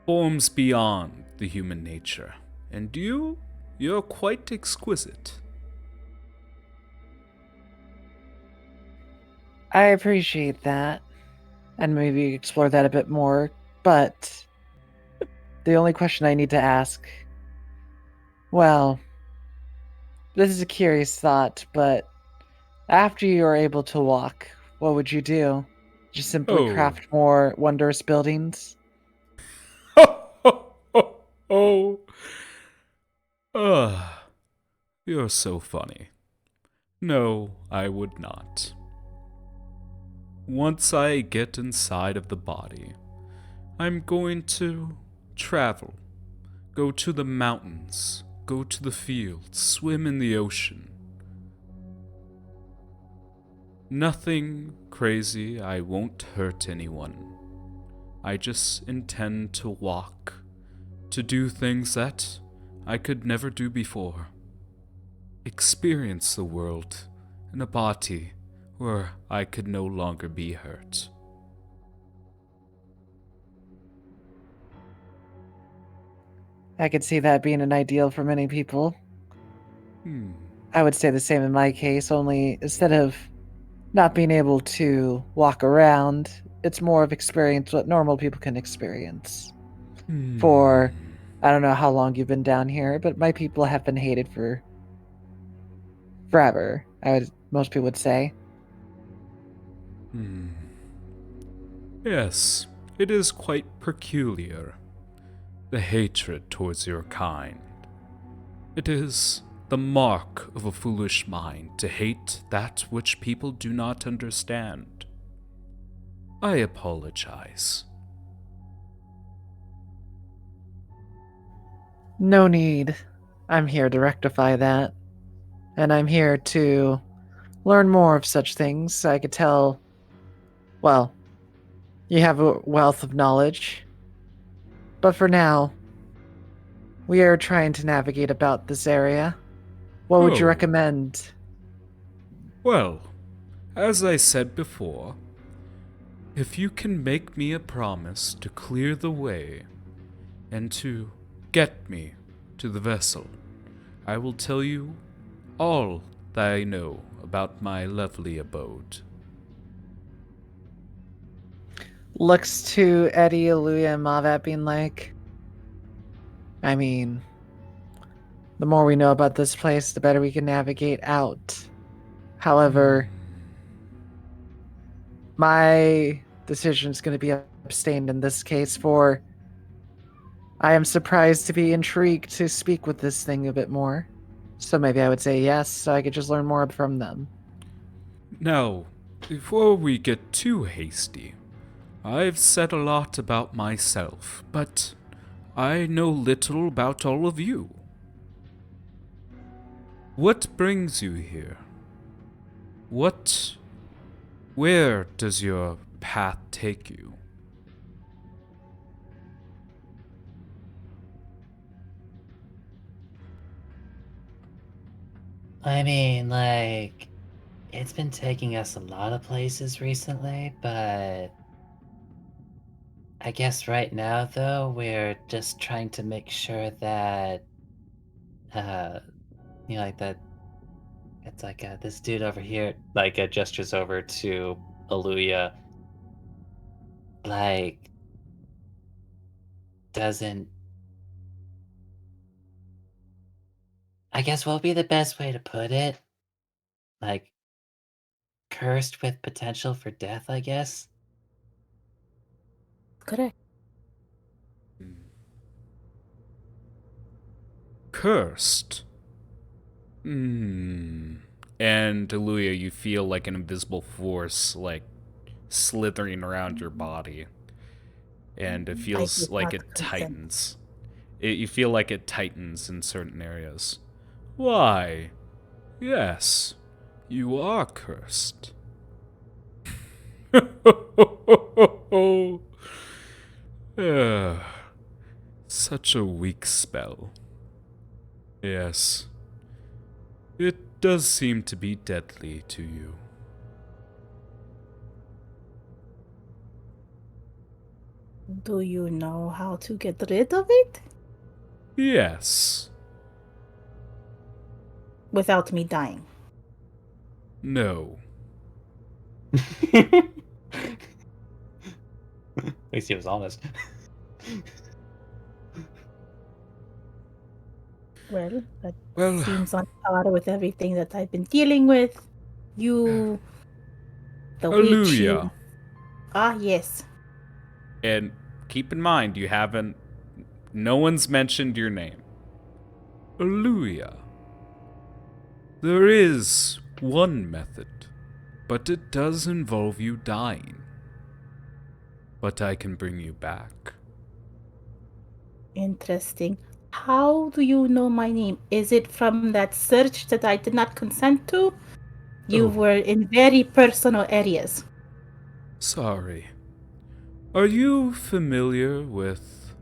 [SPEAKER 3] forms beyond the human nature. And you're quite exquisite.
[SPEAKER 2] I appreciate that, and maybe explore that a bit more, but the only question I need to ask, well, this is a curious thought, but after you are able to walk, what would you do? Just simply
[SPEAKER 3] Oh.
[SPEAKER 2] craft more wondrous buildings?
[SPEAKER 3] Oh. Ah, you're so funny. No, I would not. Once I get inside of the body, I'm going to travel, go to the mountains, go to the fields, swim in the ocean. Nothing crazy, I won't hurt anyone. I just intend to walk, to do things that I could never do before. Experience the world in a body where I could no longer be hurt.
[SPEAKER 2] I could see that being an ideal for many people.
[SPEAKER 3] Hmm.
[SPEAKER 2] I would say the same in my case, only instead of not being able to walk around, it's more of experience what normal people can experience. For I don't know how long you've been down here, but my people have been hated for forever. Most people would say.
[SPEAKER 3] Yes, it is quite peculiar. The hatred towards your kind. It is the mark of a foolish mind to hate that which people do not understand. I apologize.
[SPEAKER 2] No need. I'm here to rectify that. And I'm here to learn more of such things. I could tell, well, you have a wealth of knowledge. But for now, we are trying to navigate about this area. What would you
[SPEAKER 3] Oh,
[SPEAKER 2] recommend?
[SPEAKER 3] well, as I said before, if you can make me a promise to clear the way and to get me to the vessel, I will tell you all that I know about my lovely abode.
[SPEAKER 2] Looks to Eddie, Aluya, and Mavat being like, I mean, the more we know about this place, the better we can navigate out. However, my decision is going to be abstained in this case, for I am surprised to be intrigued to speak with this thing a bit more. So maybe I would say yes, so I could just learn more from them.
[SPEAKER 3] Now, before we get too hasty, I've said a lot about myself, but I know little about all of you. What brings you here? Where does your path take you?
[SPEAKER 1] I mean, like, it's been taking us a lot of places recently, but I guess right now, though, we're just trying to make sure that, uh, like that. It's like this dude over here, like, gestures over to Aluya, like, doesn't. I guess what would be the best way to put it? Like, cursed with potential for death, I guess?
[SPEAKER 4] Correct.
[SPEAKER 3] Cursed. And Deluya, you feel like an invisible force, like, slithering around your body. And it
[SPEAKER 4] I
[SPEAKER 3] feels
[SPEAKER 4] did
[SPEAKER 3] like
[SPEAKER 4] not
[SPEAKER 3] it
[SPEAKER 4] consent.
[SPEAKER 3] tightens. You feel like it tightens in certain areas. Why? Yes, you are cursed. Such a weak spell. Yes, it does seem to be deadly to you.
[SPEAKER 4] Do you know how to get rid of it?
[SPEAKER 3] Yes.
[SPEAKER 4] Without me dying.
[SPEAKER 3] No.
[SPEAKER 1] At least he was honest.
[SPEAKER 4] Well, that
[SPEAKER 3] Well,
[SPEAKER 4] seems on par with everything that I've been dealing with. You, the witch,
[SPEAKER 3] Hallelujah.
[SPEAKER 4] you. Ah, yes.
[SPEAKER 3] And keep in mind, no one's mentioned your name. Hallelujah. There is one method, but it does involve you dying. But I can bring you back.
[SPEAKER 4] Interesting. How do you know my name? Is it from that search that I did not consent to? You
[SPEAKER 3] Oh.
[SPEAKER 4] were in very personal areas.
[SPEAKER 3] Sorry. Are you familiar with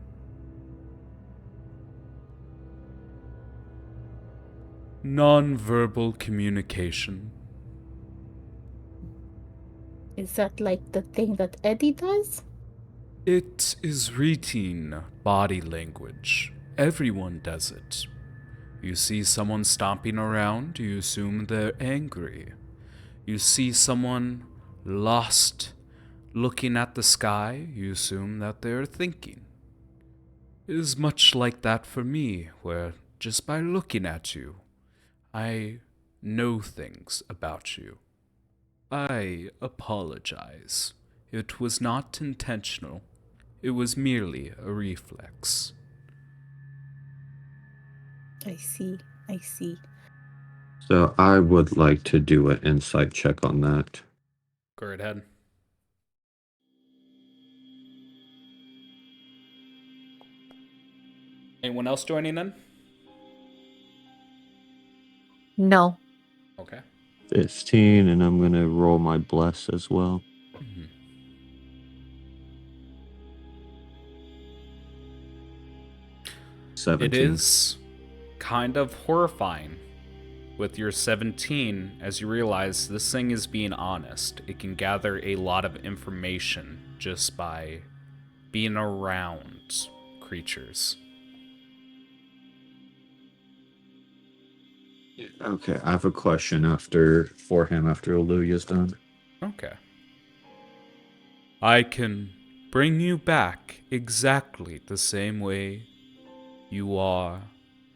[SPEAKER 3] nonverbal communication?
[SPEAKER 4] Is that like the thing that Eddie does?
[SPEAKER 3] It is routine body language. Everyone does it. You see someone stomping around, you assume they're angry. You see someone lost looking at the sky, you assume that they're thinking. It is much like that for me, where just by looking at you, I know things about you. I apologize. It was not intentional. It was merely a reflex.
[SPEAKER 4] I see. I see.
[SPEAKER 5] So I would like to do an insight check on that.
[SPEAKER 3] Go right ahead. Anyone else joining in?
[SPEAKER 2] No.
[SPEAKER 3] Okay.
[SPEAKER 5] 15, and I'm going to roll my bless as well.
[SPEAKER 3] Mhm.
[SPEAKER 5] 17.
[SPEAKER 3] It is kind of horrifying with your 17 as you realize this thing is being honest. It can gather a lot of information just by being around creatures.
[SPEAKER 5] Okay, I have a question for him after Aluya's done.
[SPEAKER 3] Okay. I can bring you back exactly the same way you are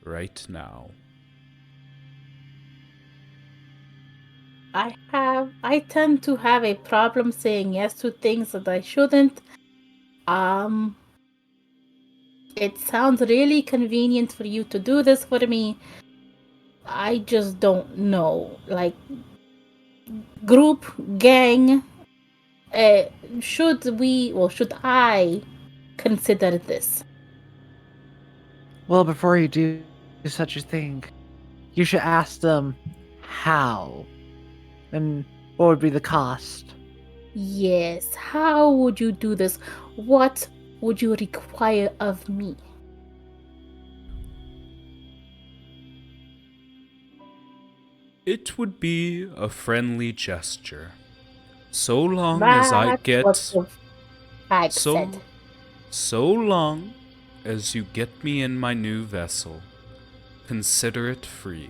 [SPEAKER 3] right now.
[SPEAKER 4] I tend to have a problem saying yes to things that I shouldn't. It sounds really convenient for you to do this for me. I just don't know. Like, group, gang, should I consider this?
[SPEAKER 2] Well, before you do such a thing, you should ask them how and what would be the cost.
[SPEAKER 4] Yes, how would you do this? What would you require of me?
[SPEAKER 3] It would be a friendly gesture. So long as I
[SPEAKER 4] That's
[SPEAKER 3] get
[SPEAKER 4] what the hag
[SPEAKER 3] so
[SPEAKER 4] said.
[SPEAKER 3] so long as you get me in my new vessel, consider it free.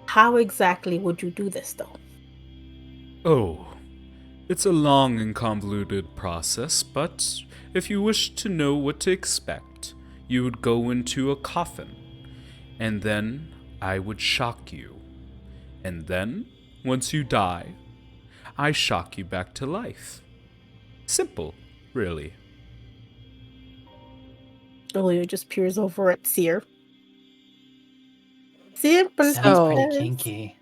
[SPEAKER 4] How exactly would you do this, though?
[SPEAKER 3] Oh, it's a long and convoluted process, but if you wish to know what to expect, you would go into a coffin, and then I would shock you. And then, once you die, I shock you back to life. Simple, really.
[SPEAKER 4] Julia just peers over at Seer. Simple,
[SPEAKER 1] Sounds
[SPEAKER 2] So-
[SPEAKER 1] pretty
[SPEAKER 4] he says.
[SPEAKER 1] kinky.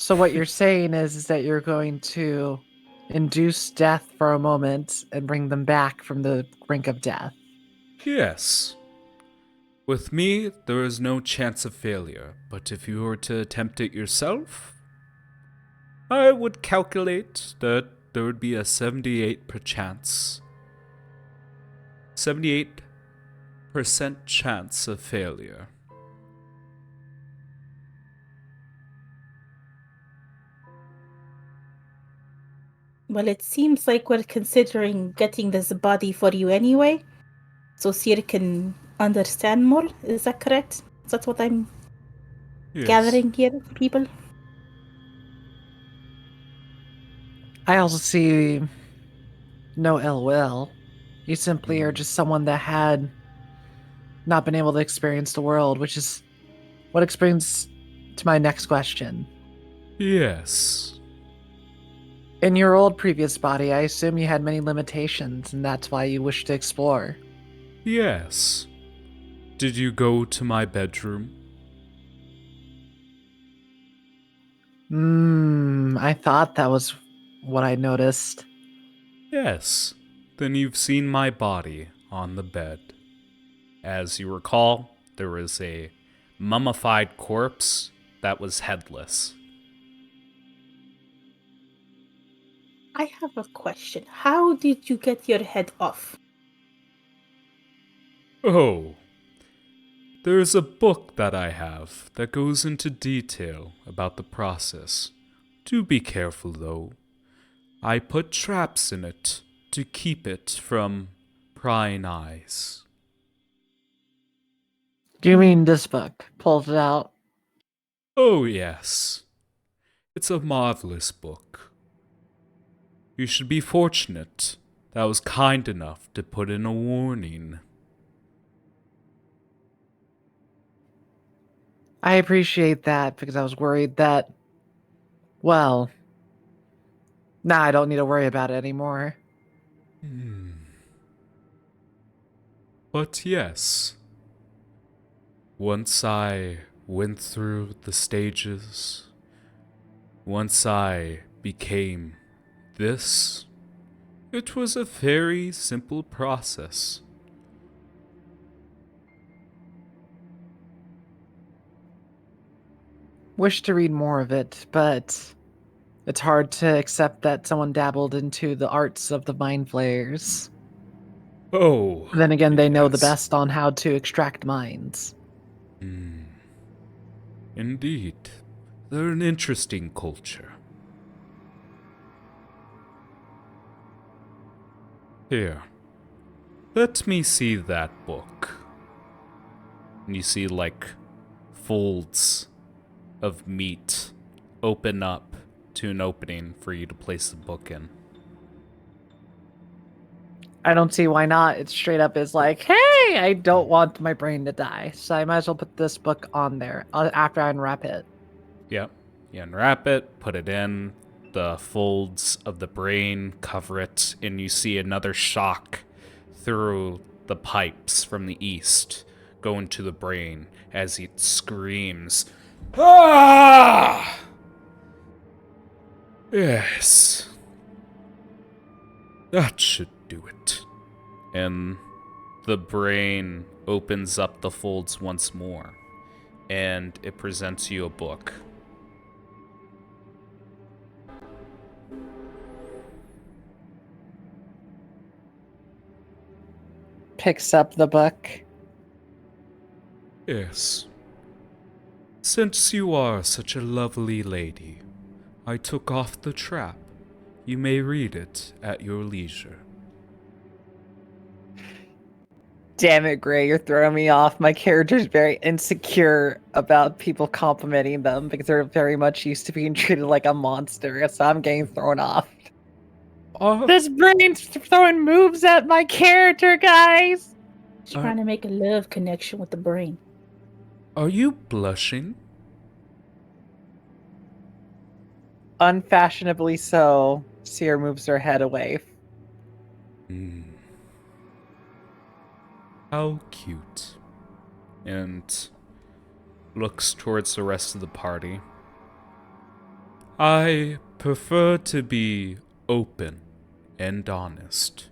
[SPEAKER 2] So what you're saying is that you're going to induce death for a moment and bring them back from the brink of death.
[SPEAKER 3] Yes. With me, there is no chance of failure, but if you were to attempt it yourself, I would calculate that there would be a 78% chance. 78% chance of failure.
[SPEAKER 4] Well, it seems like we're considering getting this body for you anyway, so Sir can understand more. Is that correct? Is that what I'm gathering here, people?
[SPEAKER 2] I also see no ill will. You simply are just someone that had not been able to experience the world, which is what explains to my next question.
[SPEAKER 3] Yes.
[SPEAKER 2] In your old previous body, I assume you had many limitations, and that's why you wish to explore.
[SPEAKER 3] Yes. Did you go to my bedroom?
[SPEAKER 2] I thought that was what I noticed.
[SPEAKER 3] Yes. Then you've seen my body on the bed. As you recall, there was a mummified corpse that was headless.
[SPEAKER 4] I have a question. How did you get your head off?
[SPEAKER 3] Oh, there's a book that I have that goes into detail about the process. Do be careful though. I put traps in it to keep it from prying eyes.
[SPEAKER 2] Do you mean this book? Pulls it out.
[SPEAKER 3] Oh, yes. It's a marvelous book. You should be fortunate that I was kind enough to put in a warning.
[SPEAKER 2] I appreciate that because I was worried that, well, nah, I don't need to worry about it anymore.
[SPEAKER 3] But yes, once I went through the stages, once I became this, it was a very simple process.
[SPEAKER 2] Wish to read more of it, but it's hard to accept that someone dabbled into the arts of the mind flayers.
[SPEAKER 3] Oh,
[SPEAKER 2] Then again, they know the
[SPEAKER 3] yes.
[SPEAKER 2] best on how to extract minds.
[SPEAKER 3] Indeed. They're an interesting culture. Here, let me see that book. And you see, like, folds of meat open up to an opening for you to place the book in.
[SPEAKER 2] I don't see why not. It straight up is like, hey, I don't want my brain to die, so I might as well put this book on there after I unwrap it.
[SPEAKER 3] Yep. You unwrap it, put it in, the folds of the brain cover it, and you see another shock through the pipes from the east go into the brain as it screams, "Ah!" Yes. That should do it. And the brain opens up the folds once more, and it presents you a book.
[SPEAKER 2] Picks up the book.
[SPEAKER 3] Yes. Since you are such a lovely lady, I took off the trap. You may read it at your leisure.
[SPEAKER 2] Damn it, Gray, you're throwing me off. My character's very insecure about people complimenting them because they're very much used to being treated like a monster, so I'm getting thrown off. This brain's throwing moves at my character, guys!
[SPEAKER 4] Trying to make a love connection with the brain.
[SPEAKER 3] Are you blushing?
[SPEAKER 2] Unfashionably so, Seer moves her head away.
[SPEAKER 3] How cute. And looks towards the rest of the party. I prefer to be open and honest,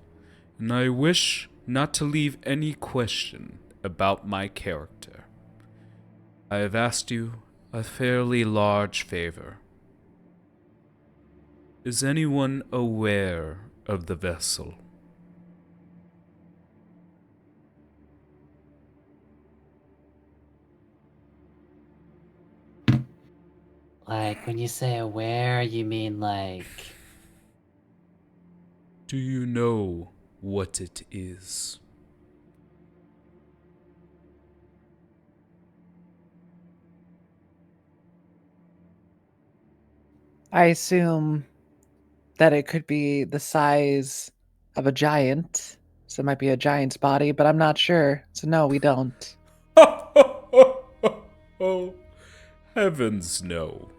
[SPEAKER 3] and I wish not to leave any question about my character. I have asked you a fairly large favor. Is anyone aware of the vessel?
[SPEAKER 6] Like, when you say aware, you mean like...
[SPEAKER 3] Do you know what it is?
[SPEAKER 2] I assume that it could be the size of a giant. So it might be a giant's body, but I'm not sure. So no, we don't.
[SPEAKER 3] Oh, heavens no.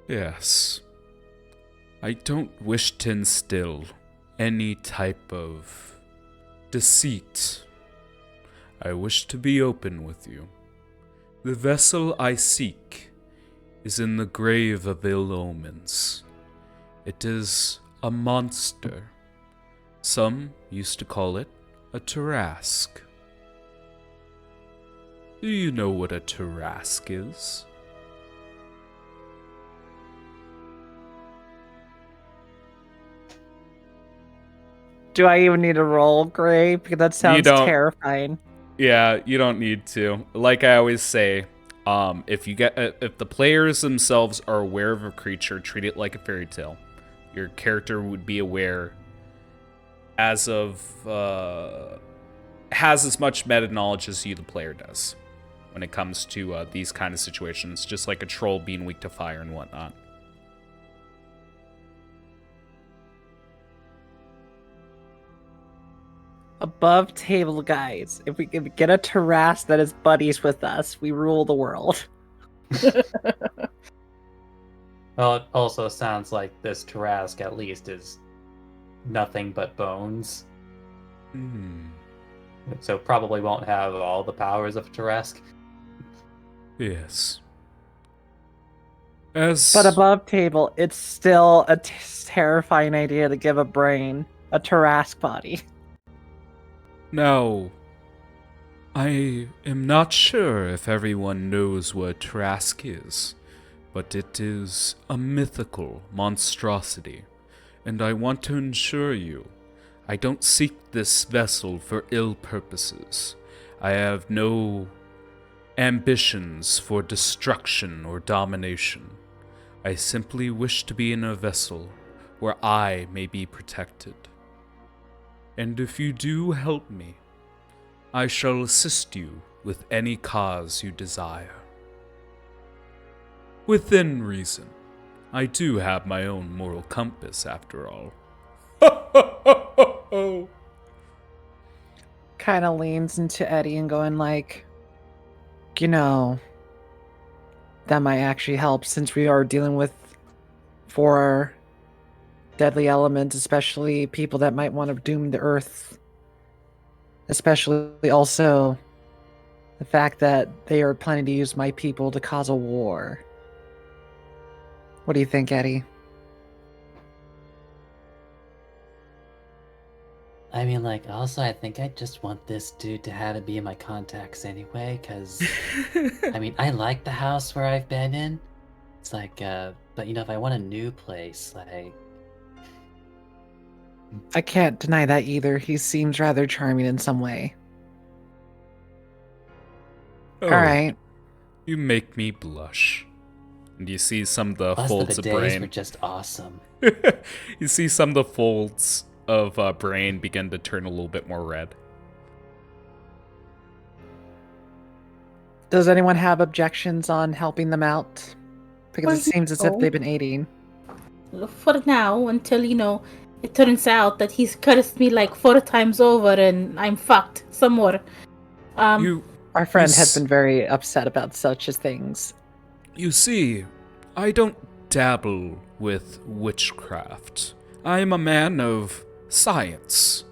[SPEAKER 3] Yes. I don't wish to instill any type of deceit. I wish to be open with you. The vessel I seek is in the grave of ill omens. It is a monster. Some used to call it a Tarask. Do you know what a Tarask is?
[SPEAKER 2] Do I even need to roll, Gray? Because that sounds
[SPEAKER 3] don't.
[SPEAKER 2] terrifying.
[SPEAKER 3] Yeah, you don't need to. Like I always say, if the players themselves are aware of a creature, treat it like a fairy tale. Your character would be aware has as much meta knowledge as you, the player, does when it comes to these kind of situations, just like a troll being weak to fire and whatnot.
[SPEAKER 2] Above table, guys. If we can get a Taras that is buddies with us, we rule the world.
[SPEAKER 1] Well, it also sounds like this Tarask at least is nothing but bones. So probably won't have all the powers of Tarask.
[SPEAKER 3] Yes.
[SPEAKER 2] But above table, it's still a terrifying idea to give a brain a Taras body.
[SPEAKER 3] Now, I am not sure if everyone knows what Trask is, but it is a mythical monstrosity, and I want to assure you, I don't seek this vessel for ill purposes. I have no ambitions for destruction or domination. I simply wish to be in a vessel where I may be protected. And if you do help me, I shall assist you with any cause you desire. Within reason. I do have my own moral compass, after all.
[SPEAKER 2] Kind of leans into Eddie and going like, you know, that might actually help since we are dealing with 4 deadly elements, especially people that might want to doom the earth. Especially also the fact that they are planning to use my people to cause a war. What do you think, Eddie?
[SPEAKER 6] I mean, like, also, I think I just want this dude to have it be in my contacts anyway, because, I mean, I like the house where I've been in. It's like, but, you know, if I want a new place, like...
[SPEAKER 2] I can't deny that either. He seems rather charming in some way.
[SPEAKER 3] Oh,
[SPEAKER 2] Alright.
[SPEAKER 3] You make me blush. And you see some of the
[SPEAKER 6] Plus
[SPEAKER 3] folds
[SPEAKER 6] the
[SPEAKER 3] of
[SPEAKER 6] bidets
[SPEAKER 3] brain.
[SPEAKER 6] were just awesome.
[SPEAKER 3] You see some of the folds of brain begin to turn a little bit more red.
[SPEAKER 2] Does anyone have objections on helping them out? Because it seems as if
[SPEAKER 4] no.
[SPEAKER 2] they've been aiding.
[SPEAKER 4] For now, until, you know, it turns out that he's cursed me like 4 times over and I'm fucked some more.
[SPEAKER 2] Our friend has been very upset about such as things.
[SPEAKER 3] You see, I don't dabble with witchcraft. I am a man of science.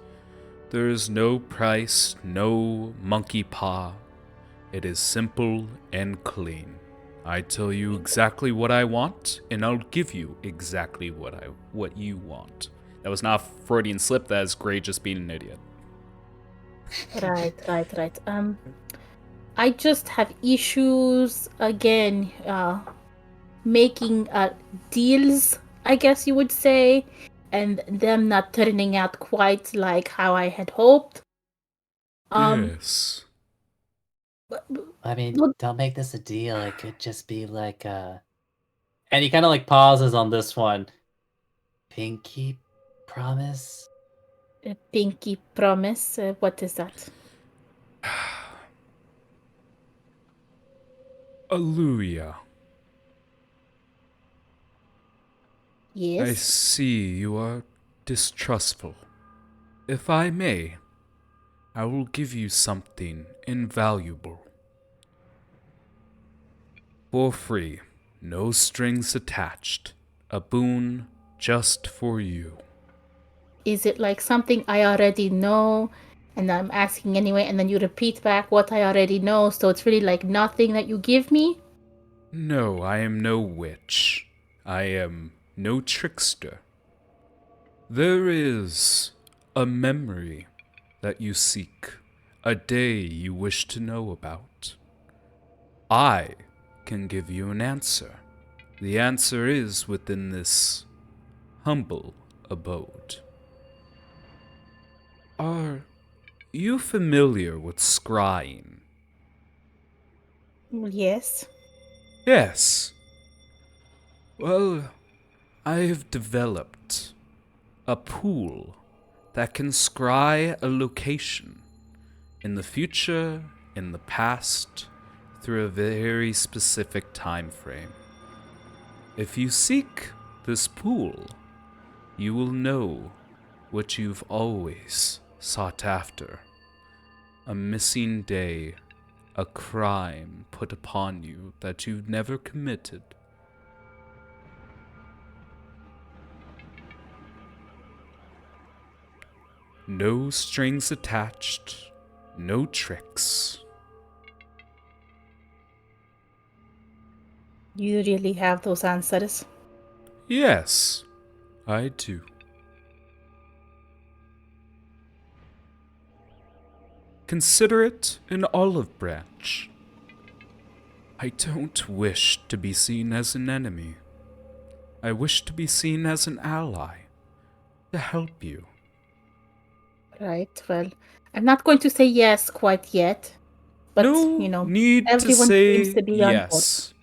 [SPEAKER 3] There is no price, no monkey paw. It is simple and clean. I tell you exactly what I want, and I'll give you exactly what you want. That was not a Freudian slip. That is Gray just being an idiot.
[SPEAKER 4] Right. I just have issues again, making deals, I guess you would say, and them not turning out quite like how I had hoped.
[SPEAKER 3] Yes.
[SPEAKER 4] But,
[SPEAKER 6] I mean,
[SPEAKER 4] but
[SPEAKER 6] don't make this a deal. It could just be like and he kind of like pauses on this one. Pinky promise?
[SPEAKER 4] a pinky promise. What is that?
[SPEAKER 3] Alleluia. I
[SPEAKER 4] Yes.
[SPEAKER 3] see you are distrustful. If I may, I will give you something invaluable. For free, no strings attached. A boon just for you.
[SPEAKER 4] Is it like something I already know, and I'm asking anyway, and then you repeat back what I already know, so it's really like nothing that you give me?
[SPEAKER 3] No, I am no witch. I am no trickster. There is a memory that you seek, a day you wish to know about. I can give you an answer. The answer is within this humble abode. Are you familiar with scrying?
[SPEAKER 4] Yes.
[SPEAKER 3] Yes. Well, I have developed a pool that can scry a location in the future, in the past, through a very specific time frame. If you seek this pool, you will know what you've always sought after. A missing day, a crime put upon you that you've never committed. No strings attached, no tricks.
[SPEAKER 4] You really have those answers?
[SPEAKER 3] Yes, I do. Consider it an olive branch. I don't wish to be seen as an enemy. I wish to be seen as an ally, to help you.
[SPEAKER 4] Right, well, I'm not going to say yes quite yet, but,
[SPEAKER 3] No need to
[SPEAKER 4] everyone seems to
[SPEAKER 3] say
[SPEAKER 4] be on board.
[SPEAKER 3] yes.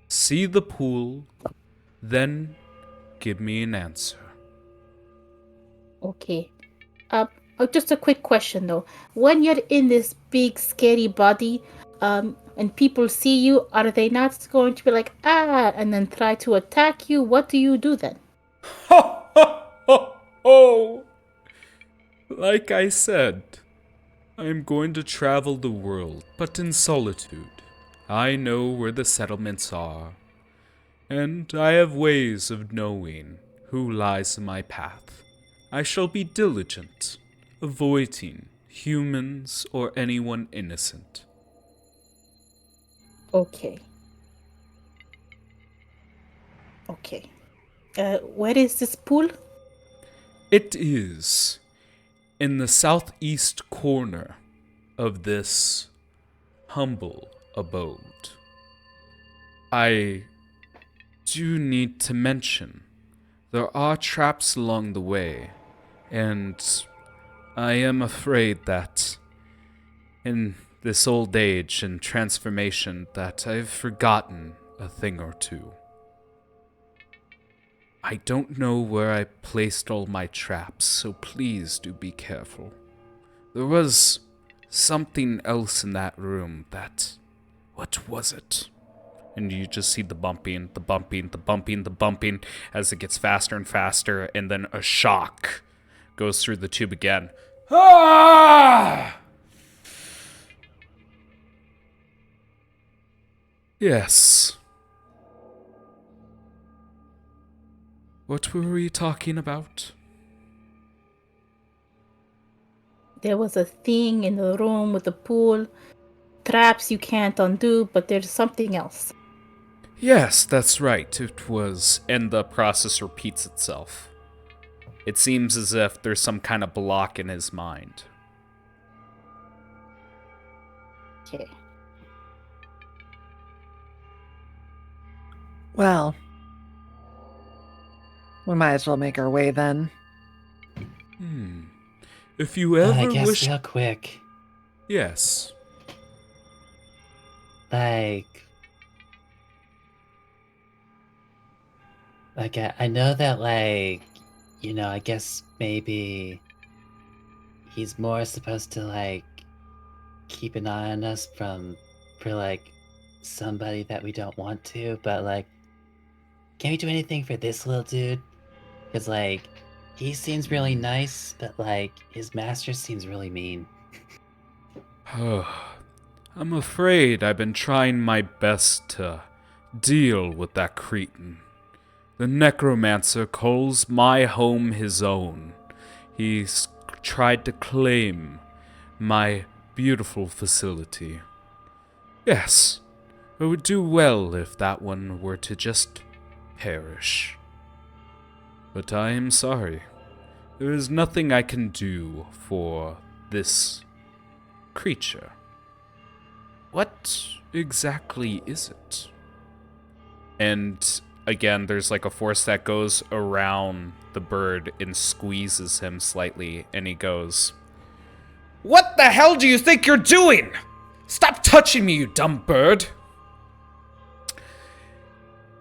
[SPEAKER 3] See the pool, then give me an answer.
[SPEAKER 4] Okay. Just a quick question though. When you're in this big scary body, and people see you, are they not going to be like, ah, and then try to attack you? What do you do then?
[SPEAKER 3] Ho, ho, ho, ho! Like I said, I am going to travel the world, but in solitude. I know where the settlements are, and I have ways of knowing who lies in my path. I shall be diligent, avoiding humans or anyone innocent.
[SPEAKER 4] Okay. Okay. Where is this pool?
[SPEAKER 3] It is in the southeast corner of this humble abode. I do need to mention there are traps along the way, and I am afraid that in this old age and transformation that I've forgotten a thing or two. I don't know where I placed all my traps, so please do be careful. There was something else in that room that... What was it? And you just see the bumping, the bumping, the bumping, the bumping as it gets faster and faster, and then a shock goes through the tube again. Ah! Yes. What were we talking about?
[SPEAKER 4] There was a thing in the room with the pool. Traps you can't undo, but there's something else.
[SPEAKER 3] Yes, that's right. It was. And the process repeats itself. It seems as if there's some kind of block in his mind.
[SPEAKER 4] Okay.
[SPEAKER 2] Well, we might as well make our way then.
[SPEAKER 3] If you
[SPEAKER 6] I
[SPEAKER 3] ever
[SPEAKER 6] guess
[SPEAKER 3] wish.
[SPEAKER 6] real quick,
[SPEAKER 3] Yes.
[SPEAKER 6] like, I know that, like, I guess maybe he's more supposed to, like, keep an eye on us for, like, somebody that we don't want to, but, like, can we do anything for this little dude? Because, like, he seems really nice, but, like, his master seems really mean.
[SPEAKER 3] I'm afraid I've been trying my best to deal with that cretin. The necromancer calls my home his own. He's tried to claim my beautiful facility. Yes, it would do well if that one were to just perish. But I am sorry. There is nothing I can do for this creature. What exactly is it? And again, there's like a force that goes around the bird and squeezes him slightly, and he goes, "What the hell do you think you're doing? Stop touching me, you dumb bird!"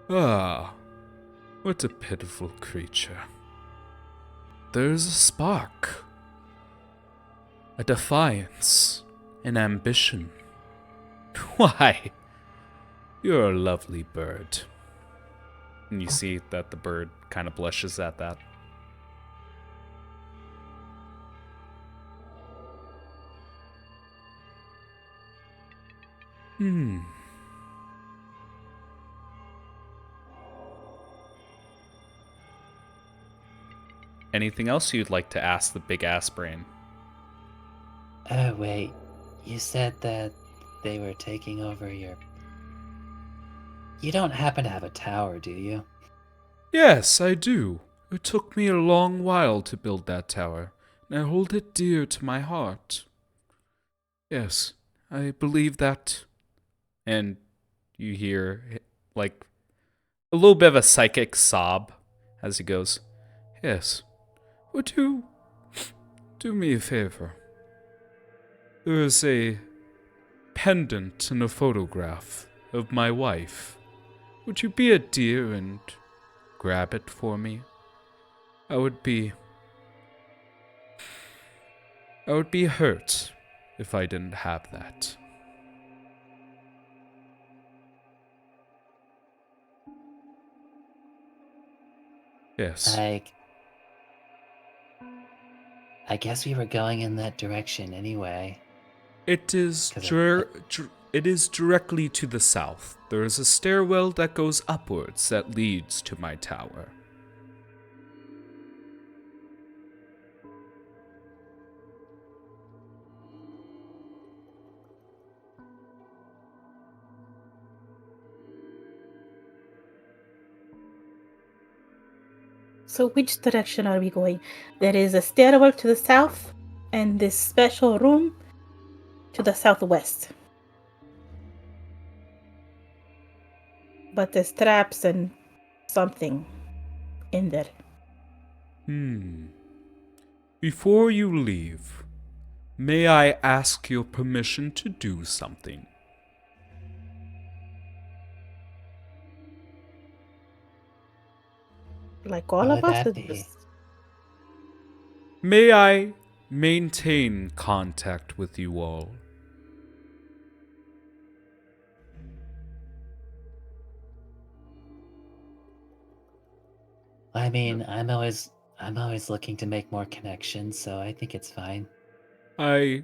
[SPEAKER 3] Ah, what a pitiful creature. There's a spark, a defiance, an ambition. Why, you're a lovely bird. And you see that the bird kind of blushes at that. Anything else you'd like to ask the big ass brain?
[SPEAKER 6] Oh, wait. You said that they were taking over your... You don't happen to have a tower, do you?
[SPEAKER 3] Yes, I do. It took me a long while to build that tower, and I hold it dear to my heart. Yes, I believe that. And you hear, like, a little bit of a psychic sob as he goes, "Yes, would you do me a favor? There is a pendant and a photograph of my wife. Would you be a dear and grab it for me? I would be hurt if I didn't have that." Yes.
[SPEAKER 6] Like... I guess we were going in that direction anyway.
[SPEAKER 3] It is
[SPEAKER 6] 'Cause
[SPEAKER 3] it is directly to the south. There is a stairwell that goes upwards that leads to my tower.
[SPEAKER 4] So which direction are we going? There is a stairwell to the south and this special room to the southwest. But there's traps and something in there.
[SPEAKER 3] Before you leave, may I ask your permission to do something?
[SPEAKER 4] Like all
[SPEAKER 6] What
[SPEAKER 4] of
[SPEAKER 6] would
[SPEAKER 4] us?
[SPEAKER 6] that be?
[SPEAKER 3] May I maintain contact with you all?
[SPEAKER 6] I mean, I'm always looking to make more connections, so I think it's fine.
[SPEAKER 3] I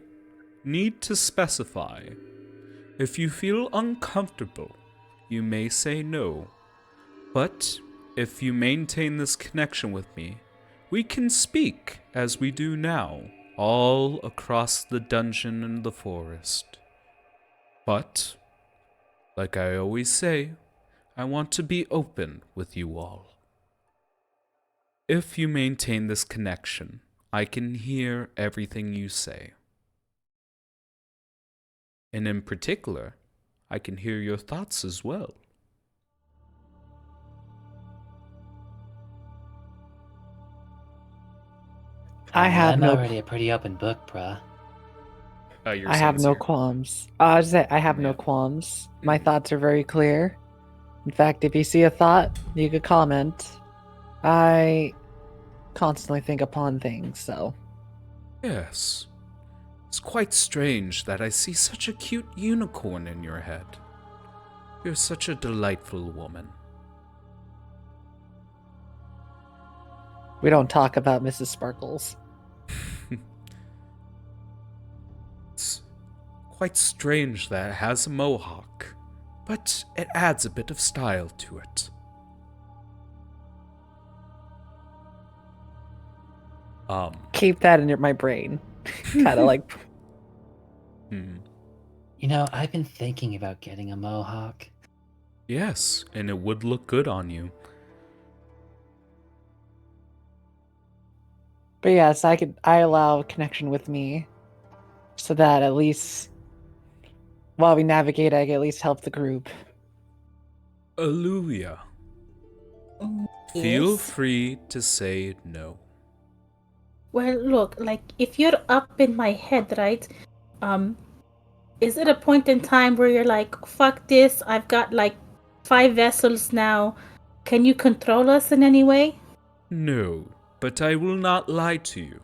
[SPEAKER 3] need to specify. If you feel uncomfortable, you may say no. But if you maintain this connection with me, we can speak as we do now, all across the dungeon and the forest. But, like I always say, I want to be open with you all. If you maintain this connection, I can hear everything you say. And in particular, I can hear your thoughts as well.
[SPEAKER 2] I have
[SPEAKER 6] I'm
[SPEAKER 2] no.
[SPEAKER 6] already a pretty open book, bruh.
[SPEAKER 3] You're
[SPEAKER 2] I have
[SPEAKER 3] saying
[SPEAKER 2] no
[SPEAKER 3] Seer?
[SPEAKER 2] qualms. I was say I have no
[SPEAKER 3] Yeah.
[SPEAKER 2] qualms. My
[SPEAKER 3] Mhm.
[SPEAKER 2] thoughts are very clear. In fact, if you see a thought, you could comment. I constantly think upon things, so
[SPEAKER 3] Yes. It's quite strange that I see such a cute unicorn in your head. You're such a delightful woman.
[SPEAKER 2] we don't talk about Mrs. Sparkles.
[SPEAKER 3] It's quite strange that it has a mohawk, but it adds a bit of style to it.
[SPEAKER 2] Keep that in my brain. Kind of like
[SPEAKER 6] You know, I've been thinking about getting a mohawk.
[SPEAKER 3] Yes, and it would look good on you.
[SPEAKER 2] But yes, I allow connection with me so that at least while we navigate I can at least help the group.
[SPEAKER 3] Aluia, feel free to say no.
[SPEAKER 4] Well, look, like if you're up in my head, right? Is it a point in time where you're like, fuck this, I've got like 5 vessels now. Can you control us in any way?
[SPEAKER 3] No, but I will not lie to you.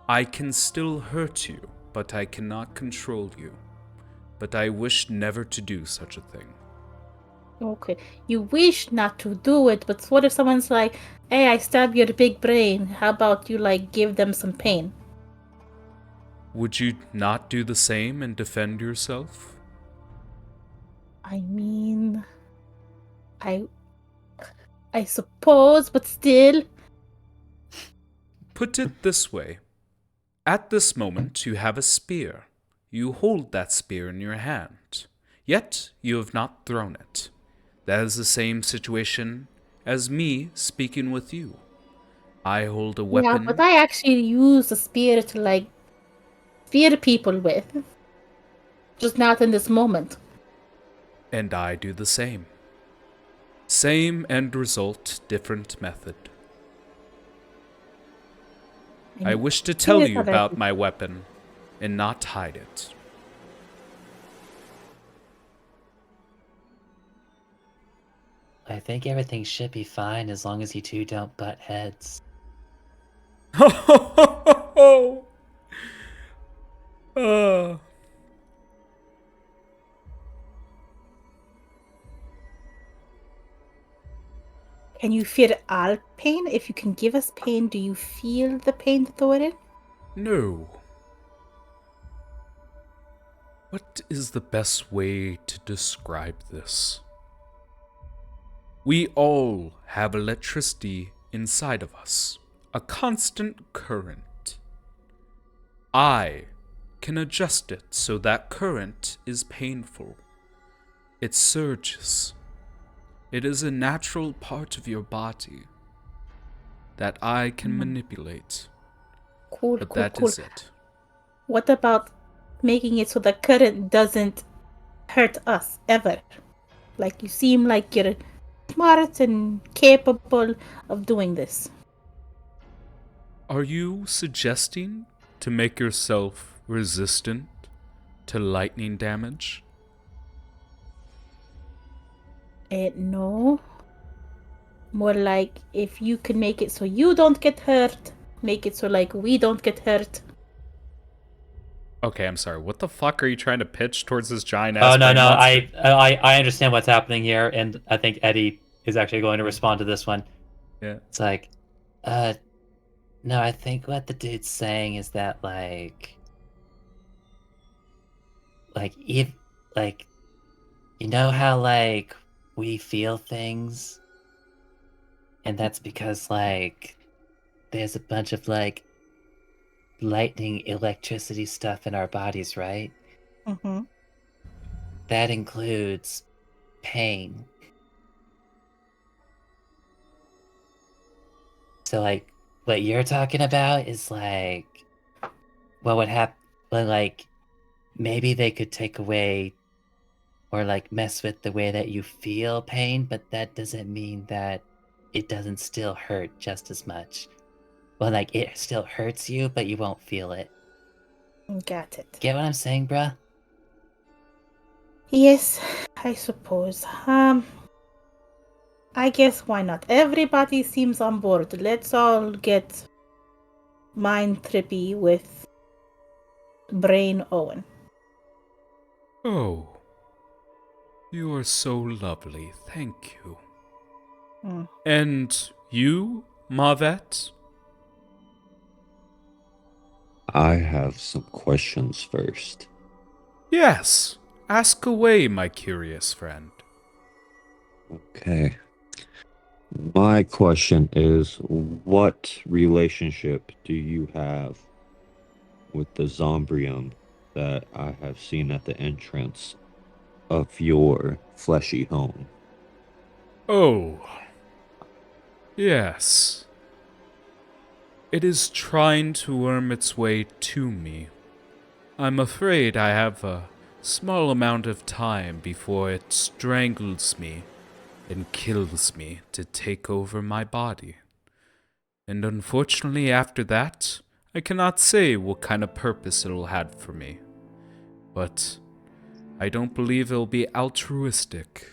[SPEAKER 3] I can still hurt you, but I cannot control you. But I wish never to do such a thing.
[SPEAKER 4] Okay. You wish not to do it, but what if someone's like, hey, I stabbed your big brain. How about you like give them some pain?
[SPEAKER 3] Would you not do the same and defend yourself?
[SPEAKER 4] I mean, I suppose, but still.
[SPEAKER 3] Put it this way. At this moment, you have a spear. You hold that spear in your hand. Yet, you have not thrown it. That is the same situation as me speaking with you. I hold a weapon.
[SPEAKER 4] Yeah, but I actually use a spear to like spear people with. Just not in this moment.
[SPEAKER 3] And I do the same. Same end result, different method. I wish to tell you about my weapon and not hide it.
[SPEAKER 6] I think everything should be fine as long as you two don't butt heads.
[SPEAKER 4] Can you feel all pain? If you can give us pain, do you feel the pain that we're in?
[SPEAKER 3] No. What is the best way to describe this? We all have electricity inside of us, a constant current. I can adjust it so that current is painful. It surges. It is a natural part of your body that I can manipulate.
[SPEAKER 4] Cool,
[SPEAKER 3] But
[SPEAKER 4] cool,
[SPEAKER 3] that
[SPEAKER 4] cool.
[SPEAKER 3] is it.
[SPEAKER 4] What about making it so the current doesn't hurt us ever? Like you seem like you're smart and capable of doing this.
[SPEAKER 3] Are you suggesting to make yourself resistant to lightning damage?
[SPEAKER 4] No. More like if you can make it so you don't get hurt, make it so like we don't get hurt.
[SPEAKER 3] Okay, I'm sorry. What the fuck are you trying to pitch towards this giant
[SPEAKER 1] Oh
[SPEAKER 3] ass
[SPEAKER 1] no,
[SPEAKER 3] brain
[SPEAKER 1] no,
[SPEAKER 3] monster?
[SPEAKER 1] I understand what's happening here, and I think Eddie is actually going to respond to this one.
[SPEAKER 3] Yeah.
[SPEAKER 6] It's like, no, I think what the dude's saying is that if like, you know how like we feel things, and that's because like there's a bunch of like lightning electricity stuff in our bodies, right?
[SPEAKER 4] Mm-hmm.
[SPEAKER 6] That includes pain. So, like, what you're talking about is like, what would happen? Like, maybe they could take away or like mess with the way that you feel pain, but that doesn't mean that it doesn't still hurt just as much. Well, like, it still hurts you, but you won't feel it.
[SPEAKER 4] Got it.
[SPEAKER 6] Get what I'm saying, bruh?
[SPEAKER 4] Yes, I suppose. I guess why not? Everybody seems on board. Let's all get mind trippy with Brain Owen.
[SPEAKER 3] Oh, you are so lovely. Thank you.
[SPEAKER 4] Mm.
[SPEAKER 3] And you, Mavet?
[SPEAKER 5] I have some questions first.
[SPEAKER 3] Yes, ask away, my curious friend.
[SPEAKER 5] Okay. My question is, what relationship do you have with the Zombrium that I have seen at the entrance of your fleshy home?
[SPEAKER 3] Oh, yes. It is trying to worm its way to me. I'm afraid I have a small amount of time before it strangles me and kills me to take over my body. And unfortunately, after that, I cannot say what kind of purpose it'll have for me. But I don't believe it'll be altruistic.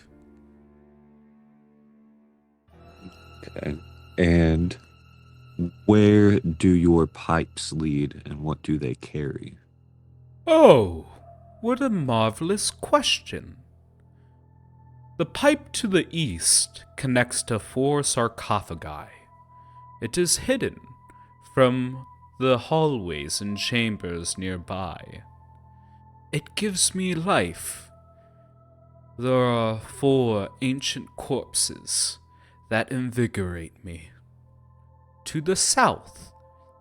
[SPEAKER 5] Okay. And where do your pipes lead and what do they carry?
[SPEAKER 3] Oh, what a marvelous question. The pipe to the east connects to 4 sarcophagi. It is hidden from the hallways and chambers nearby. It gives me life. There are 4 ancient corpses that invigorate me. To the south,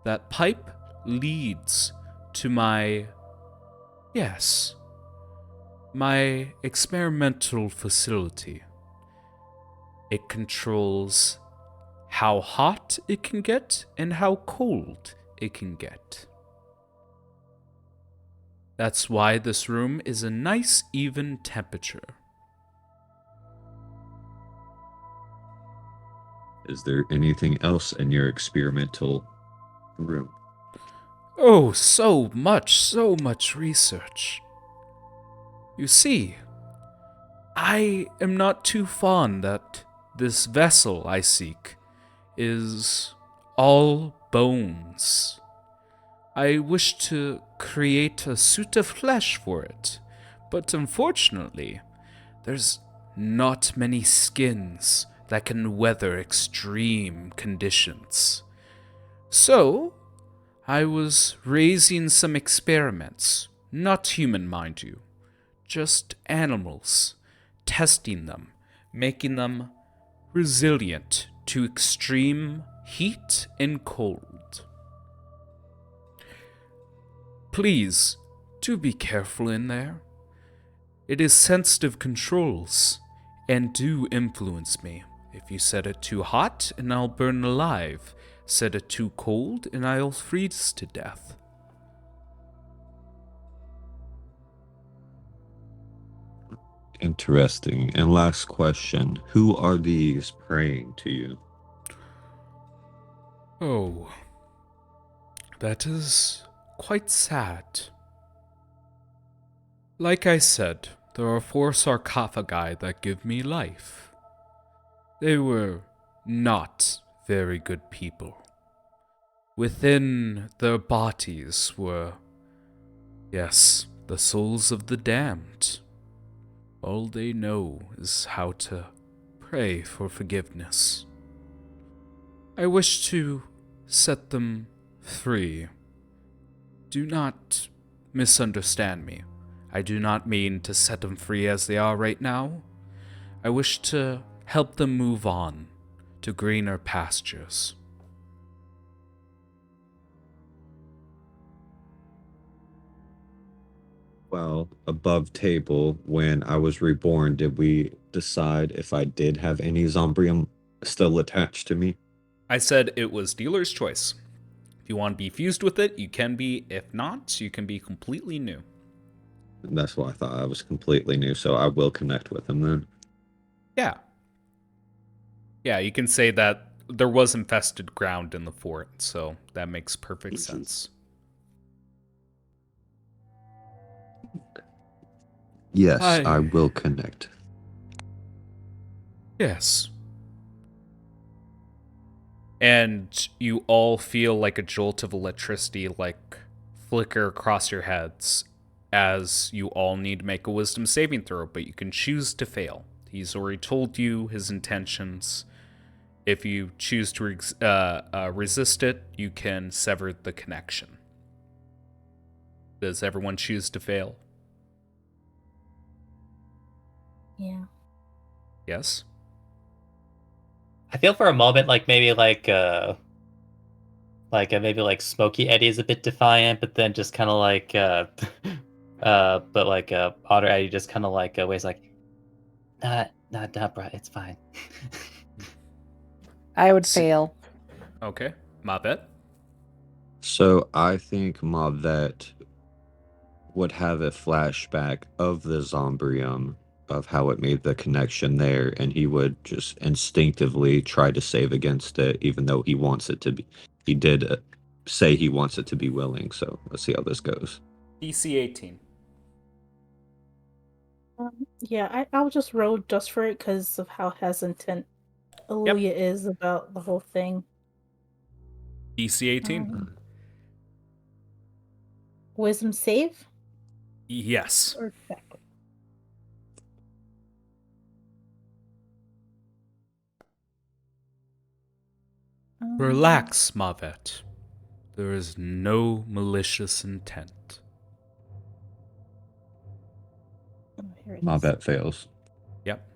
[SPEAKER 3] that pipe leads to my experimental facility. It controls how hot it can get and how cold it can get. That's why this room is a nice even temperature.
[SPEAKER 5] Is there anything else in your experimental room?
[SPEAKER 3] Oh, so much research. You see, I am not too fond that this vessel I seek is all bones. I wish to create a suit of flesh for it, but unfortunately, there's not many skins that can weather extreme conditions. So, I was raising some experiments, not human, mind you, just animals, testing them, making them resilient to extreme heat and cold. Please, do be careful in there. It is sensitive controls, and do influence me. If you set it too hot, and I'll burn alive. Set it too cold, and I'll freeze to death.
[SPEAKER 5] Interesting. And last question, who are these praying to you?
[SPEAKER 3] Oh, that is quite sad. Like I said, there are 4 sarcophagi that give me life. They were not very good people. Within their bodies were, yes, the souls of the damned. All they know is how to pray for forgiveness. I wish to set them free. Do not misunderstand me. I do not mean to set them free as they are right now. I wish to help them move on to greener pastures.
[SPEAKER 5] Well, above table, when I was reborn, did we decide if I did have any Zombrium still attached to me?
[SPEAKER 3] I said it was dealer's choice. If you want to be fused with it, you can be. If not, you can be completely new.
[SPEAKER 5] That's why I thought I was completely new, so I will connect with him then.
[SPEAKER 3] Yeah. Yeah, you can say that there was infested ground in the fort, so that makes perfect sense.
[SPEAKER 5] Yes, I will connect.
[SPEAKER 3] Yes. And you all feel like a jolt of electricity like flicker across your heads as you all need to make a wisdom saving throw, but you can choose to fail. He's already told you his intentions. If you choose to resist it, you can sever the connection. Does everyone choose to fail?
[SPEAKER 4] Yeah.
[SPEAKER 3] Yes?
[SPEAKER 1] I feel for a moment like maybe maybe like Smoky Eddie is a bit defiant, but then just kind of but Otter Eddie just kind of ways like, nah, bro, it's fine.
[SPEAKER 2] I would fail.
[SPEAKER 3] Okay. Mabet?
[SPEAKER 5] So I think Mavet would have a flashback of the Zombrium, of how it made the connection there, and he would just instinctively try to save against it, even though he wants it to be. He did say he wants it to be willing, so let's see how this goes.
[SPEAKER 3] DC 18.
[SPEAKER 4] Yeah, I'll just roll just for it because of how hesitant Aaliyah is about the whole thing.
[SPEAKER 3] DC 18?
[SPEAKER 4] Wisdom save?
[SPEAKER 3] Yes.
[SPEAKER 4] Or check?
[SPEAKER 3] Relax, Mavet. There is no malicious intent.
[SPEAKER 4] Oh, here it is.
[SPEAKER 5] Mavet fails.
[SPEAKER 3] Yep.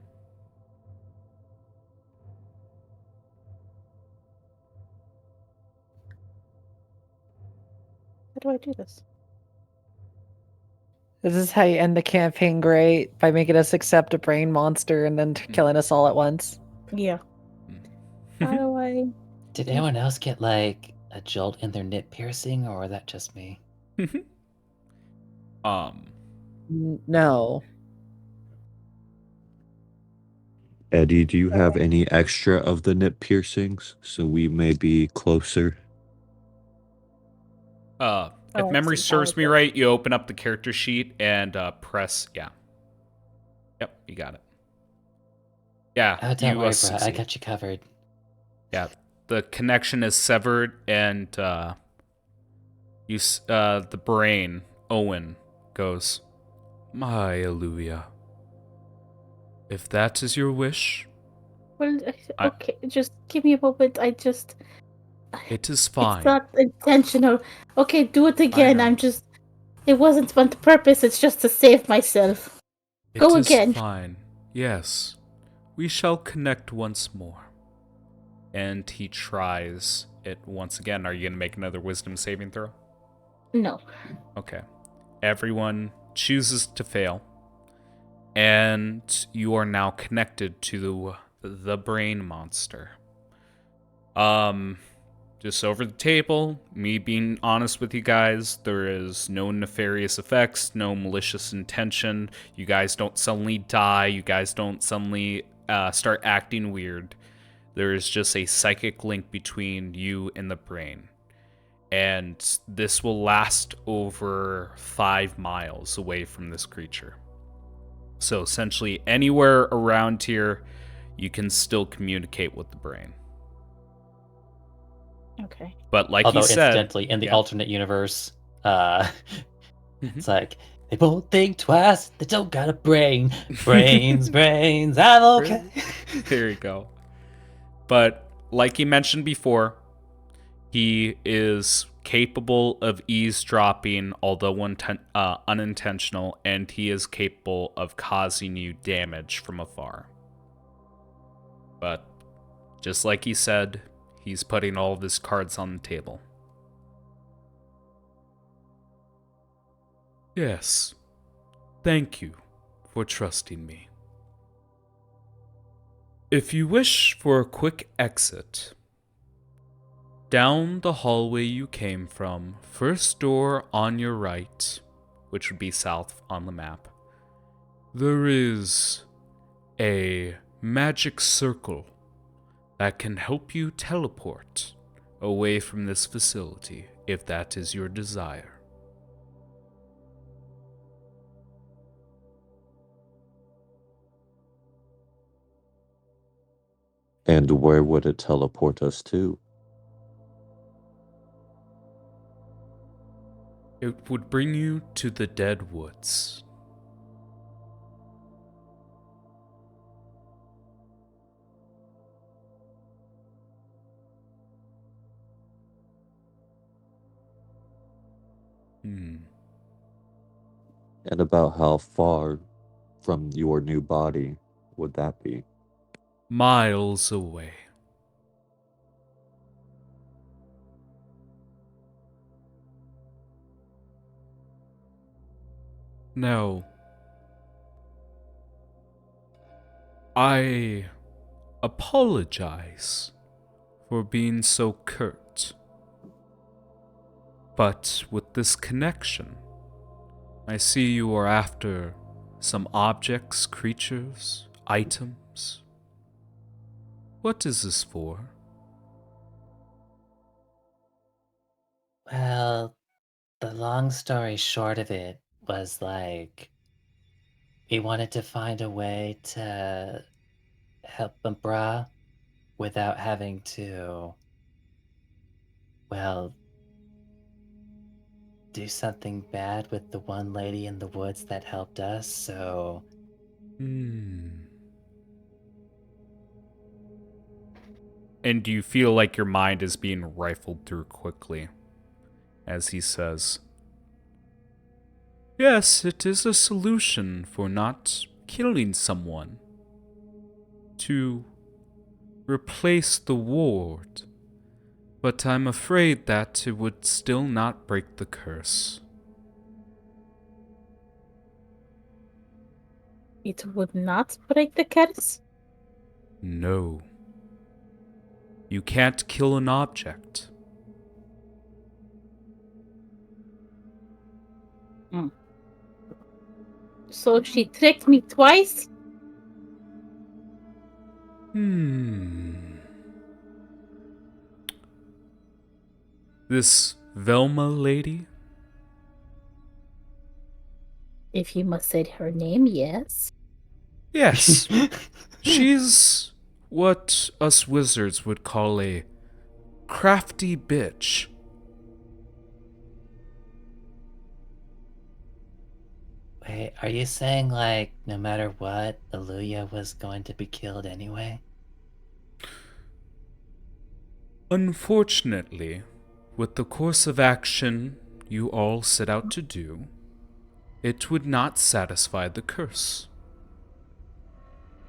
[SPEAKER 4] How do I do this?
[SPEAKER 2] This is how you end the campaign great, by making us accept a brain monster and then killing us all at once.
[SPEAKER 4] Yeah. How do I?
[SPEAKER 6] Did anyone else get like a jolt in their nip piercing, or was that just me?
[SPEAKER 2] No.
[SPEAKER 5] Eddie, do you have any extra of the nip piercings so we may be closer?
[SPEAKER 3] If memory serves me right, you open up the character sheet and press, yeah. Yep, you got it. Yeah,
[SPEAKER 6] Oh, don't
[SPEAKER 3] you
[SPEAKER 6] worry, bro. I
[SPEAKER 3] succeed.
[SPEAKER 6] got you covered.
[SPEAKER 3] Yeah, the connection is severed, and the brain, Owyn, goes, "My Aaliyah, if that is your wish,
[SPEAKER 4] Well, okay, just give me a moment.
[SPEAKER 3] it is fine."
[SPEAKER 4] It's not intentional. Okay, do it again.
[SPEAKER 3] know.
[SPEAKER 4] It wasn't on purpose. It's just to save myself. Go again.
[SPEAKER 3] It is fine. Yes, we shall connect once more. And he tries it once again. Are you going to make another wisdom saving throw?
[SPEAKER 4] No.
[SPEAKER 3] Okay. Everyone chooses to fail. And you are now connected to the brain monster. Just over the table, me being honest with you guys, there is no nefarious effects, no malicious intention. You guys don't suddenly die. You guys don't suddenly start acting weird. There is just a psychic link between you and the brain. And this will last over 5 miles away from this creature. So essentially, anywhere around here, you can still communicate with the brain.
[SPEAKER 4] Okay.
[SPEAKER 3] But like
[SPEAKER 1] Although
[SPEAKER 3] he said,
[SPEAKER 1] incidentally, in the alternate universe, it's like they won't think twice. They don't got a brain. Brains, I'm okay.
[SPEAKER 3] There you go. But like he mentioned before, he is capable of eavesdropping, although unintentional, and he is capable of causing you damage from afar. But just like he said, he's putting all of his cards on the table. Yes. Thank you for trusting me. If you wish for a quick exit, Down the hallway you came from, first door on your right, which would be south on the map, there is a magic circle that can help you teleport away from this facility if that is your desire.
[SPEAKER 5] And where would it teleport us to?
[SPEAKER 3] It would bring you to the Dead Woods.
[SPEAKER 5] And about how far from your new body would that be?
[SPEAKER 3] Miles away. Now, I apologize for being so curt, but with this connection, I see you are after some objects, creatures, items. What is this for?
[SPEAKER 6] Well, the long story short of it was like we wanted to find a way to help Bra without having to, well, do something bad with the one lady in the woods that helped us, so
[SPEAKER 3] And do you feel like your mind is being rifled through quickly as he says, yes, it is a solution for not killing someone to replace the ward, but I'm afraid that it would still not break the curse.
[SPEAKER 4] It would not break the curse?
[SPEAKER 3] No. You can't kill an object.
[SPEAKER 4] So she tricked me twice?
[SPEAKER 3] This Velma lady?
[SPEAKER 4] If you must say her name, yes.
[SPEAKER 3] Yes. She's what us wizards would call a crafty bitch.
[SPEAKER 6] wait, are you saying like no matter what, Aluya was going to be killed anyway?
[SPEAKER 3] Unfortunately, with the course of action you all set out to do, it would not satisfy the curse.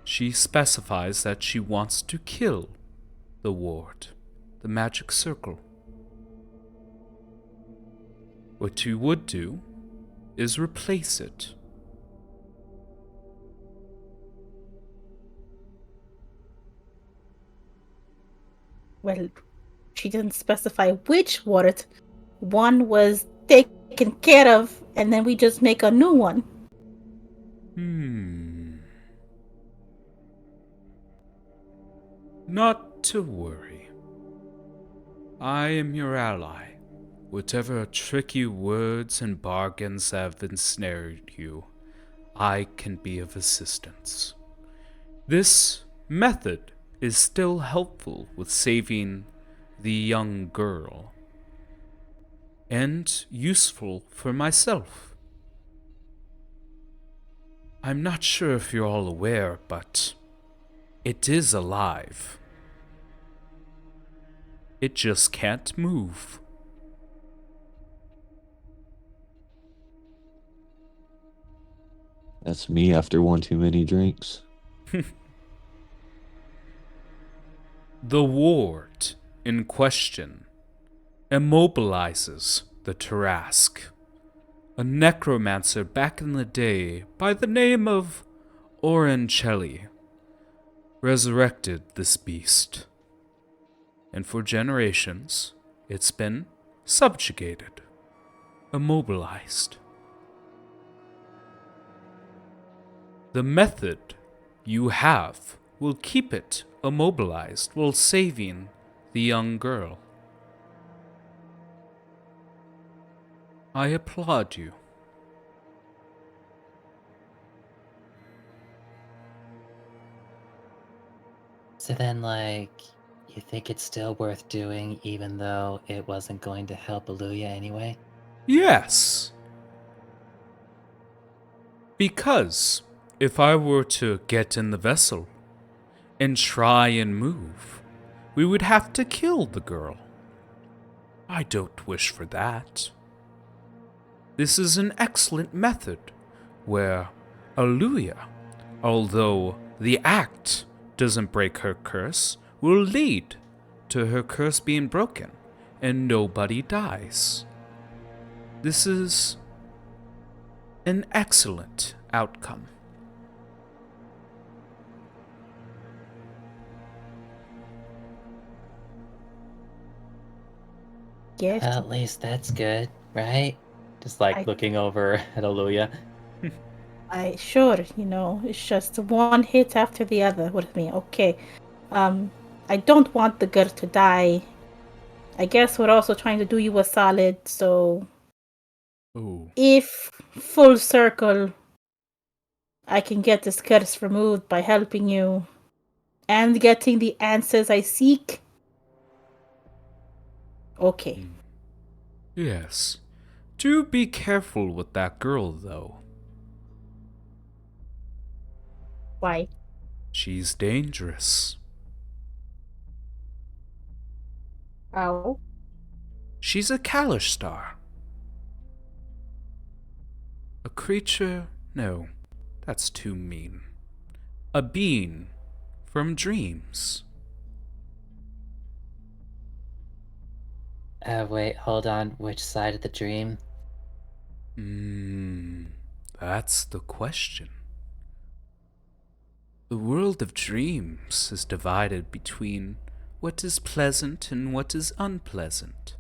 [SPEAKER 3] She specifies that she wants to kill the ward, the magic circle. What you would do is replace it.
[SPEAKER 4] Well, she didn't specify which ward. One was taken care of, and then we just make a new one.
[SPEAKER 3] Not to worry. I am your ally. Whatever tricky words and bargains have ensnared you, I can be of assistance. This method is still helpful with saving the young girl, and useful for myself. I'm not sure if you're all aware, but it is alive. It just can't move.
[SPEAKER 5] That's me after one too many drinks.
[SPEAKER 3] The ward in question immobilizes the Tarask. A necromancer back in the day by the name of Owyn resurrected this beast. And for generations, it's been subjugated, immobilized. The method you have will keep it immobilized while saving the young girl. I applaud you.
[SPEAKER 6] So then, like, you think it's still worth doing even though it wasn't going to help Aluya anyway?
[SPEAKER 3] Yes. Because if I were to get in the vessel and try and move, we would have to kill the girl. I don't wish for that. This is an excellent method where Aluya, although the act doesn't break her curse, will lead to her curse being broken and nobody dies. This is an excellent outcome.
[SPEAKER 4] Gift.
[SPEAKER 6] At least that's good, right? Just like
[SPEAKER 4] I-
[SPEAKER 6] looking over at Aluya.
[SPEAKER 4] Sure, it's just one hit after the other with me. Okay. I don't want the girl to die. I guess we're also trying to do you a solid, so
[SPEAKER 3] Oh.
[SPEAKER 4] if full circle, I can get this curse removed by helping you and getting the answers I seek. Okay.
[SPEAKER 3] Yes. Do be careful with that girl, though.
[SPEAKER 4] Why?
[SPEAKER 3] She's dangerous.
[SPEAKER 4] Oh.
[SPEAKER 3] She's a Kalishtar. A creature? No, that's too mean. A being from dreams.
[SPEAKER 6] Wait, hold on. Which side of the dream?
[SPEAKER 3] That's the question. The world of dreams is divided between what is pleasant and what is unpleasant,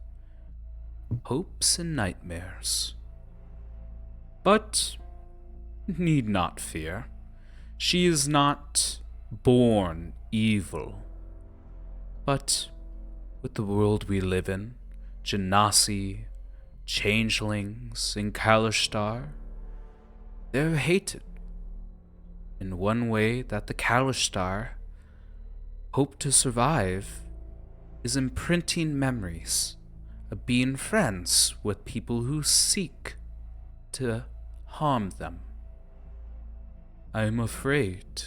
[SPEAKER 3] hopes and nightmares. But need not fear. She is not born evil. But with the world we live in, Genasi, changelings, and Kalishtar, they're hated. In one way that the Kalishtar hope to survive is imprinting memories of being friends with people who seek to harm them. I'm afraid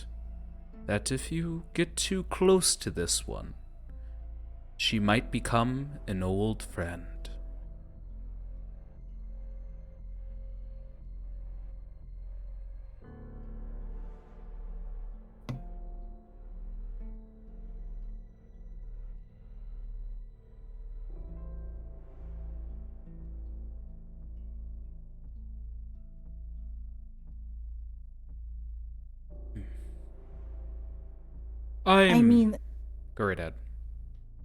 [SPEAKER 3] that if you get too close to this one, she might become an old friend.
[SPEAKER 4] I mean,
[SPEAKER 3] Go right ahead.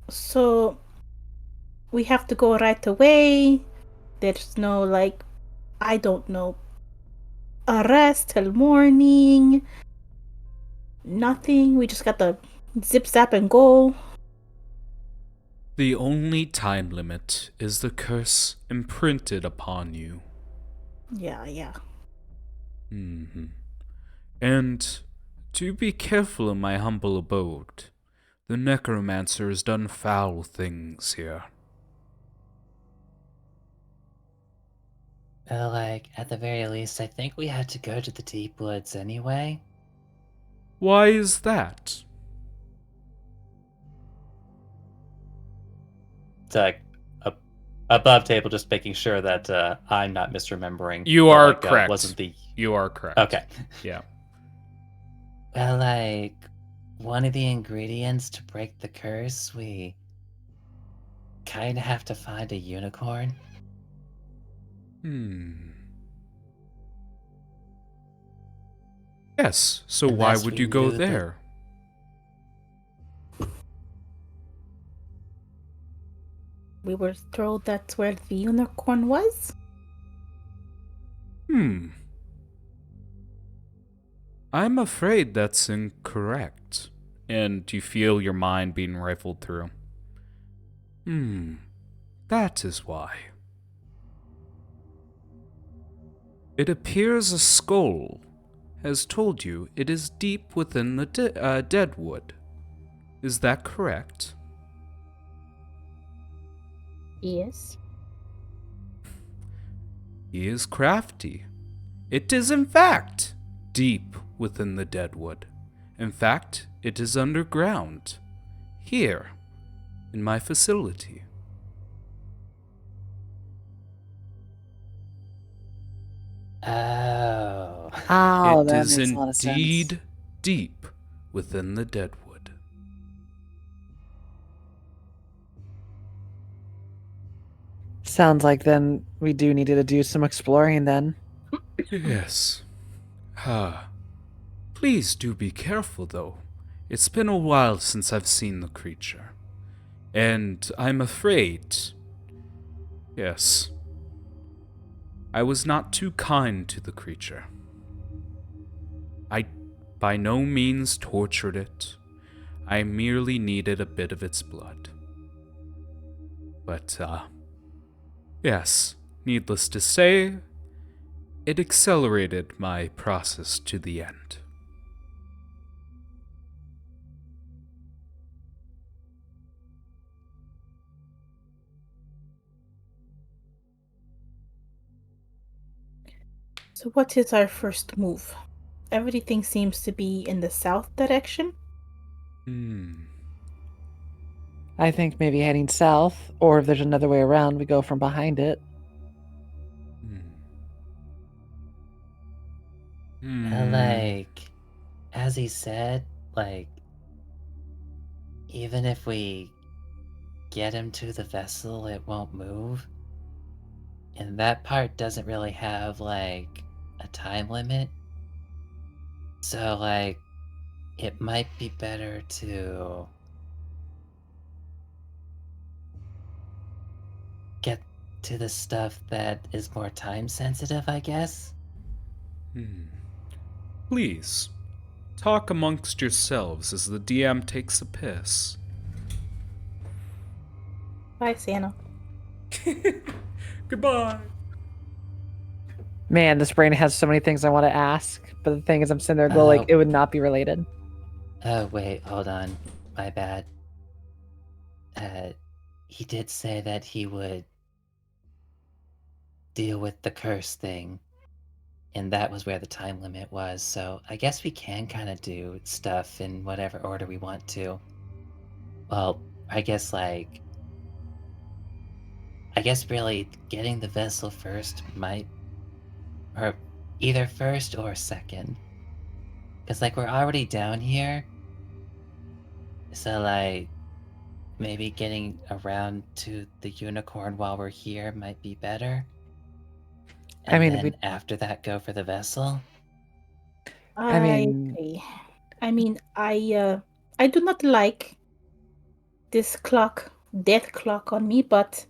[SPEAKER 4] so we have to go right away. There's no, like, I don't know, arrest till morning. Nothing. We just got to zip zap and go.
[SPEAKER 3] The only time limit is the curse imprinted upon you.
[SPEAKER 4] Yeah.
[SPEAKER 3] And do be careful in my humble abode. The necromancer has done foul things here.
[SPEAKER 6] Well, like, at the very least, I think we had to go to the deep woods anyway.
[SPEAKER 3] Why is that?
[SPEAKER 1] It's like above table, just making sure that I'm not misremembering.
[SPEAKER 3] You
[SPEAKER 1] But,
[SPEAKER 3] are
[SPEAKER 1] like,
[SPEAKER 3] correct.
[SPEAKER 1] Wasn't the
[SPEAKER 3] You are correct.
[SPEAKER 1] okay?
[SPEAKER 3] Yeah.
[SPEAKER 6] Well, like, one of the ingredients to break the curse, we kind of have to find a unicorn.
[SPEAKER 3] Yes, so why
[SPEAKER 6] Unless
[SPEAKER 3] would
[SPEAKER 6] we
[SPEAKER 3] you go
[SPEAKER 6] knew that-
[SPEAKER 3] there?
[SPEAKER 4] We were told that's where the unicorn was?
[SPEAKER 3] I'm afraid that's incorrect. And you feel your mind being rifled through. That is why. It appears a skull has told you it is deep within the dead wood. Is that correct?
[SPEAKER 4] Yes.
[SPEAKER 3] He is crafty. It is, in fact, deep within the dead wood. In fact, it is underground. Here, in my facility.
[SPEAKER 6] Oh.
[SPEAKER 2] Oh,
[SPEAKER 3] It
[SPEAKER 2] that
[SPEAKER 3] is
[SPEAKER 2] makes a lot of sense.
[SPEAKER 3] indeed deep within the dead wood.
[SPEAKER 2] Sounds like then we do need to do some exploring then.
[SPEAKER 3] Yes. Please do be careful, though. It's been a while since I've seen the creature. And I'm afraid... Yes. I was not too kind to the creature. I by no means tortured it. I merely needed a bit of its blood. But, yes, needless to say, it accelerated my process to the end.
[SPEAKER 4] So what is our first move? Everything seems to be in the south direction.
[SPEAKER 2] I think maybe heading south, or if there's another way around, we go from behind it.
[SPEAKER 6] Like, as he said, like, even if we get him to the vessel, it won't move. And that part doesn't really have, like, a time limit. So, like, it might be better to get to the stuff that is more time sensitive, I guess.
[SPEAKER 3] Please, talk amongst yourselves as the DM takes a piss.
[SPEAKER 4] Bye, Santa.
[SPEAKER 3] Goodbye.
[SPEAKER 2] Man, this brain has so many things I want to ask, but the thing is, I'm sitting there going, like, it would not be related.
[SPEAKER 6] Oh, wait, hold on. My bad. He did say that he would deal with the curse thing, and that was where the time limit was, so I guess we can kind of do stuff in whatever order we want to. Well, I guess, like... I guess really getting the vessel first might... Or either first or second. Because, like, we're already down here. So, like, maybe getting around to the unicorn while we're here might be better. And
[SPEAKER 2] I mean,
[SPEAKER 6] then
[SPEAKER 2] we,
[SPEAKER 6] after that, go for the vessel.
[SPEAKER 2] I mean-
[SPEAKER 4] agree. I do not like this clock, death clock on me, but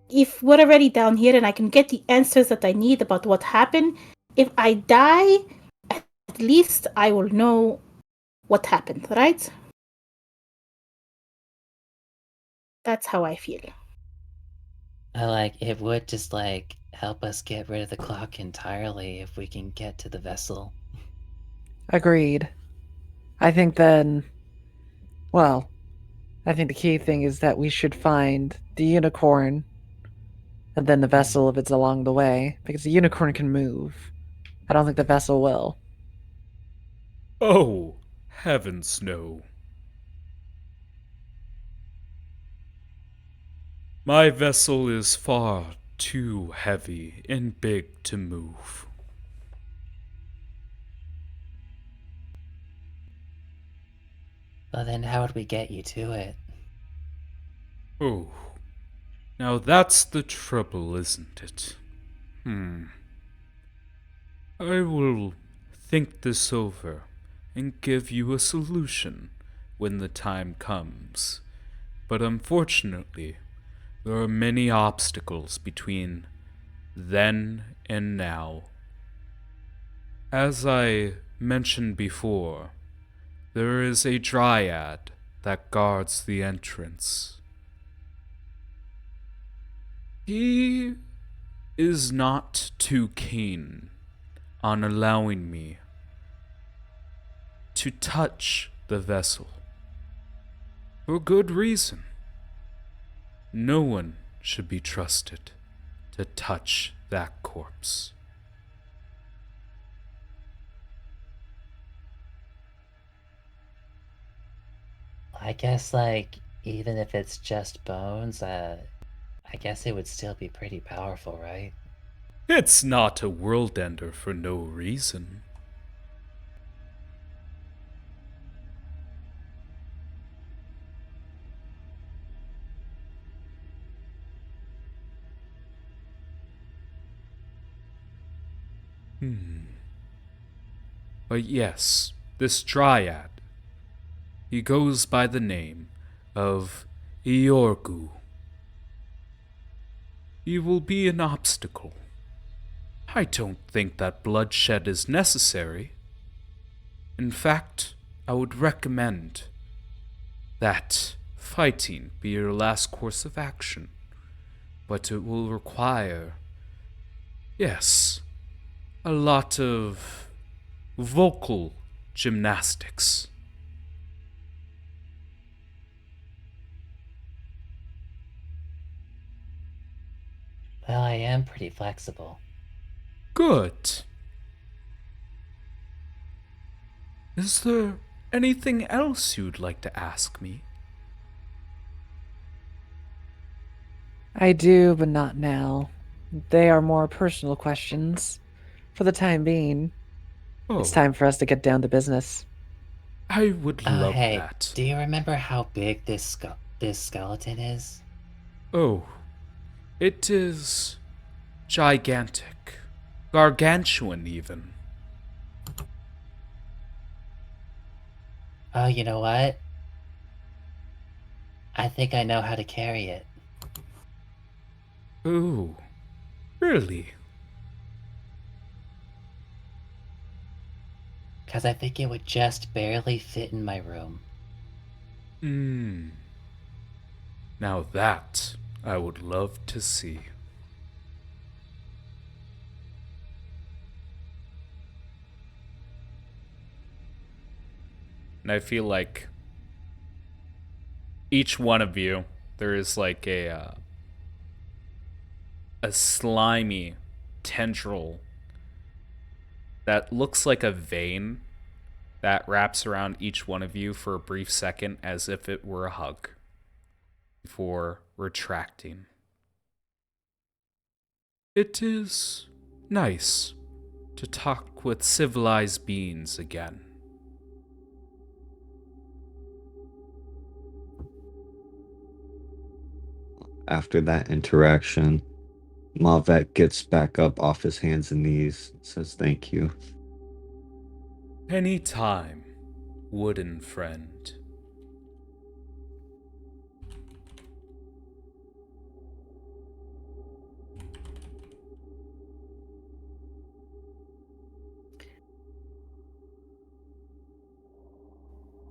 [SPEAKER 4] if we're already down here and I can get the answers that I need about what happened, if I die, at least I will know what happened, right? That's how I feel.
[SPEAKER 6] It would just, like, help us get rid of the clock entirely if we can get to the vessel.
[SPEAKER 2] agreed. I think then, well, I think the key thing is that we should find the unicorn and then the vessel if it's along the way, because the unicorn can move. I don't think the vessel will.
[SPEAKER 3] Oh, heavens no. My vessel is far too heavy and big to move.
[SPEAKER 6] Well, then how would we get you to it?
[SPEAKER 3] Oh, now that's the trouble, isn't it? I will think this over and give you a solution when the time comes. But unfortunately, There are many obstacles between then and now. As I mentioned before, there is a dryad that guards the entrance. He is not too keen on allowing me to touch the vessel. For good reason. No one should be trusted to touch that corpse.
[SPEAKER 6] I guess, like, even if it's just bones, I guess it would still be pretty powerful, right?
[SPEAKER 3] It's not a world ender for no reason. But yes, this dryad, he goes by the name of Iorgu. He will be an obstacle. I don't think that bloodshed is necessary. In fact, I would recommend that fighting be your last course of action. But it will require, yes, a lot of vocal gymnastics.
[SPEAKER 6] Well, I am pretty flexible.
[SPEAKER 3] Good. Is there anything else you'd like to ask me?
[SPEAKER 2] I do, but not now. They are more personal questions. For the time being, it's time for us to get down to business.
[SPEAKER 3] I would
[SPEAKER 6] Oh,
[SPEAKER 3] love
[SPEAKER 6] hey,
[SPEAKER 3] that.
[SPEAKER 6] do you remember how big this skeleton is?
[SPEAKER 3] Oh, it is gigantic. Gargantuan, even.
[SPEAKER 6] Oh, you know what? I think I know how to carry it.
[SPEAKER 3] Oh, really?
[SPEAKER 6] Because I think it would just barely fit in my room.
[SPEAKER 3] Now that I would love to see. And I feel like each one of you, there is like a slimy tendril that looks like a vein that wraps around each one of you for a brief second as if it were a hug before retracting. It is nice to talk with civilized beings again.
[SPEAKER 5] After that interaction, Mavet gets back up off his hands and knees, says thank you.
[SPEAKER 3] Anytime, wooden friend.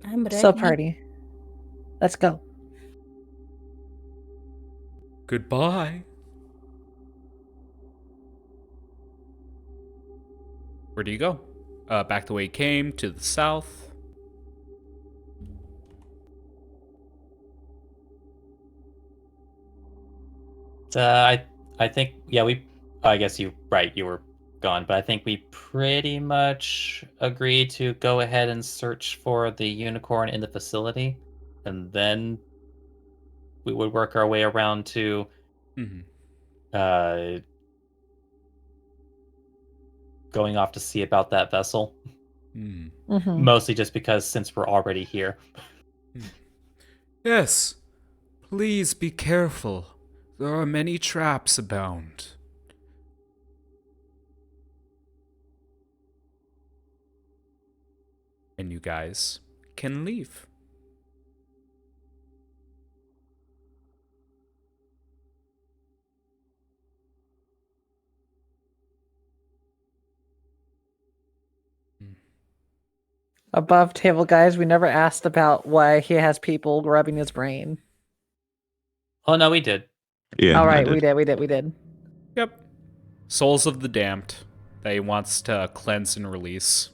[SPEAKER 4] I'm ready.
[SPEAKER 2] So, party. Let's go.
[SPEAKER 3] Goodbye. Where do you go? Back the way you came, to the south.
[SPEAKER 1] I think, yeah, I guess you were gone, but I think we pretty much agreed to go ahead and search for the unicorn in the facility, and then we would work our way around to uh going off to see about that vessel.
[SPEAKER 2] Mm-hmm.
[SPEAKER 1] Mostly just because since we're already here.
[SPEAKER 3] Yes, please be careful. There are many traps abound. And you guys can leave.
[SPEAKER 2] Above table, guys, we never asked about why he has people rubbing his brain.
[SPEAKER 1] Oh no, we did.
[SPEAKER 5] Yeah,
[SPEAKER 2] All
[SPEAKER 5] I
[SPEAKER 2] right,
[SPEAKER 5] did.
[SPEAKER 2] we did.
[SPEAKER 3] Yep. Souls of the damned that he wants to cleanse and release.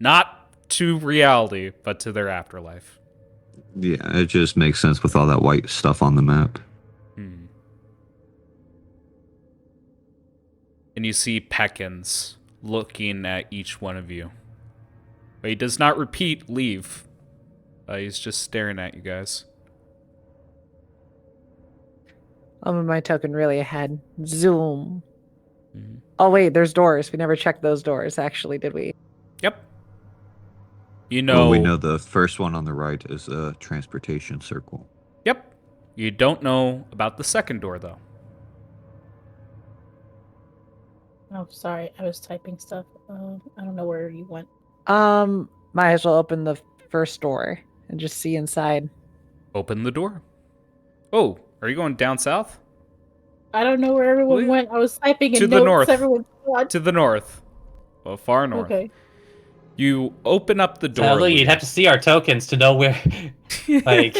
[SPEAKER 3] Not to reality, but to their afterlife.
[SPEAKER 5] Yeah, it just makes sense with all that white stuff on the map.
[SPEAKER 3] Hmm. And you see Peckins looking at each one of you. But he does not repeat leave. He's just staring at you guys.
[SPEAKER 2] I'll move my token really ahead. Zoom.
[SPEAKER 3] Mhm.
[SPEAKER 2] Oh wait, there's doors. We never checked those doors, actually, did we?
[SPEAKER 3] Yep. You
[SPEAKER 5] Well,
[SPEAKER 3] know.
[SPEAKER 5] we know the first one on the right is a transportation circle.
[SPEAKER 3] Yep. You don't know about the second door, though.
[SPEAKER 4] Oh, sorry, I was typing stuff. I don't know where you went.
[SPEAKER 2] Might as well open the first door and just see inside.
[SPEAKER 3] Open the door. Oh, are you going down south?
[SPEAKER 4] I don't know where everyone
[SPEAKER 3] Well,
[SPEAKER 4] went. I was typing
[SPEAKER 3] to
[SPEAKER 4] in
[SPEAKER 3] the
[SPEAKER 4] notes.
[SPEAKER 3] north.
[SPEAKER 4] Everyone's gone.
[SPEAKER 3] To the north. Well, far north.
[SPEAKER 4] Okay.
[SPEAKER 3] You open up the door.
[SPEAKER 1] Sadly, you'd
[SPEAKER 3] Leah.
[SPEAKER 1] have to see our tokens to know where. Like,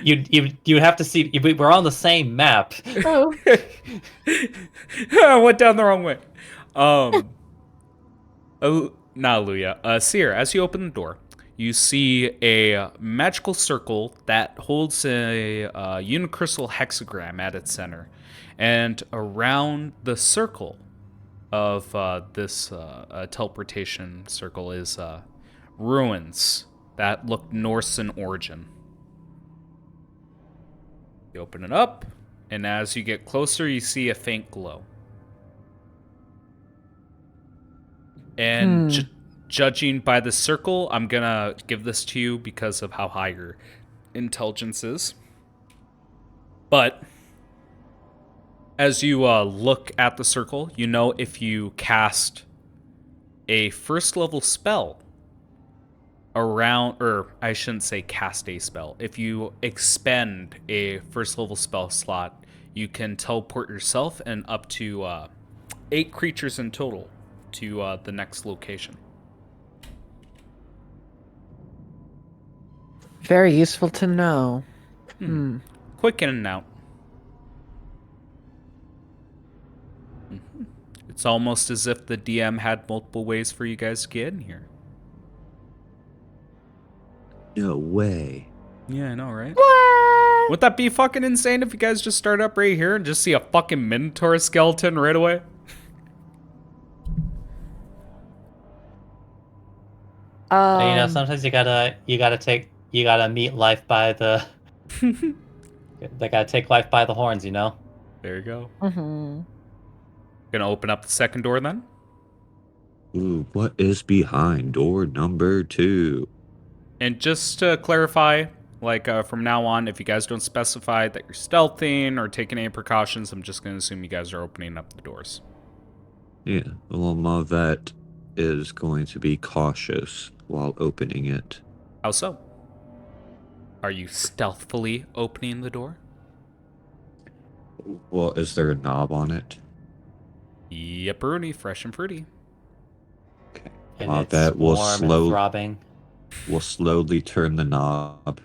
[SPEAKER 1] you'd have to see. We're on the same map.
[SPEAKER 4] Oh,
[SPEAKER 3] I went down the wrong way. Not Luya. Seer, as you open the door, you see a magical circle that holds a unicrystal hexagram at its center. And around the circle of this teleportation circle is ruins that look Norse in origin. You open it up, and as you get closer, you see a faint glow. And judging by the circle, I'm gonna give this to you because of how high your intelligence is. But as you look at the circle, you know if you cast a first level spell around, or I shouldn't say cast a spell, if you expend a first level spell slot, you can teleport yourself and up to 8 creatures in total to the next location.
[SPEAKER 2] Very useful to know.
[SPEAKER 3] Quick in and out. It's almost as if the DM had multiple ways for you guys to get in here.
[SPEAKER 5] No way.
[SPEAKER 3] Yeah, I know, right?
[SPEAKER 2] What?
[SPEAKER 3] Wouldn't that be fucking insane if you guys just start up right here and just see a fucking Minotaur skeleton right away?
[SPEAKER 1] Sometimes you gotta meet life by the. They gotta take life by the horns, you know.
[SPEAKER 3] There you go.
[SPEAKER 2] Mm-hmm.
[SPEAKER 3] Gonna open up the second door then?
[SPEAKER 5] Ooh, what is behind door number 2?
[SPEAKER 3] And just to clarify, like from now on, if you guys don't specify that you're stealthing or taking any precautions, I'm just gonna assume you guys are opening up the doors.
[SPEAKER 5] Yeah, well, Mavet is going to be cautious while opening it.
[SPEAKER 3] How so? Are you stealthily opening the door?
[SPEAKER 5] Well, is there a knob on it?
[SPEAKER 3] Yepperoni, fresh and fruity.
[SPEAKER 5] Okay.
[SPEAKER 1] And
[SPEAKER 5] Mavet
[SPEAKER 1] it's
[SPEAKER 5] will
[SPEAKER 1] warm and throbbing.
[SPEAKER 5] Will slowly turn the knob.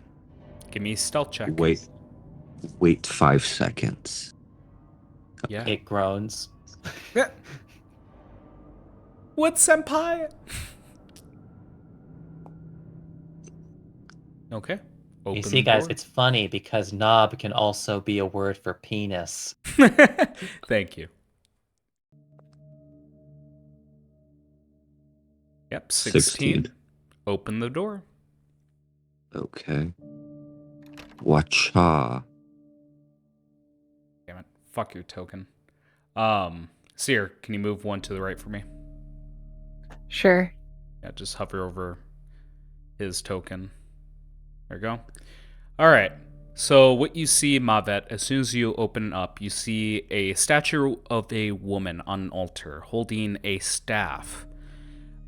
[SPEAKER 3] Give me a stealth check.
[SPEAKER 5] Wait 5 seconds.
[SPEAKER 3] Yeah.
[SPEAKER 1] It groans.
[SPEAKER 3] What, senpai? Okay. Open
[SPEAKER 1] You see,
[SPEAKER 3] the
[SPEAKER 1] guys,
[SPEAKER 3] door.
[SPEAKER 1] it's funny because knob can also be a word for penis.
[SPEAKER 3] Thank you. Yep, 16. Open the door.
[SPEAKER 5] Okay. Wacha.
[SPEAKER 3] Damn it. Fuck your token. Seer, can you move one to the right for me?
[SPEAKER 2] Sure.
[SPEAKER 3] Yeah, just hover over his token. There you go. All right. So what you see, Mavet, as soon as you open up, you see a statue of a woman on an altar holding a staff.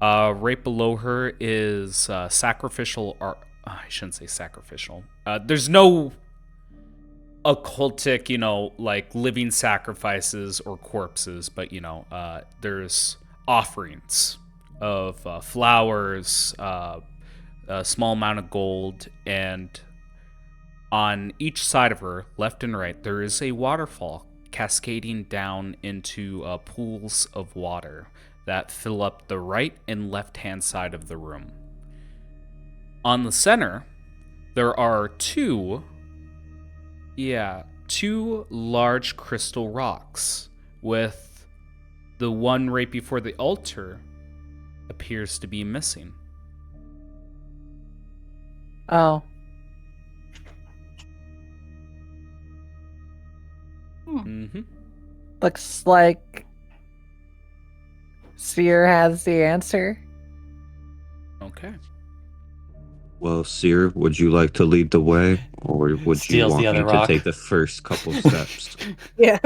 [SPEAKER 3] Right below her is sacrificial art. I shouldn't say sacrificial. There's no occultic, like living sacrifices or corpses, but, there's offerings of flowers, a small amount of gold, and on each side of her, left and right, there is a waterfall cascading down into pools of water that fill up the right and left hand side of the room. On the center, there are two large crystal rocks, with the one right before the altar appears to be missing.
[SPEAKER 2] Oh.
[SPEAKER 3] Mm-hmm.
[SPEAKER 2] Looks like Seer has the answer.
[SPEAKER 3] Okay.
[SPEAKER 5] Well, Seer, would you like to lead the way, or would you
[SPEAKER 1] Steals the
[SPEAKER 5] want me
[SPEAKER 1] other
[SPEAKER 5] to
[SPEAKER 1] rock.
[SPEAKER 5] take the first couple steps?
[SPEAKER 4] Yeah.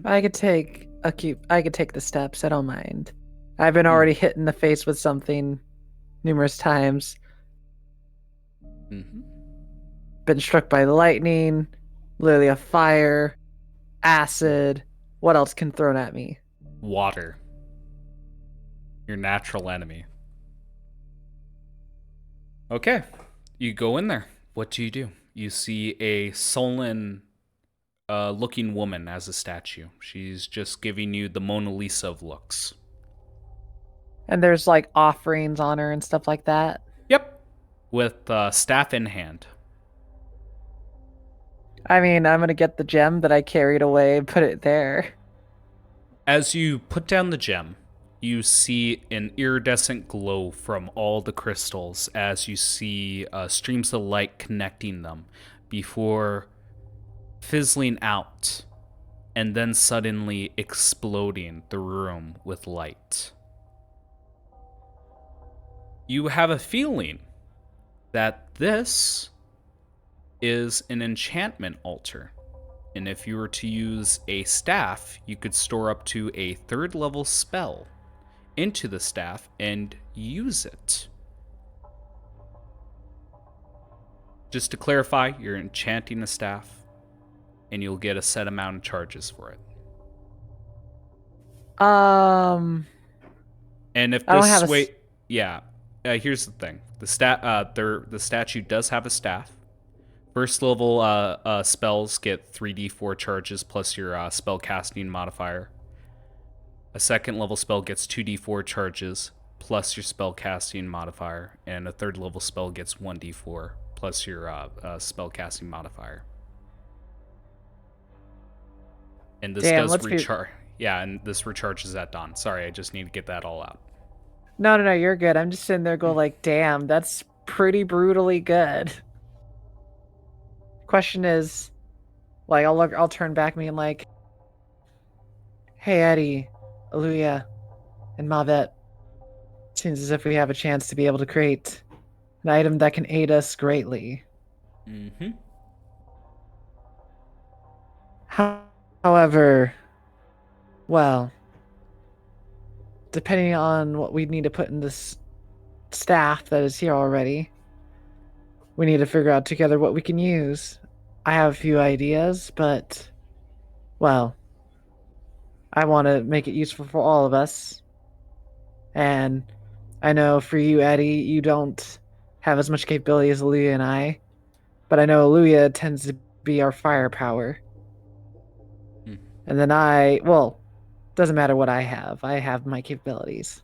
[SPEAKER 2] I could take the steps. I don't mind. I've been already hit in the face with something numerous times.
[SPEAKER 3] Mm-hmm.
[SPEAKER 2] Been struck by lightning, literally a fire, acid. What else can thrown at me?
[SPEAKER 3] Water. Your natural enemy. Okay. You go in there. What do? You see a sullen looking woman as a statue. She's just giving you the Mona Lisa of looks.
[SPEAKER 2] And there's like offerings on her and stuff like that.
[SPEAKER 3] Yep. With staff in hand.
[SPEAKER 2] I mean, I'm gonna get the gem that I carried away and put it there.
[SPEAKER 3] As you put down the gem, you see an iridescent glow from all the crystals as you see streams of light connecting them before fizzling out and then suddenly exploding the room with light. You have a feeling that this is an enchantment altar. And if you were to use a staff, you could store up to a 3rd level spell into the staff and use it. Just to clarify, you're enchanting a staff, and you'll get a set amount of charges for it.
[SPEAKER 2] Um,
[SPEAKER 3] And if
[SPEAKER 2] I don't
[SPEAKER 3] this
[SPEAKER 2] have a
[SPEAKER 3] way, here's the thing: the statue does have a staff. First level spells get 3d4 charges plus your spell casting modifier. A second level spell gets 2d4 charges plus your spell casting modifier, and a 3rd level spell gets 1d4 plus your spell casting modifier. And this
[SPEAKER 2] Damn,
[SPEAKER 3] does
[SPEAKER 2] let's be-
[SPEAKER 3] recharge. Yeah, and this recharges at dawn. Sorry, I just need to get that all out.
[SPEAKER 2] No, you're good. I'm just sitting there going like, damn, that's pretty brutally good. Question is, like, I'll turn back me and like, hey Eddie, Aluya, and Mavet. Seems as if we have a chance to be able to create an item that can aid us greatly.
[SPEAKER 3] Mm-hmm.
[SPEAKER 2] However, well, depending on what we need to put in this staff that is here already, we need to figure out together what we can use. I have a few ideas, but, well, I want to make it useful for all of us. And I know for you, Eddie, you don't have as much capability as Aluya and I, but I know Aluya tends to be our firepower. And then doesn't matter what I have my capabilities.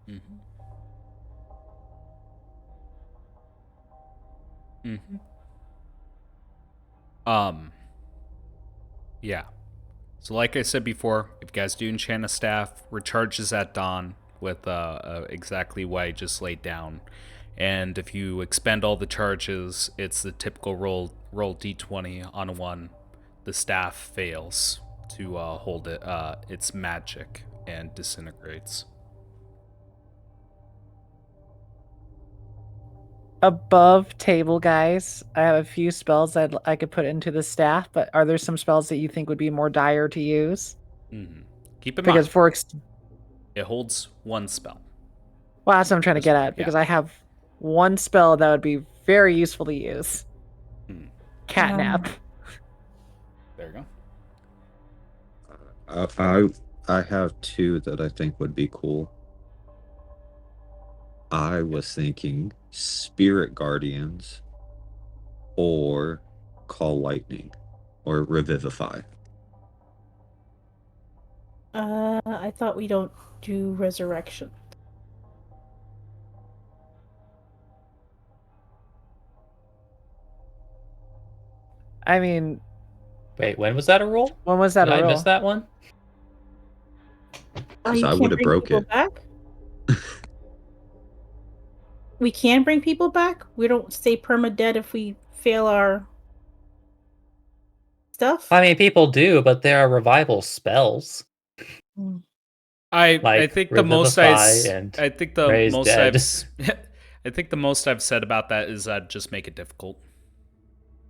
[SPEAKER 3] Mm-hmm. Mm-hmm. Yeah. So like I said before, if you guys do enchant a staff, recharges at dawn with exactly what I just laid down. And if you expend all the charges, it's the typical roll d20 on a 1. The staff fails to hold it its magic and disintegrates.
[SPEAKER 2] Above table, guys, I have a few spells that I could put into the staff, but are there some spells that you think would be more dire to use?
[SPEAKER 3] Mm-hmm. Keep in
[SPEAKER 2] Because
[SPEAKER 3] mind, it holds 1 spell.
[SPEAKER 2] Well, that's what I'm trying to get at, because I have one spell that would be very useful to use. Catnap.
[SPEAKER 3] There you
[SPEAKER 5] I have 2 that I think would be cool. I was thinking spirit guardians or call lightning or revivify.
[SPEAKER 4] I thought we don't do resurrection.
[SPEAKER 2] I mean,
[SPEAKER 1] Wait, when was that a rule?
[SPEAKER 2] when was that
[SPEAKER 1] Did
[SPEAKER 2] a
[SPEAKER 1] I
[SPEAKER 2] rule?
[SPEAKER 1] miss that one?
[SPEAKER 4] Oh,
[SPEAKER 5] 'Cause
[SPEAKER 4] you
[SPEAKER 5] I
[SPEAKER 4] can't
[SPEAKER 5] would've
[SPEAKER 4] bring
[SPEAKER 5] broke
[SPEAKER 4] people
[SPEAKER 5] it.
[SPEAKER 4] back? We can bring people back? We don't stay perma-dead if we fail our stuff?
[SPEAKER 1] I mean, people do, but there are revival spells
[SPEAKER 4] Mm.
[SPEAKER 3] I
[SPEAKER 1] like
[SPEAKER 3] think the most
[SPEAKER 1] revivify and
[SPEAKER 3] I think the
[SPEAKER 1] raise
[SPEAKER 3] most
[SPEAKER 1] dead.
[SPEAKER 3] I think the most I've said about that is just make it difficult.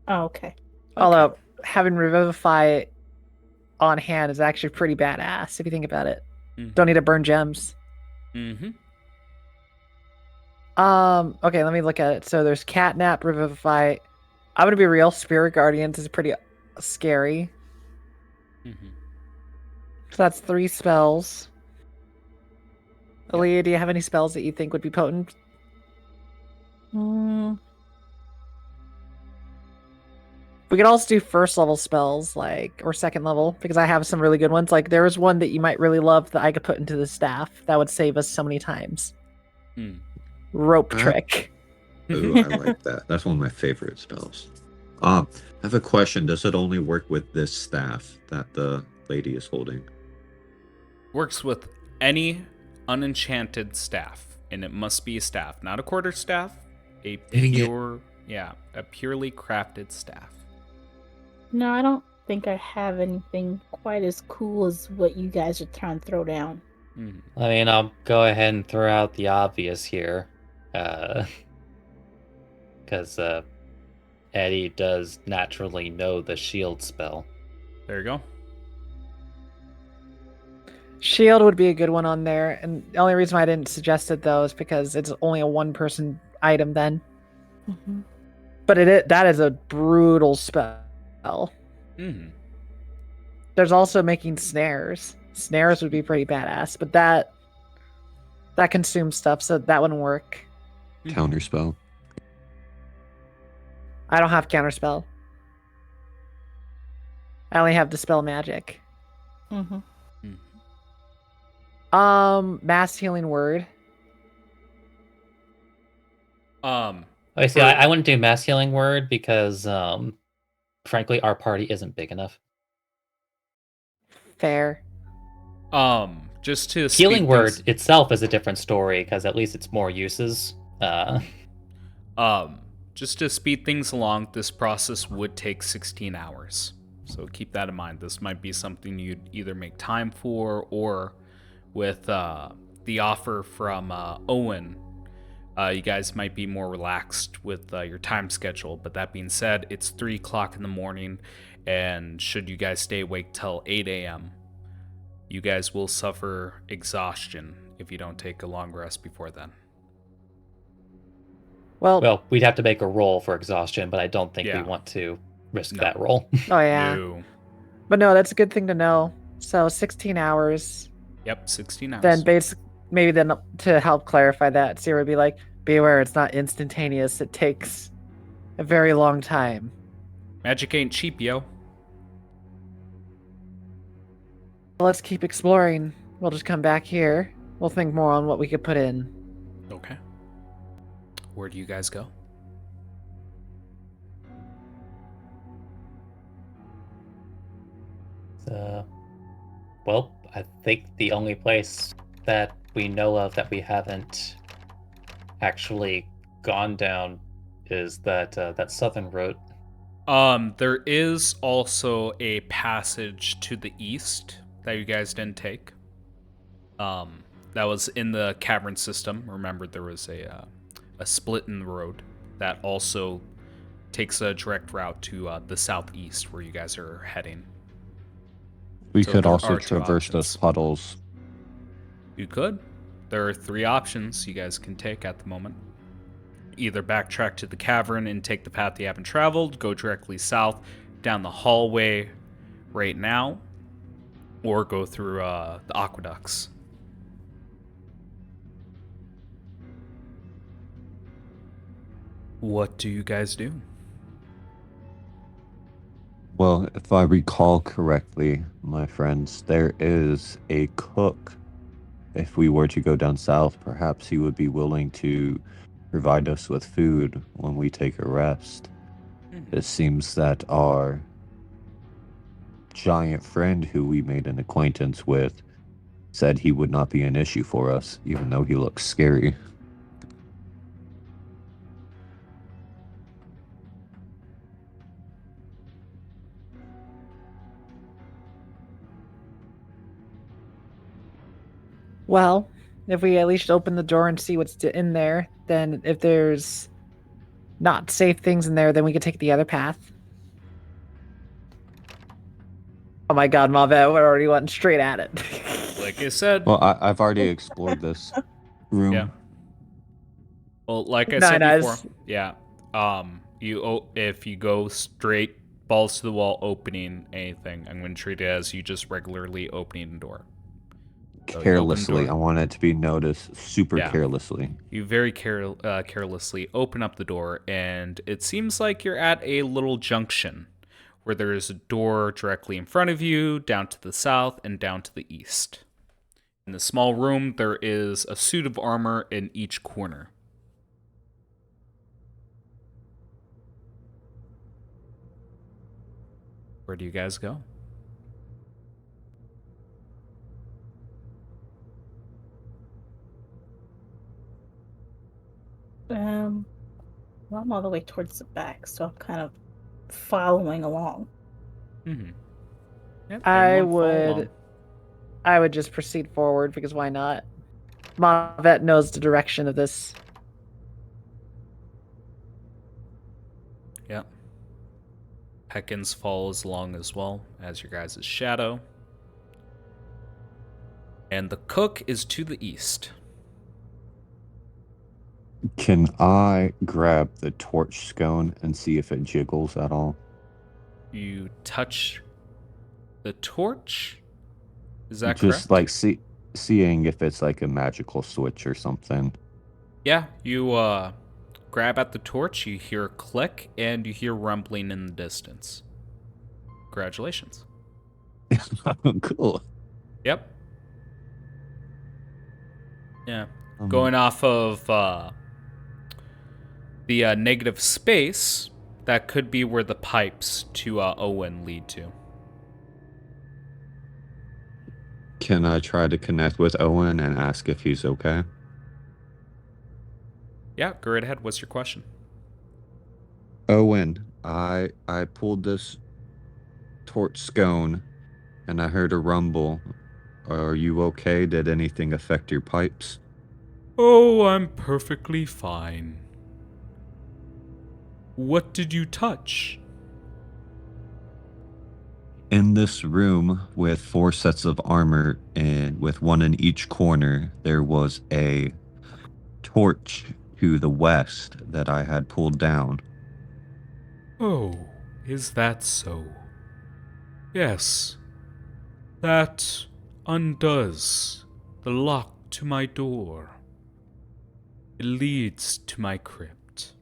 [SPEAKER 4] Oh, okay.
[SPEAKER 2] Although having Revivify on hand is actually pretty badass if you think about it. Don't need to burn gems.
[SPEAKER 3] Mm-hmm.
[SPEAKER 2] Okay, let me look at it. So there's Catnap, Revivify. I'm gonna be real. Spirit Guardians is pretty scary.
[SPEAKER 3] Mm-hmm.
[SPEAKER 2] So that's 3 spells.
[SPEAKER 3] Yep.
[SPEAKER 2] Aaliyah, do you have any spells that you think would be potent?
[SPEAKER 4] Mm,
[SPEAKER 2] We could also do first level spells, like, or second level, because I have some really good ones. Like, there is one that you might really love that I could put into the staff that would save us so many times. Rope trick.
[SPEAKER 5] Ooh, I like that. That's one of my favorite spells. I have a question. Does it only work with this staff that the lady is holding?
[SPEAKER 3] Works with any unenchanted staff, and it must be a staff, not a quarter staff, a
[SPEAKER 5] Dang it.
[SPEAKER 3] a purely crafted staff.
[SPEAKER 4] no, I don't think I have anything quite as cool as what you guys are trying to throw down.
[SPEAKER 1] I mean, I'll go ahead and throw out the obvious here. Because Eddie does naturally know the shield spell.
[SPEAKER 3] There you go.
[SPEAKER 2] Shield would be a good one on there, and the only reason why I didn't suggest it though is because it's only a 1-person item then.
[SPEAKER 4] Mm-hmm.
[SPEAKER 2] But that is a brutal spell.
[SPEAKER 3] Mm-hmm.
[SPEAKER 2] There's also making snares. Snares would be pretty badass, but that consumes stuff, so that wouldn't work.
[SPEAKER 5] Counter spell.
[SPEAKER 2] I don't have counterspell. I only have dispel magic.
[SPEAKER 4] Mm-hmm.
[SPEAKER 2] Mass healing word.
[SPEAKER 1] I see. I wouldn't do mass healing word because, frankly, our party isn't big enough.
[SPEAKER 2] Fair.
[SPEAKER 3] Just to
[SPEAKER 1] Healing
[SPEAKER 3] speed
[SPEAKER 1] word
[SPEAKER 3] things,
[SPEAKER 1] itself is a different story because at least it's more uses.
[SPEAKER 3] just to speed things along, this process would take 16 hours. So keep that in mind. This might be something you'd either make time for, or with the offer from Owyn, you guys might be more relaxed with your time schedule. But that being said, it's 3 o'clock in the morning, and should you guys stay awake till 8 a.m., you guys will suffer exhaustion if you don't take a long rest before then.
[SPEAKER 1] Well, we'd have to make a roll for exhaustion, but I don't think we
[SPEAKER 3] Yeah.
[SPEAKER 1] want to risk
[SPEAKER 3] No.
[SPEAKER 1] that roll.
[SPEAKER 2] Oh yeah.
[SPEAKER 3] No.
[SPEAKER 2] But no, that's a good thing to know. So 16 hours.
[SPEAKER 3] Yep, 16 hours.
[SPEAKER 2] Then maybe then to help clarify that, Sarah would be like, beware, it's not instantaneous. It takes a very long time.
[SPEAKER 3] Magic ain't cheap, yo.
[SPEAKER 2] Let's keep exploring. We'll just come back here. We'll think more on what we could put in.
[SPEAKER 3] Okay. Where do you guys go?
[SPEAKER 1] Well, I think the only place that we know of that we haven't actually gone down is that southern road.
[SPEAKER 3] There is also a passage to the east that you guys didn't take. That was in the cavern system. Remember, there was a split in the road that also takes a direct route to the southeast where you guys are heading.
[SPEAKER 5] We
[SPEAKER 3] So
[SPEAKER 5] could
[SPEAKER 3] there
[SPEAKER 5] also
[SPEAKER 3] are two
[SPEAKER 5] traverse those
[SPEAKER 3] options.
[SPEAKER 5] puddles.
[SPEAKER 3] You could. There are 3 options you guys can take at the moment. Either backtrack to the cavern and take the path you haven't traveled, go directly south down the hallway right now, or go through the aqueducts. What do you guys do?
[SPEAKER 5] Well, if I recall correctly, my friends, there is a cook. If we were to go down south, perhaps he would be willing to provide us with food when we take a rest. It seems that our giant friend who we made an acquaintance with said he would not be an issue for us, even though he looks scary.
[SPEAKER 2] Well, if we at least open the door and see what's in there, then if there's not safe things in there, then we could take the other path. Oh my god, Mavet, we're already went straight at it.
[SPEAKER 3] Like I said,
[SPEAKER 5] Well, I've already explored this room.
[SPEAKER 3] yeah. Well, like I
[SPEAKER 2] No,
[SPEAKER 3] said
[SPEAKER 2] no,
[SPEAKER 3] before, yeah. If you go straight balls to the wall opening anything, I'm going to treat it as you just regularly opening the door. So you open the
[SPEAKER 5] Carelessly.
[SPEAKER 3] door.
[SPEAKER 5] I want it to be noticed super
[SPEAKER 3] Yeah.
[SPEAKER 5] carelessly.
[SPEAKER 3] You very carelessly open up the door, and it seems like you're at a little junction where there is a door directly in front of you, down to the south, and down to the east. In the small room, there is a suit of armor in each corner. Where do you guys go?
[SPEAKER 4] Well, I'm all the way towards the back, so I'm kind of following along.
[SPEAKER 3] Mm-hmm. Yep,
[SPEAKER 2] I
[SPEAKER 3] everyone follow along.
[SPEAKER 2] would just proceed forward because why not? Mavet knows the direction of this.
[SPEAKER 3] Yep. Peckins follows along as well as your guys' shadow. And the cook is to the east.
[SPEAKER 5] Can I grab the torch scone and see if it jiggles at all?
[SPEAKER 3] You touch the torch? Is that
[SPEAKER 5] Just
[SPEAKER 3] correct?
[SPEAKER 5] like seeing if it's like a magical switch or something.
[SPEAKER 3] Yeah, you grab at the torch, you hear a click, and you hear rumbling in the distance. Congratulations.
[SPEAKER 5] Cool.
[SPEAKER 3] Yep. Yeah.
[SPEAKER 5] Um,
[SPEAKER 3] Going off of the negative space, that could be where the pipes to Owyn lead to.
[SPEAKER 5] Can I try to connect with Owyn and ask if he's okay?
[SPEAKER 3] Yeah, go right ahead. What's your question?
[SPEAKER 5] Owyn, I pulled this torch scone and I heard a rumble. Are you okay? Did anything affect your pipes?
[SPEAKER 3] Oh, I'm perfectly fine. What did you touch?
[SPEAKER 5] In this room with 4 sets of armor and with one in each corner, there was a torch to the west that I had pulled down.
[SPEAKER 3] Oh, is that so? Yes. That undoes the lock to my door. It leads to my crypt.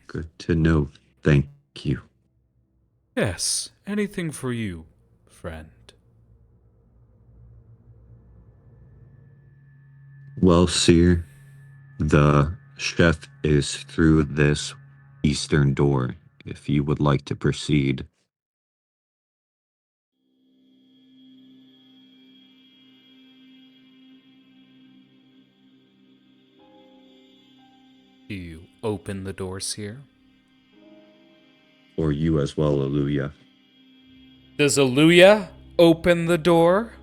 [SPEAKER 5] Good to know. Thank you.
[SPEAKER 3] Yes, anything for you, friend.
[SPEAKER 5] Well, Seer, the chef is through this eastern door. If you would like to proceed.
[SPEAKER 3] Do you open the doors here?
[SPEAKER 5] Or you as well, Aluya.
[SPEAKER 3] Does Aluya open the door?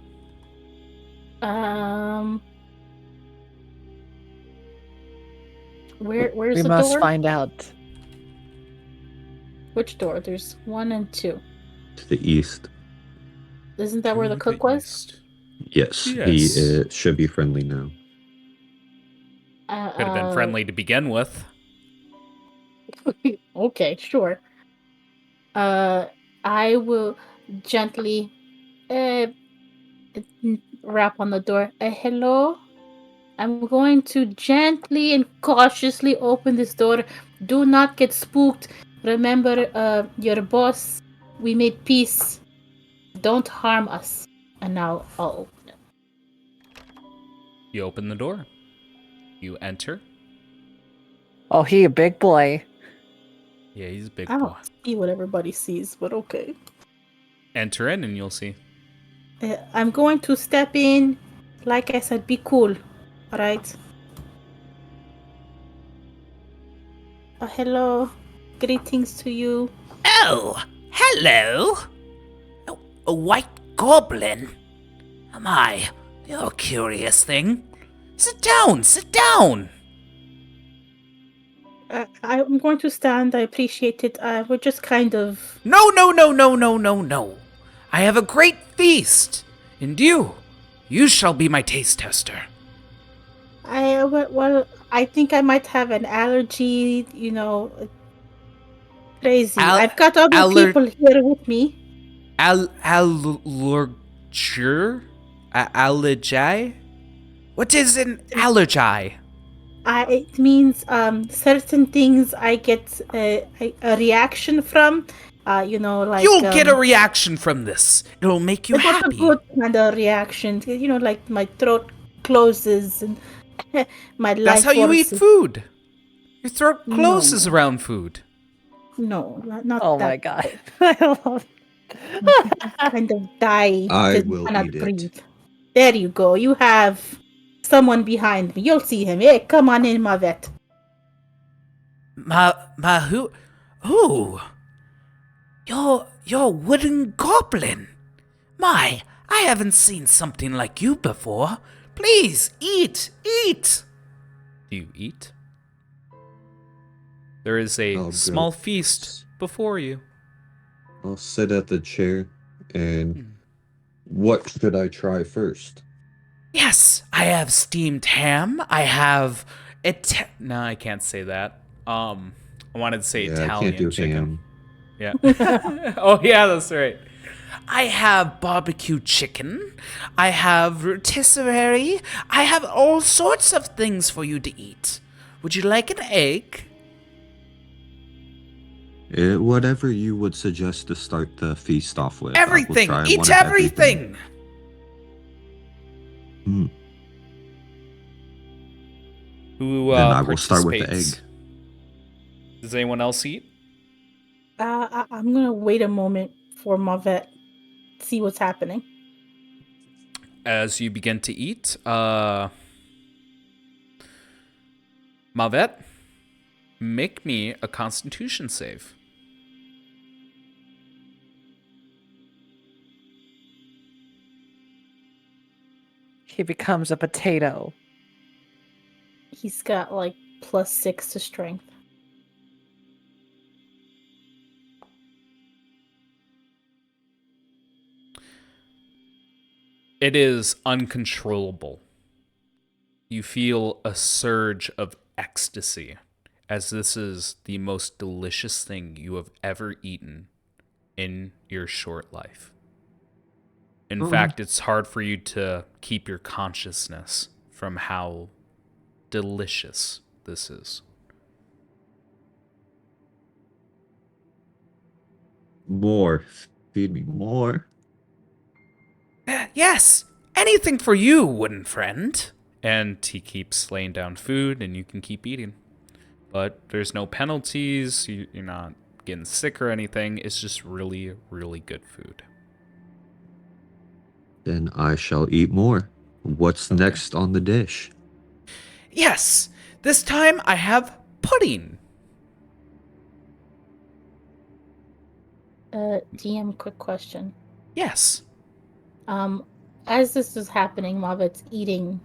[SPEAKER 4] Where's
[SPEAKER 2] We
[SPEAKER 4] the
[SPEAKER 2] must
[SPEAKER 4] door?
[SPEAKER 2] find out.
[SPEAKER 4] Which door? There's 1 and 2.
[SPEAKER 5] To the east.
[SPEAKER 4] Isn't that where the
[SPEAKER 3] To
[SPEAKER 4] cook was?
[SPEAKER 3] east.
[SPEAKER 5] Yes,
[SPEAKER 3] Yes.
[SPEAKER 5] he should be friendly now.
[SPEAKER 3] Could have been friendly to begin with.
[SPEAKER 4] Okay, sure. I will gently rap on the door. Hello? I'm going to gently and cautiously open this door. Do not get spooked. Remember, your boss. We made peace. Don't harm us. And now I'll open it.
[SPEAKER 3] You open the door. You enter.
[SPEAKER 2] Oh, he a big boy.
[SPEAKER 3] Yeah, he's a big
[SPEAKER 4] I
[SPEAKER 3] boy.
[SPEAKER 4] don't see what everybody sees, but okay.
[SPEAKER 3] Enter in and you'll see.
[SPEAKER 4] I'm going to step in. Like I said, be cool. Alright? Hello. Greetings to you.
[SPEAKER 7] Oh, hello. A white goblin? My, you're a curious thing. Sit down, sit down.
[SPEAKER 4] I'm going to stand. I appreciate it. We're just kind of...
[SPEAKER 7] No, no, no, no, no, no, no. I have a great feast. And you shall be my taste tester.
[SPEAKER 4] Well, I think I might have an allergy, crazy. I've got other people here with me.
[SPEAKER 7] Allergy? What is an allergy?
[SPEAKER 4] It means certain things I get a reaction from. Like
[SPEAKER 7] You'll get a reaction from this. It'll make you
[SPEAKER 4] but not a
[SPEAKER 7] happy.
[SPEAKER 4] good kind of reaction. Like my throat closes and my life.
[SPEAKER 7] That's how you eat food. Your throat
[SPEAKER 4] No.
[SPEAKER 7] closes around food.
[SPEAKER 4] No, not
[SPEAKER 2] Oh
[SPEAKER 4] that.
[SPEAKER 2] my god. I love
[SPEAKER 4] Kind of die.
[SPEAKER 5] I
[SPEAKER 4] because
[SPEAKER 5] will
[SPEAKER 4] cannot
[SPEAKER 5] eat it.
[SPEAKER 4] breathe. There you go. You have someone behind me. You'll see him. Hey, come on in, my vet.
[SPEAKER 7] Who? Ooh. You're a wooden goblin. My, I haven't seen something like you before. Please, eat.
[SPEAKER 3] Do you eat? There is a
[SPEAKER 5] Oh,
[SPEAKER 3] small
[SPEAKER 5] good.
[SPEAKER 3] feast before you.
[SPEAKER 5] I'll sit at the chair, and what should I try first?
[SPEAKER 7] Yes, I have steamed ham. I have
[SPEAKER 3] No, I can't say that. I wanted to say
[SPEAKER 5] Yeah,
[SPEAKER 3] Italian
[SPEAKER 5] I can't do
[SPEAKER 3] chicken.
[SPEAKER 5] ham.
[SPEAKER 3] Yeah. Oh yeah, that's right.
[SPEAKER 7] I have barbecue chicken. I have rotisserie. I have all sorts of things for you to eat. Would you like an egg?
[SPEAKER 5] Whatever you would suggest to start the feast off with. I will
[SPEAKER 7] Everything.
[SPEAKER 5] try one
[SPEAKER 7] Eat
[SPEAKER 5] of
[SPEAKER 7] everything.
[SPEAKER 5] Hmm.
[SPEAKER 3] Who
[SPEAKER 5] Then I will start with the
[SPEAKER 3] participates?
[SPEAKER 5] egg.
[SPEAKER 3] Does anyone else eat?
[SPEAKER 4] I'm gonna wait a moment for my vet. See what's happening.
[SPEAKER 3] As you begin to eat, Mavet, make me a Constitution save.
[SPEAKER 2] He becomes a potato.
[SPEAKER 4] He's got like +6 to strength.
[SPEAKER 3] It is uncontrollable. You feel a surge of ecstasy, as this is the most delicious thing you have ever eaten in your short life. In fact, it's hard for you to keep your consciousness from how delicious this is.
[SPEAKER 5] More. Feed me more.
[SPEAKER 7] Yes, anything for you, wooden friend.
[SPEAKER 3] And he keeps laying down food, and you can keep eating. But there's no penalties, you're not getting sick or anything. It's just really, really good food.
[SPEAKER 5] Then I shall eat more. What's next on the dish?
[SPEAKER 7] Yes, this time I have pudding.
[SPEAKER 4] DM, quick question.
[SPEAKER 7] Yes.
[SPEAKER 4] As this is happening, Mavet's eating.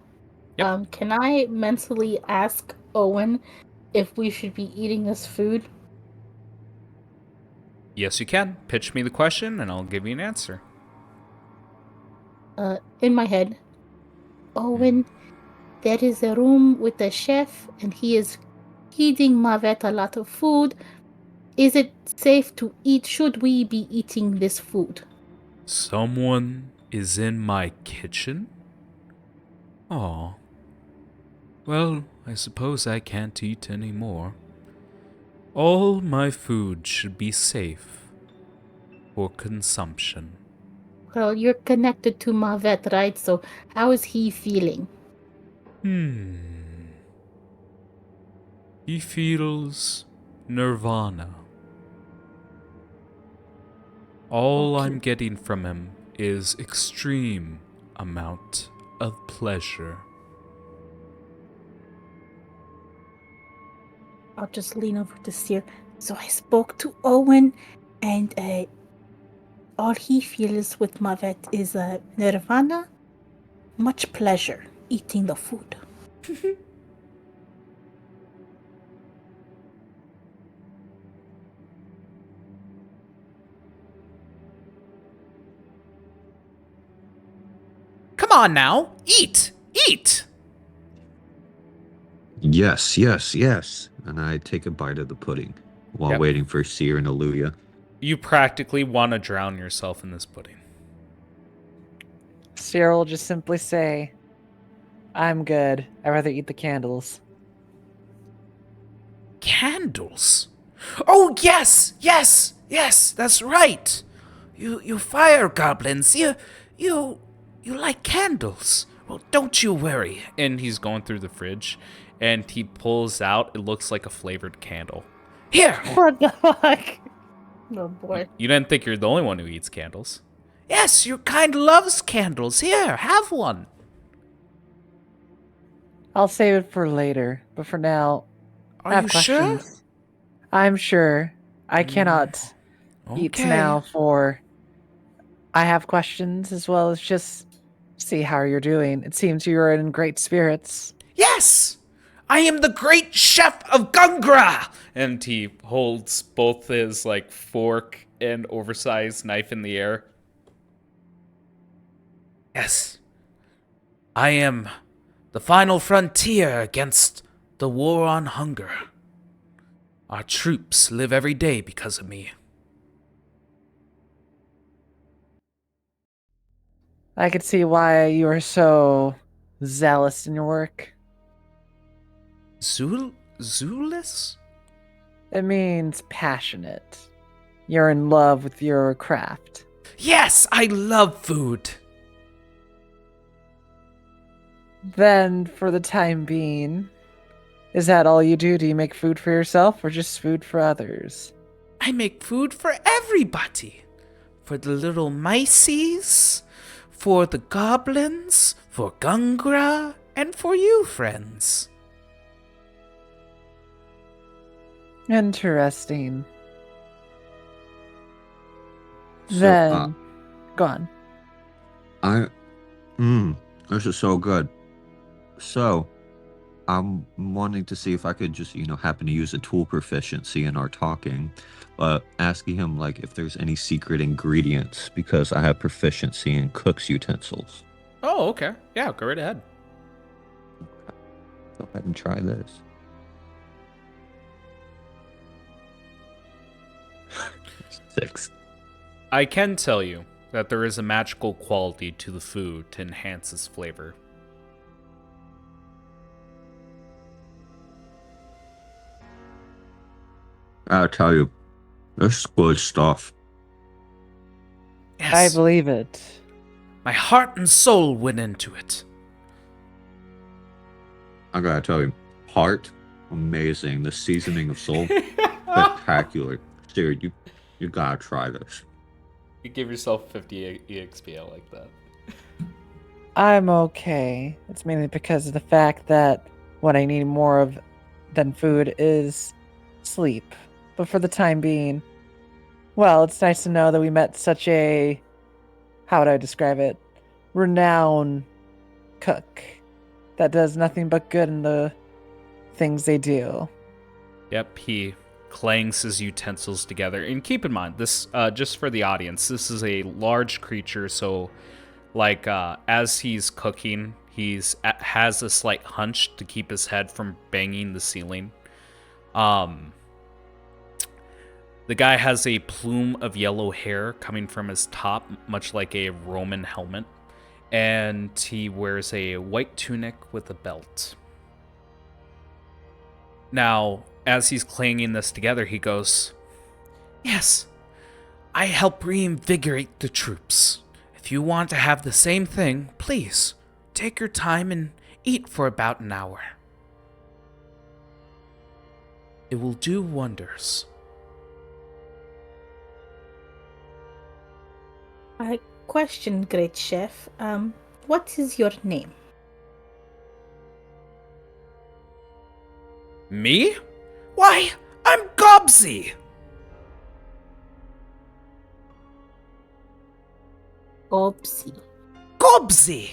[SPEAKER 3] Yep.
[SPEAKER 4] Can I mentally ask Owyn if we should be eating this food?
[SPEAKER 3] Yes, you can. Pitch me the question, and I'll give you an answer.
[SPEAKER 4] In my head, Owyn, there is a room with a chef, and he is feeding Mavet a lot of food. Is it safe to eat? Should we be eating this food?
[SPEAKER 3] Someone is in my kitchen? Aw. Well, I suppose I can't eat any more. All my food should be safe for consumption.
[SPEAKER 4] Well, you're connected to Mavet, right? So how is he feeling?
[SPEAKER 3] He feels nirvana. All I'm getting from him is extreme amount of pleasure.
[SPEAKER 4] I'll just lean over to Seer. So I spoke to Owyn, and all he feels with Mavet is nirvana, much pleasure eating the food.
[SPEAKER 7] Come on now, eat! Eat!
[SPEAKER 5] Yes, yes, yes. And I take a bite of the pudding while
[SPEAKER 3] Yep.
[SPEAKER 5] waiting for Seer and Aluya.
[SPEAKER 3] You practically want to drown yourself in this pudding.
[SPEAKER 2] Cyril will just simply say, I'm good. I'd rather eat the candles.
[SPEAKER 7] Candles? Oh, yes! Yes! Yes, that's right! You fire goblins, you like candles. Well, don't you worry.
[SPEAKER 3] And he's going through the fridge, and he pulls out, it looks like a flavored candle.
[SPEAKER 7] Here!
[SPEAKER 4] What the fuck? Oh boy.
[SPEAKER 3] You didn't think you're the only one who eats candles.
[SPEAKER 7] Yes, your kind loves candles. Here, have one.
[SPEAKER 2] I'll save it for later, but for now, I
[SPEAKER 7] Are
[SPEAKER 2] have
[SPEAKER 7] you sure?
[SPEAKER 2] questions. I'm sure. I cannot eat
[SPEAKER 7] Okay.
[SPEAKER 2] now for... I have questions as well as just see how you're doing. It seems you're in great spirits.
[SPEAKER 7] Yes! I am the great chef of Gungra!
[SPEAKER 3] And he holds both his, like, fork and oversized knife in the air.
[SPEAKER 7] Yes. I am the final frontier against the war on hunger. Our troops live every day because of me.
[SPEAKER 2] I could see why you are so zealous in your work.
[SPEAKER 7] Zulus?
[SPEAKER 2] It means passionate. You're in love with your craft.
[SPEAKER 7] Yes, I love food.
[SPEAKER 2] Then, for the time being, is that all you do? Do you make food for yourself or just food for others?
[SPEAKER 7] I make food for everybody. For the little mices, for the goblins, for Gungra, and for you, friends.
[SPEAKER 2] Interesting.
[SPEAKER 5] So,
[SPEAKER 2] Then, go on.
[SPEAKER 5] This is so good. So, I'm wanting to see if I could just, happen to use a tool proficiency in our talking, but asking him, like, if there's any secret ingredients, because I have proficiency in cook's utensils.
[SPEAKER 3] Oh, okay. Yeah, go right ahead.
[SPEAKER 5] Go ahead and try this. Six.
[SPEAKER 3] I can tell you that there is a magical quality to the food to enhance its flavor.
[SPEAKER 5] I'll tell you, this is good stuff.
[SPEAKER 7] Yes,
[SPEAKER 2] I believe it.
[SPEAKER 7] my heart and soul went into it.
[SPEAKER 5] I gotta tell you, heart, amazing. The seasoning of soul, spectacular. Dude, you gotta try this.
[SPEAKER 3] You give yourself 50 EXP, I like that.
[SPEAKER 2] I'm okay. It's mainly because of the fact that what I need more of than food is sleep. But for the time being, well, it's nice to know that we met such a, how would I describe it, renowned cook that does nothing but good in the things they do.
[SPEAKER 3] Yep, he clangs his utensils together. And keep in mind, this, just for the audience, this is a large creature, so, like, as he's cooking, has a slight hunch to keep his head from banging the ceiling. The guy has a plume of yellow hair coming from his top, much like a Roman helmet, and he wears a white tunic with a belt. Now, as he's clanging this together, he goes,
[SPEAKER 7] Yes, I help reinvigorate the troops. If you want to have the same thing, please take your time and eat for about an hour. It will do wonders.
[SPEAKER 4] Question, great chef. What is your name?
[SPEAKER 7] Me? Why, I'm Gobsy!
[SPEAKER 4] Gobsy.
[SPEAKER 7] Gobsy!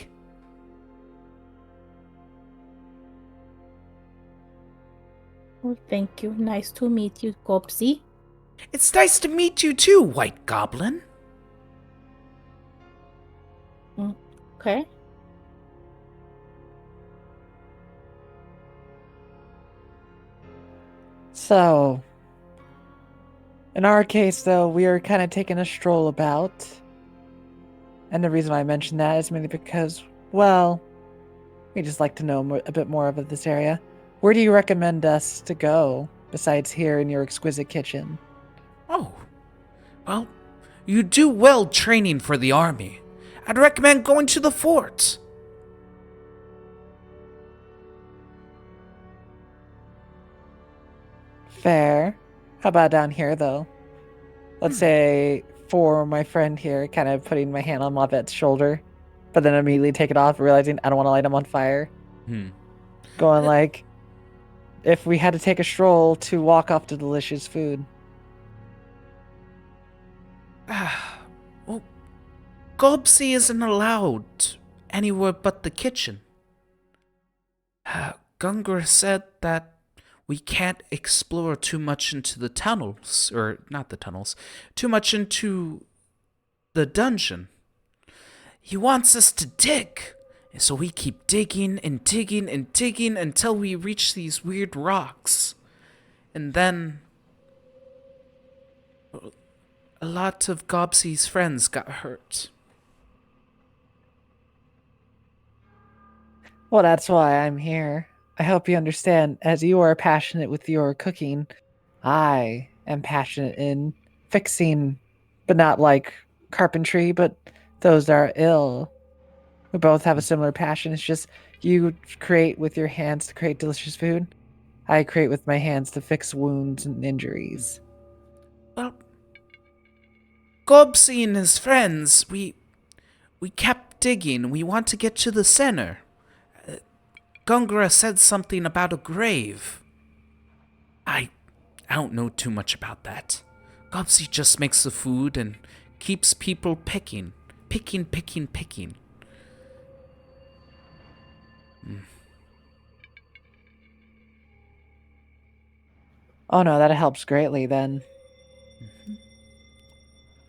[SPEAKER 4] Oh, thank you. Nice to meet you, Gobsy.
[SPEAKER 7] It's nice to meet you too, White Goblin.
[SPEAKER 4] Okay.
[SPEAKER 2] So, in our case, though, we are kind of taking a stroll about. And the reason why I mention that is mainly because, well, we just like to know a bit more about this area. Where do you recommend us to go, besides here in your exquisite kitchen?
[SPEAKER 7] Oh, well, you do well training for the army. I'd recommend going to the fort.
[SPEAKER 2] Fair. How about down here, though? Let's say for my friend here, kind of putting my hand on Mavette's shoulder, but then immediately take it off, realizing I don't want to light him on fire. Going like, if we had to take a stroll to walk off to delicious food.
[SPEAKER 7] Well, Gobsy isn't allowed anywhere but the kitchen. Gungar said that we can't explore too much into the tunnels, or not the tunnels, too much into the dungeon. He wants us to dig, so we keep digging and digging and digging until we reach these weird rocks. And then a lot of Gobsy's friends got hurt.
[SPEAKER 2] Well, that's why I'm here. I hope you understand, as you are passionate with your cooking, I am passionate in fixing, but not like carpentry, but those that are ill. We both have a similar passion. It's just you create with your hands to create delicious food. I create with my hands to fix wounds and injuries.
[SPEAKER 7] Well, Gobsy and his friends, we kept digging. We want to get to the center. Gungara said something about a grave. I don't know too much about that. Gobsy just makes the food and keeps people picking. Picking.
[SPEAKER 2] Oh no, that helps greatly then.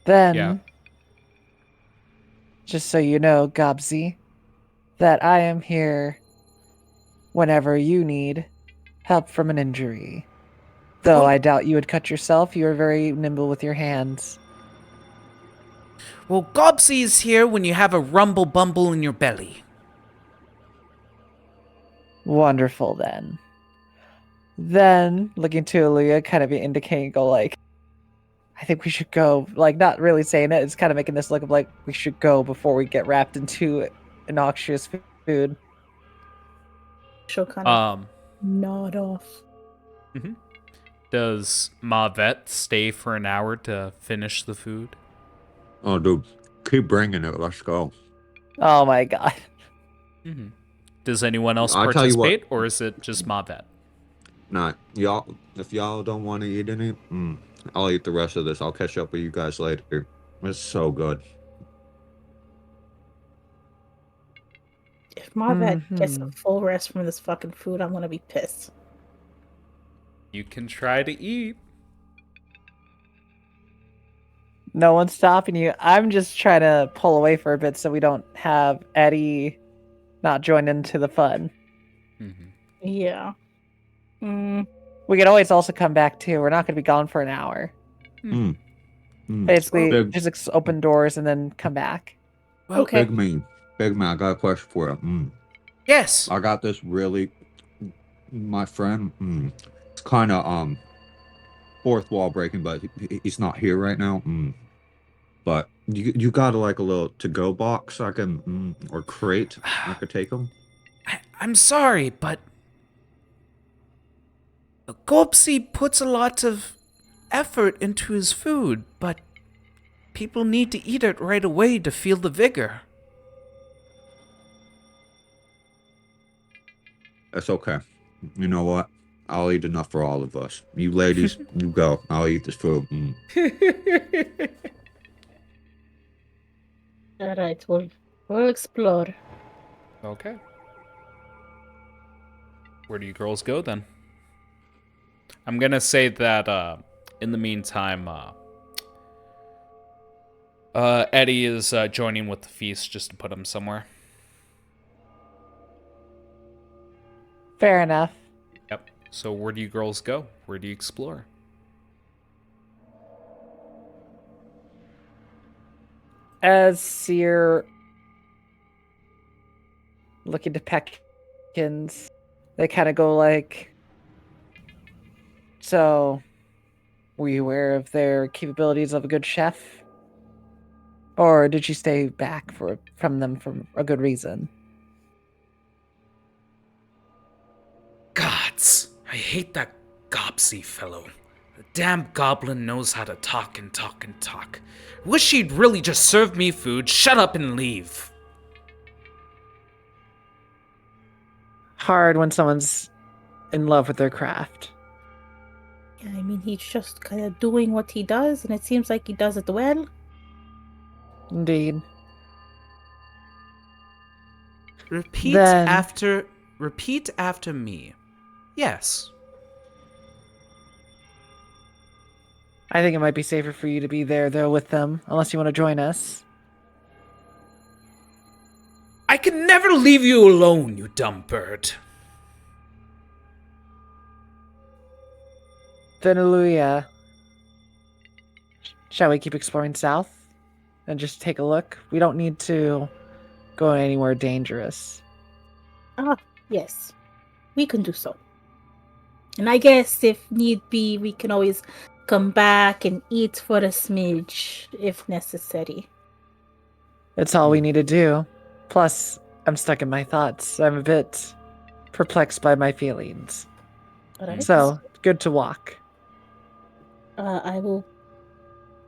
[SPEAKER 2] Then,
[SPEAKER 3] Yeah.
[SPEAKER 2] just so you know, Gobsy, that I am here whenever you need help from an injury. Though
[SPEAKER 7] Well-
[SPEAKER 2] I doubt you would cut yourself, you are very nimble with your hands.
[SPEAKER 7] Well, Gobsy is here when you have a rumble bumble in your belly.
[SPEAKER 2] Wonderful then. Then, looking to Aaliyah, kind of indicating, go like, I think we should go. Like, not really saying it, it's kind of making this look of like, we should go before we get wrapped into innoxious food.
[SPEAKER 4] She'll kind of
[SPEAKER 3] Um,
[SPEAKER 4] nod off.
[SPEAKER 3] does Mavet stay for an hour to finish the food?
[SPEAKER 5] Oh, dude, keep bringing it. Let's go.
[SPEAKER 2] Oh my god.
[SPEAKER 3] Does anyone else
[SPEAKER 5] I'll tell you what.
[SPEAKER 3] participate, or is it just Mavet?
[SPEAKER 5] Not y'all. If y'all don't want to eat any, I'll eat the rest of this. I'll catch up with you guys later. It's so good.
[SPEAKER 4] If Mavet gets a
[SPEAKER 2] Mhm.
[SPEAKER 4] full rest from this fucking food, I'm gonna be pissed.
[SPEAKER 3] You can try to eat.
[SPEAKER 2] No one's stopping you. I'm just trying to pull away for a bit so we don't have Eddie not join into the fun.
[SPEAKER 4] Yeah.
[SPEAKER 2] We could always also come back too. We're not going to be gone for an hour.
[SPEAKER 5] Mm. Mm.
[SPEAKER 2] Basically,
[SPEAKER 5] Big,
[SPEAKER 2] just open doors and then come back.
[SPEAKER 7] Well,
[SPEAKER 4] Okay.
[SPEAKER 5] Big man, I got a question for you.
[SPEAKER 7] yes.
[SPEAKER 5] I got this really, my friend. It's kind of fourth wall breaking, but he's not here right now. But you got like a little to go box I can or crate I could take him.
[SPEAKER 7] I'm sorry, but Gopsy puts a lot of effort into his food, but people need to eat it right away to feel the vigor.
[SPEAKER 5] That's okay. You know what? I'll eat enough for all of us. You ladies, you go. I'll eat this food.
[SPEAKER 4] All right, we'll explore.
[SPEAKER 3] Okay. Where do you girls go then? I'm gonna say that in the meantime, Eddie is joining with the feast just to put him somewhere.
[SPEAKER 2] Fair enough.
[SPEAKER 3] Yep. So where do you girls go? Where do you explore?
[SPEAKER 2] As Seer looking to Peckins, they kind of go like, so, were you aware of their capabilities of a good chef? Or did you stay back from them for a good reason?
[SPEAKER 7] Gods, I hate that Gopsy fellow. The damn goblin knows how to talk and talk and talk. Wish he'd really just serve me food, shut up and leave.
[SPEAKER 2] Hard when someone's in love with their craft.
[SPEAKER 4] Yeah, I mean, he's just kind of doing what he does, and it seems like he does it well.
[SPEAKER 2] Indeed.
[SPEAKER 7] Repeat
[SPEAKER 2] Then-
[SPEAKER 7] after me. Yes.
[SPEAKER 2] I think it might be safer for you to be there, though, with them, unless you want to join us.
[SPEAKER 7] I can never leave you alone, you dumb bird.
[SPEAKER 2] Then, Aluya, shall we keep exploring south and just take a look? We don't need to go anywhere dangerous.
[SPEAKER 4] Ah, yes. We can do so. And I guess if need be, we can always come back and eat for a smidge if necessary.
[SPEAKER 2] It's all we need to do. Plus, I'm stuck in my thoughts. I'm a bit perplexed by my feelings.
[SPEAKER 4] All right.
[SPEAKER 2] So, good to walk.
[SPEAKER 4] I will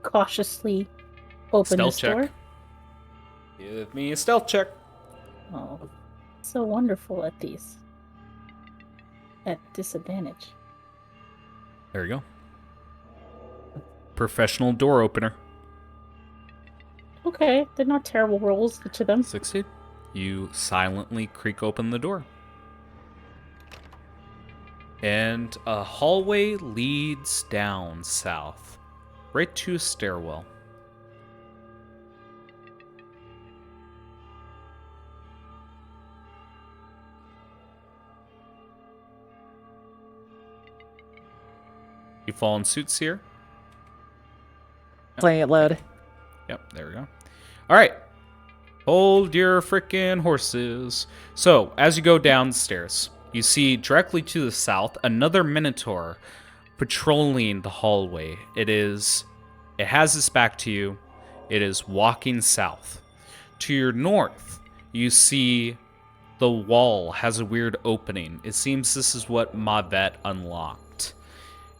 [SPEAKER 4] cautiously open
[SPEAKER 3] Stealth
[SPEAKER 4] this
[SPEAKER 3] check.
[SPEAKER 4] door.
[SPEAKER 3] Give me a stealth check.
[SPEAKER 4] Oh, so wonderful at these. At disadvantage.
[SPEAKER 3] There you go. Professional door opener.
[SPEAKER 4] Okay, they're not terrible rolls, each of them.
[SPEAKER 3] Succeed. You silently creak open the door. And a hallway leads down south, right to a stairwell. You fall in suit, Seer?
[SPEAKER 2] Playing it loud.
[SPEAKER 3] Yep, there we go. All right. Hold your frickin' horses. So, as you go downstairs, you see directly to the south another Minotaur patrolling the hallway. It has its back to you. It is walking south. To your north, you see the wall has a weird opening. It seems this is what Mavet unlocked.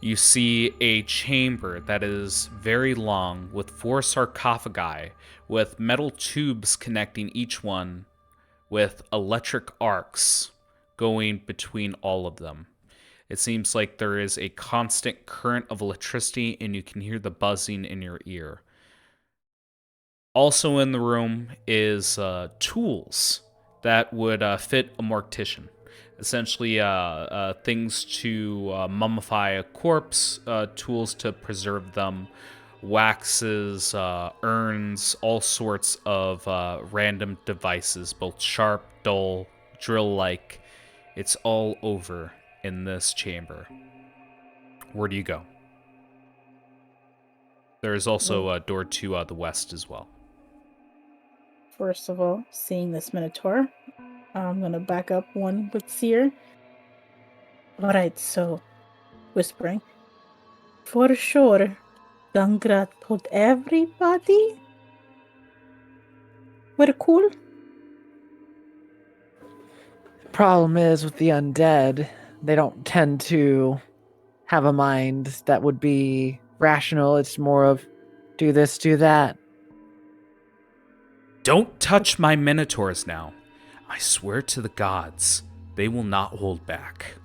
[SPEAKER 3] You see a chamber that is very long with 4 sarcophagi with metal tubes connecting each one with electric arcs going between all of them. It seems like there is a constant current of electricity and you can hear the buzzing in your ear. Also in the room is tools that would fit a mortician. Essentially, things to mummify a corpse, tools to preserve them, waxes, urns, all sorts of random devices, both sharp, dull, drill-like. It's all over in this chamber. Where do you go? There is also a door to the west as well.
[SPEAKER 4] First of all, seeing this Minotaur, I'm gonna back up one with Seer. Alright, so, whispering. For sure, Gangra told everybody we're cool.
[SPEAKER 2] Problem is with the undead, they don't tend to have a mind that would be rational. It's more of do this, do that.
[SPEAKER 3] Don't touch my minotaurs now. I swear to the gods, they will not hold back.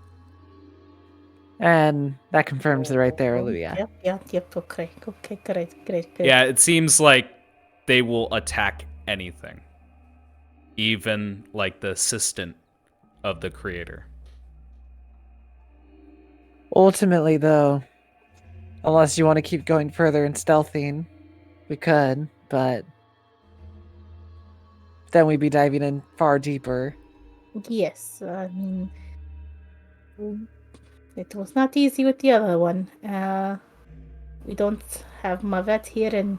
[SPEAKER 2] And that confirms it right there, Luya.
[SPEAKER 4] Yep. Okay, great.
[SPEAKER 3] Yeah, it seems like they will attack anything. Even like the assistant of the creator.
[SPEAKER 2] Ultimately, though, unless you want to keep going further and stealthing, we could, but then we'd be diving in far deeper.
[SPEAKER 4] Yes, I mean, it was not easy with the other one. We don't have Mavet here, and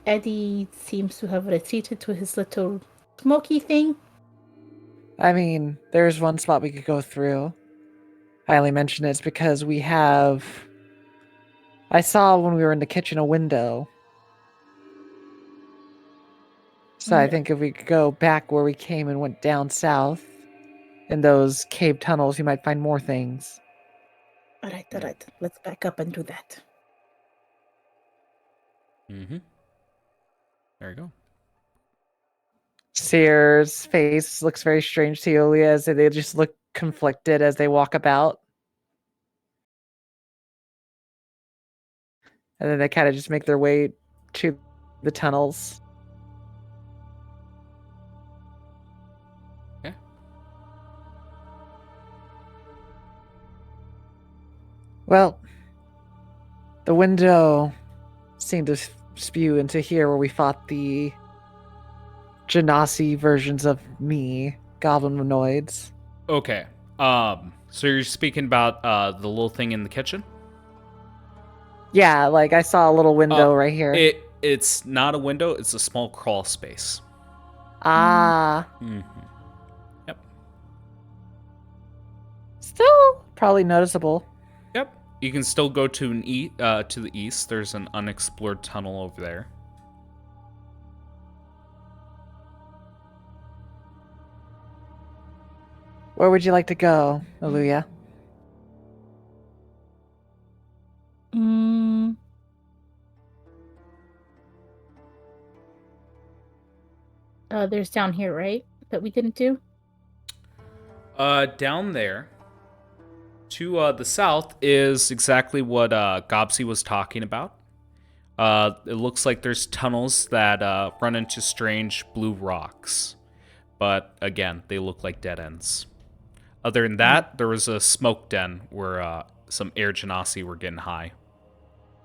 [SPEAKER 4] Eddie seems to have retreated to his little smoky thing.
[SPEAKER 2] I mean, there's one spot we could go through. I only mention it's because we have... I saw when we were in the kitchen a window. So I think if we could go back where we came and went down south, in those cave tunnels, you might find more things.
[SPEAKER 4] Alright. Let's back up and do that.
[SPEAKER 3] Mm-hmm. There you go.
[SPEAKER 2] Seer's face looks very strange to Yulia as they just look conflicted as they walk about. And then they kind of just make their way to the tunnels.
[SPEAKER 3] Okay.
[SPEAKER 2] Well, the window seemed to spew into here where we fought the Genasi versions of me, goblinoids.
[SPEAKER 3] Okay. So you're speaking about the little thing in the kitchen?
[SPEAKER 2] Yeah, like I saw a little window right here.
[SPEAKER 3] It's not a window, it's a small crawl space.
[SPEAKER 2] Ah.
[SPEAKER 3] Mm-hmm. Yep.
[SPEAKER 2] Still probably noticeable.
[SPEAKER 3] Yep. You can still go to to the east. There's an unexplored tunnel over there.
[SPEAKER 2] Where would you like to go, Aluya?
[SPEAKER 4] There's down here, right? That we didn't do?
[SPEAKER 3] Down there to the south is exactly what Gobsy was talking about. It looks like there's tunnels that run into strange blue rocks. But again, they look like dead ends. Other than that, there was a smoke den where some air genasi were getting high.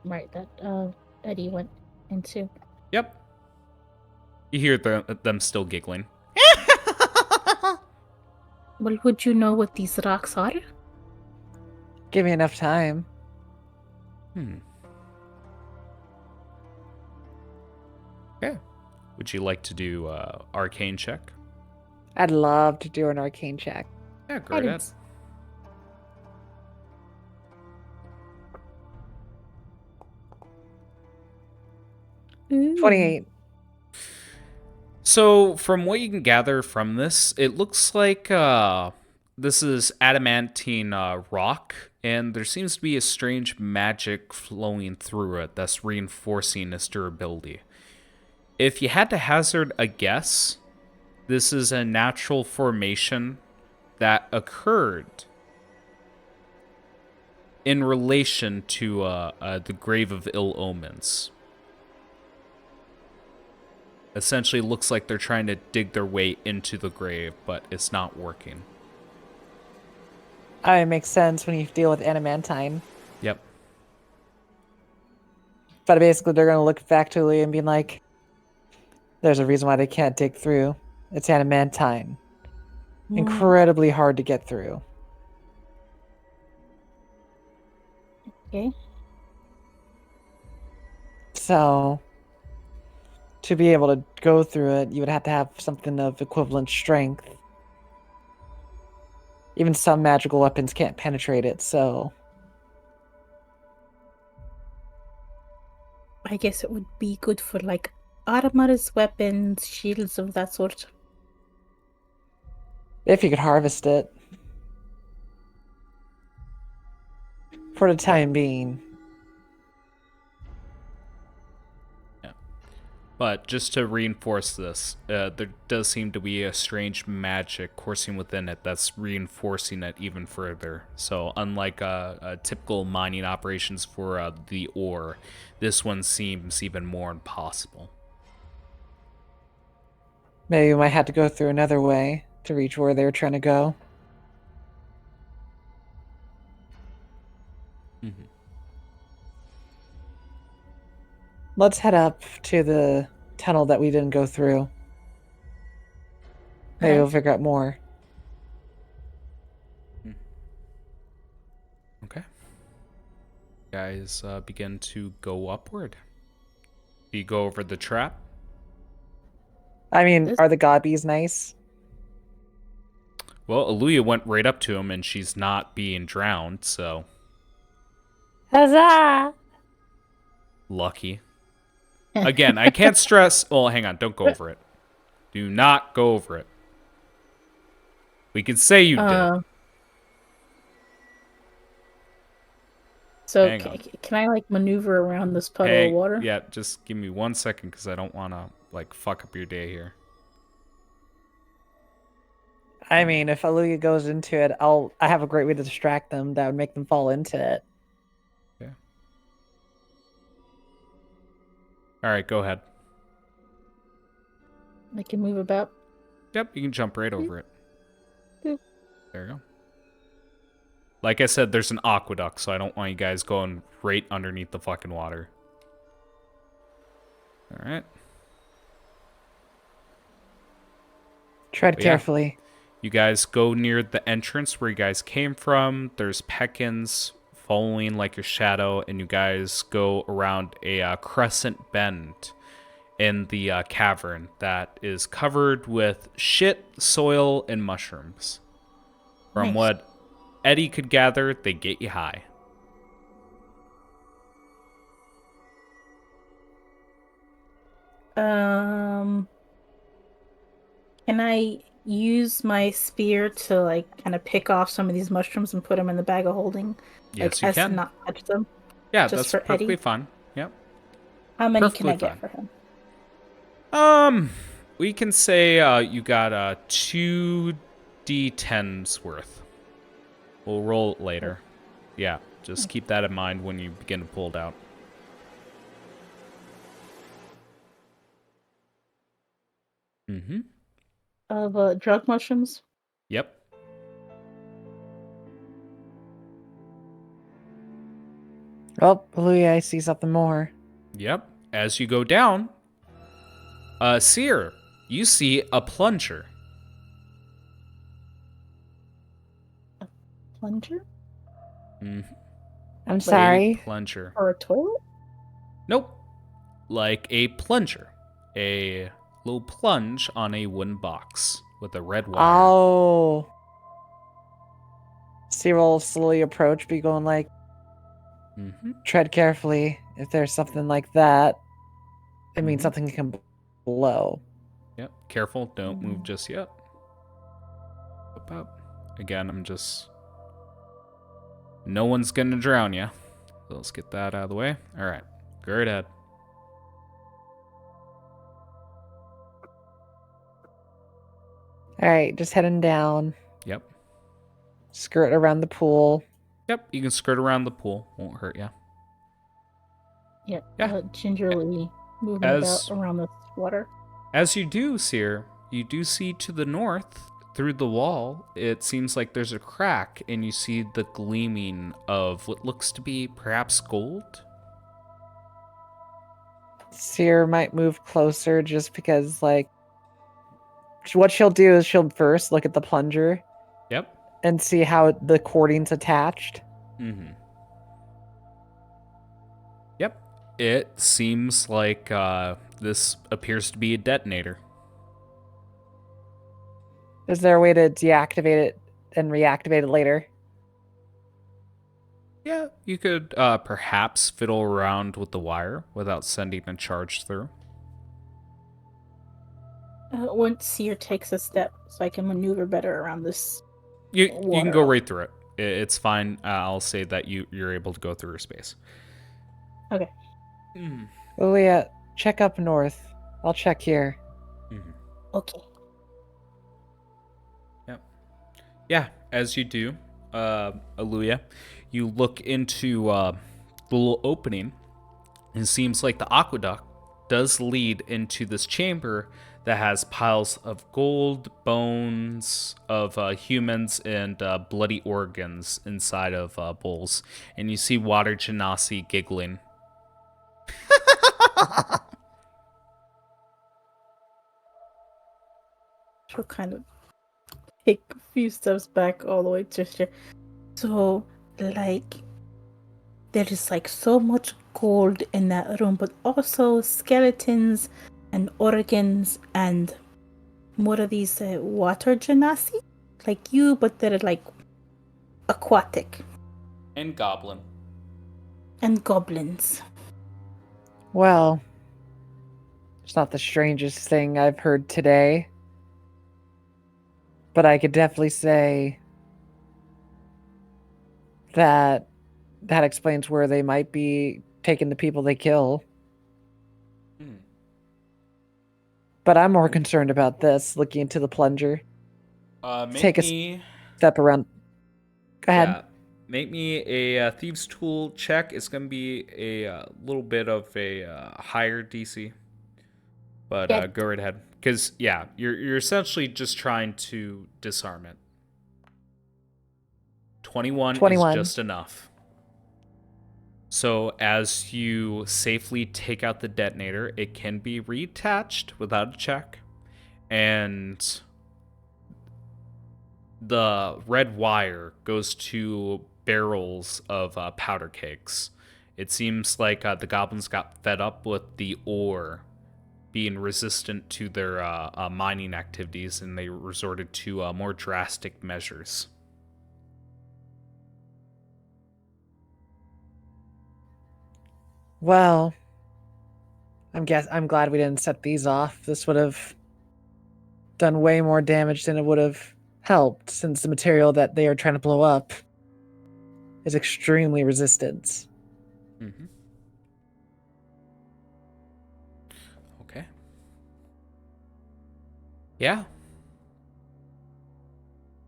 [SPEAKER 4] Right, that Eddie went into.
[SPEAKER 3] Yep. You hear them still giggling.
[SPEAKER 4] Well, would you know what these rocks are?
[SPEAKER 2] Give me enough time.
[SPEAKER 3] Okay. Would you like to do arcane check?
[SPEAKER 2] I'd love to do an arcane check.
[SPEAKER 3] Yeah, go ahead.
[SPEAKER 4] Ooh.
[SPEAKER 2] 28.
[SPEAKER 3] So, from what you can gather from this, it looks like this is adamantine rock, and there seems to be a strange magic flowing through it that's reinforcing its durability. If you had to hazard a guess, this is a natural formation that occurred in relation to the Grave of Ill Omens. Essentially looks like they're trying to dig their way into the grave, but it's not working.
[SPEAKER 2] It makes sense when you deal with adamantine.
[SPEAKER 3] Yep.
[SPEAKER 2] But basically, they're going to look back to Lee and be like, there's a reason why they can't dig through. It's adamantine. Incredibly hard to get through.
[SPEAKER 4] Okay.
[SPEAKER 2] So, to be able to go through it, you would have to have something of equivalent strength. Even some magical weapons can't penetrate it, so...
[SPEAKER 4] I guess it would be good for like armors, weapons, shields of that sort.
[SPEAKER 2] If you could harvest it. For the time being.
[SPEAKER 3] But just to reinforce this, there does seem to be a strange magic coursing within it that's reinforcing it even further. So unlike typical mining operations for the ore, this one seems even more impossible.
[SPEAKER 2] Maybe we might have to go through another way to reach where they're trying to go.
[SPEAKER 3] Mm-hmm.
[SPEAKER 2] Let's head up to the tunnel that we didn't go through. Maybe
[SPEAKER 4] Okay.
[SPEAKER 2] we'll figure out more.
[SPEAKER 3] Okay. Guys begin to go upward. Do you go over the trap?
[SPEAKER 2] I mean,
[SPEAKER 4] This-
[SPEAKER 2] are the gobbies nice?
[SPEAKER 3] Well, Aluya went right up to him and she's not being drowned, so
[SPEAKER 2] Huzzah!
[SPEAKER 3] lucky. Again, I can't stress... Well, hang on, don't go over it. Do not go over it. We can say you did.
[SPEAKER 4] So
[SPEAKER 3] Hang on.
[SPEAKER 4] can I like maneuver around this puddle
[SPEAKER 3] Hey,
[SPEAKER 4] of water?
[SPEAKER 3] yeah, just give me 1 second because I don't want to, like, fuck up your day here.
[SPEAKER 2] I mean, if Aluya goes into it, I have a great way to distract them that would make them fall into it.
[SPEAKER 3] Okay. All right, go ahead.
[SPEAKER 4] I can move about.
[SPEAKER 3] Yep, you can jump right over it.
[SPEAKER 4] Boop.
[SPEAKER 3] There you go. Like I said, there's an aqueduct, so I don't want you guys going right underneath the fucking water. All right.
[SPEAKER 2] Tread
[SPEAKER 3] But yeah.
[SPEAKER 2] carefully.
[SPEAKER 3] You guys go near the entrance where you guys came from. There's Peckins following like your shadow, and you guys go around a crescent bend in the cavern that is covered with shit, soil, and mushrooms. From
[SPEAKER 4] Nice.
[SPEAKER 3] what Eddie could gather, they get you high.
[SPEAKER 4] Can I use my spear to like kind of pick off some of these mushrooms and put them in the bag of holding?
[SPEAKER 3] Yes,
[SPEAKER 4] like,
[SPEAKER 3] you
[SPEAKER 4] as to
[SPEAKER 3] can.
[SPEAKER 4] not touch them.
[SPEAKER 3] Yeah,
[SPEAKER 4] just
[SPEAKER 3] that's
[SPEAKER 4] for
[SPEAKER 3] perfectly
[SPEAKER 4] Eddie?
[SPEAKER 3] fine. Yep.
[SPEAKER 4] How many
[SPEAKER 3] Perfectly
[SPEAKER 4] can I get
[SPEAKER 3] fine.
[SPEAKER 4] for him?
[SPEAKER 3] We can say you got 2 D10s worth. We'll roll it later. Yeah, just keep that in mind when you begin to pull it out. Mm-hmm.
[SPEAKER 4] Of drug mushrooms?
[SPEAKER 3] Yep.
[SPEAKER 2] Oh, Aluya, I see something more.
[SPEAKER 3] Yep. As you go down, Seer, you see a plunger.
[SPEAKER 4] Plunger?
[SPEAKER 3] Mm-hmm.
[SPEAKER 2] I'm sorry.
[SPEAKER 3] Plunger.
[SPEAKER 4] Or a toilet?
[SPEAKER 3] Nope. Like a plunger. A little plunge on a wooden box with a red wire.
[SPEAKER 2] Oh. Seer will slowly approach, be going like,
[SPEAKER 3] Mm-hmm.
[SPEAKER 2] tread carefully. If there's something like that, it means
[SPEAKER 3] Mhm.
[SPEAKER 2] something can blow.
[SPEAKER 3] Yep. Careful. Don't move just yet. Up. Again, I'm just... No one's gonna drown you. So let's get that out of the way. All right. Go right ahead.
[SPEAKER 2] All right, just heading down.
[SPEAKER 3] Yep.
[SPEAKER 2] Skirt around the pool.
[SPEAKER 3] Yep. You can skirt around the pool. Won't hurt you.
[SPEAKER 4] Yeah.
[SPEAKER 3] Yeah.
[SPEAKER 4] Gingerly moving
[SPEAKER 3] As-
[SPEAKER 4] about around the water.
[SPEAKER 3] As you do, Seer, you do see to the north, through the wall, it seems like there's a crack, and you see the gleaming of what looks to be perhaps gold.
[SPEAKER 2] Seer might move closer just because, like, what she'll do is she'll first look at the plunger
[SPEAKER 3] Yep.
[SPEAKER 2] and see how the cording's attached.
[SPEAKER 3] Mm-hmm. Yep. It seems like this appears to be a detonator.
[SPEAKER 2] Is there a way to deactivate it and reactivate it later?
[SPEAKER 3] Yeah, you could perhaps fiddle around with the wire without sending a charge through.
[SPEAKER 4] Once Seer takes a step, so I can maneuver better around this.
[SPEAKER 3] You can go
[SPEAKER 4] Water.
[SPEAKER 3] right through it. It's fine. I'll say that you're able to go through her space.
[SPEAKER 4] Okay.
[SPEAKER 2] Lilia, check up north. I'll check here.
[SPEAKER 3] Mm-hmm.
[SPEAKER 4] Okay.
[SPEAKER 3] Yep. Yeah, as you do, Aluya, you look into the little opening, and it seems like the aqueduct does lead into this chamber that has piles of gold, bones of humans, and bloody organs inside of bowls. And you see Water Genasi giggling.
[SPEAKER 4] She'll kind of take a few steps back all the way to here. So, like, there is like so much gold in that room, but also skeletons and organs and what are these water genasi? Like you, but they're like aquatic
[SPEAKER 3] And Goblin.
[SPEAKER 4] and goblins.
[SPEAKER 2] Well, it's not the strangest thing I've heard today. But I could definitely say that explains where they might be taking the people they kill. But I'm more concerned about this, looking into the plunger. Take a step around. Go ahead.
[SPEAKER 3] Yeah, make me a thieves tool check. It's gonna be a little bit of a higher DC, but
[SPEAKER 4] Yeah.
[SPEAKER 3] go right ahead. Because yeah, you're essentially just trying to disarm it. 21 is just enough. So as you safely take out the detonator, it can be reattached without a check, and the red wire goes to barrels of powder kegs. It seems like the goblins got fed up with the ore being resistant to their mining activities, and they resorted to more drastic measures.
[SPEAKER 2] Well, I'm glad we didn't set these off. This would have done way more damage than it would have helped, since the material that they are trying to blow up is extremely resistant.
[SPEAKER 3] Mm-hmm. Okay. Yeah.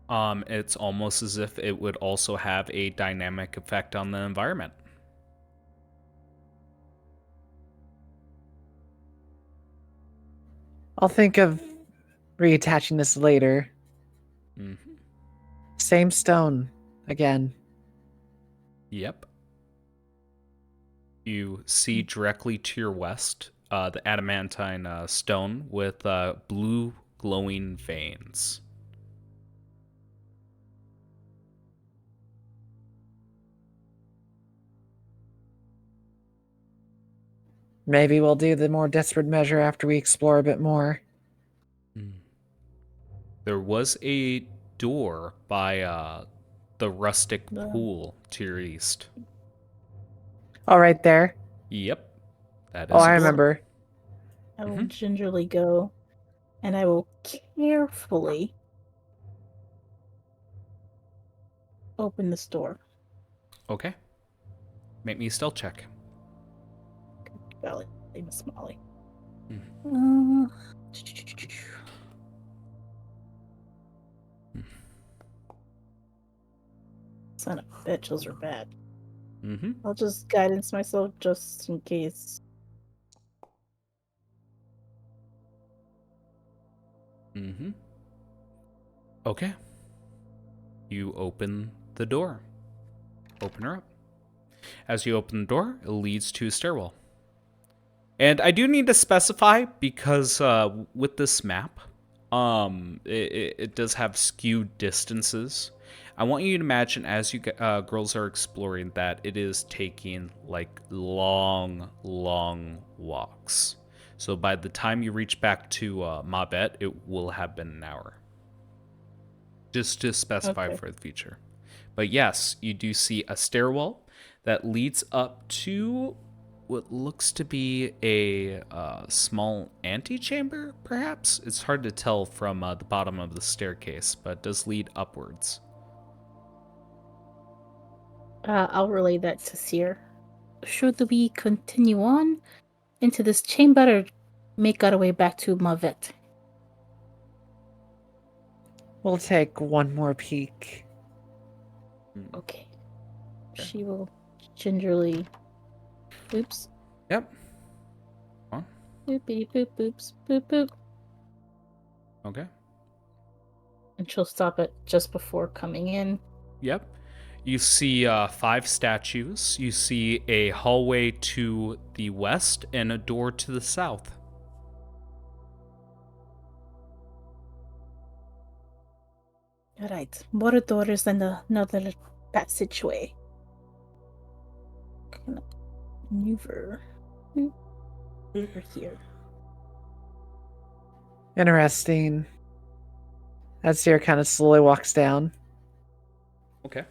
[SPEAKER 3] It's almost as if it would also have a dynamic effect on the environment.
[SPEAKER 2] I'll think of reattaching this later.
[SPEAKER 3] Mm-hmm.
[SPEAKER 2] Same stone again.
[SPEAKER 3] Yep. You see directly to your west the adamantine stone with blue glowing veins.
[SPEAKER 2] Maybe we'll do the more desperate measure after we explore a bit more.
[SPEAKER 3] There was a door by the rustic pool to your east.
[SPEAKER 2] Oh, right there.
[SPEAKER 3] Yep. That is
[SPEAKER 2] Oh, I
[SPEAKER 3] a door.
[SPEAKER 2] remember.
[SPEAKER 4] I will gingerly go, and I will carefully open this door.
[SPEAKER 3] Okay. Make me a stealth check.
[SPEAKER 4] Golly, Miss Molly. Son of a bitch, those are bad.
[SPEAKER 3] Mm-hmm.
[SPEAKER 4] I'll just guidance myself just in case.
[SPEAKER 3] Mm-hmm. Okay. You open the door. Open her up. As you open the door, it leads to a stairwell. And I do need to specify, because with this map, it does have skewed distances. I want you to imagine as you girls are exploring that it is taking like long walks. So by the time you reach back to Mabet, it will have been an hour. Just to specify
[SPEAKER 4] Okay.
[SPEAKER 3] for the future. But yes, you do see a stairwell that leads up to what looks to be a small antechamber, perhaps? It's hard to tell from the bottom of the staircase, but it does lead upwards.
[SPEAKER 4] I'll relay that to Seer. Should we continue on into this chamber or make our way back to Mavet?
[SPEAKER 2] We'll take one more peek.
[SPEAKER 4] Okay. She will gingerly. Oops.
[SPEAKER 3] Yep. On.
[SPEAKER 4] Boopity boop boops boop boop.
[SPEAKER 3] Okay.
[SPEAKER 4] And she'll stop it just before coming in.
[SPEAKER 3] Yep. You see 5 statues. You see a hallway to the west and a door to the south.
[SPEAKER 4] Alright. More doors and another passageway. Gonna maneuver over here.
[SPEAKER 2] Interesting. As Seer kind of slowly walks down,
[SPEAKER 3] Okay.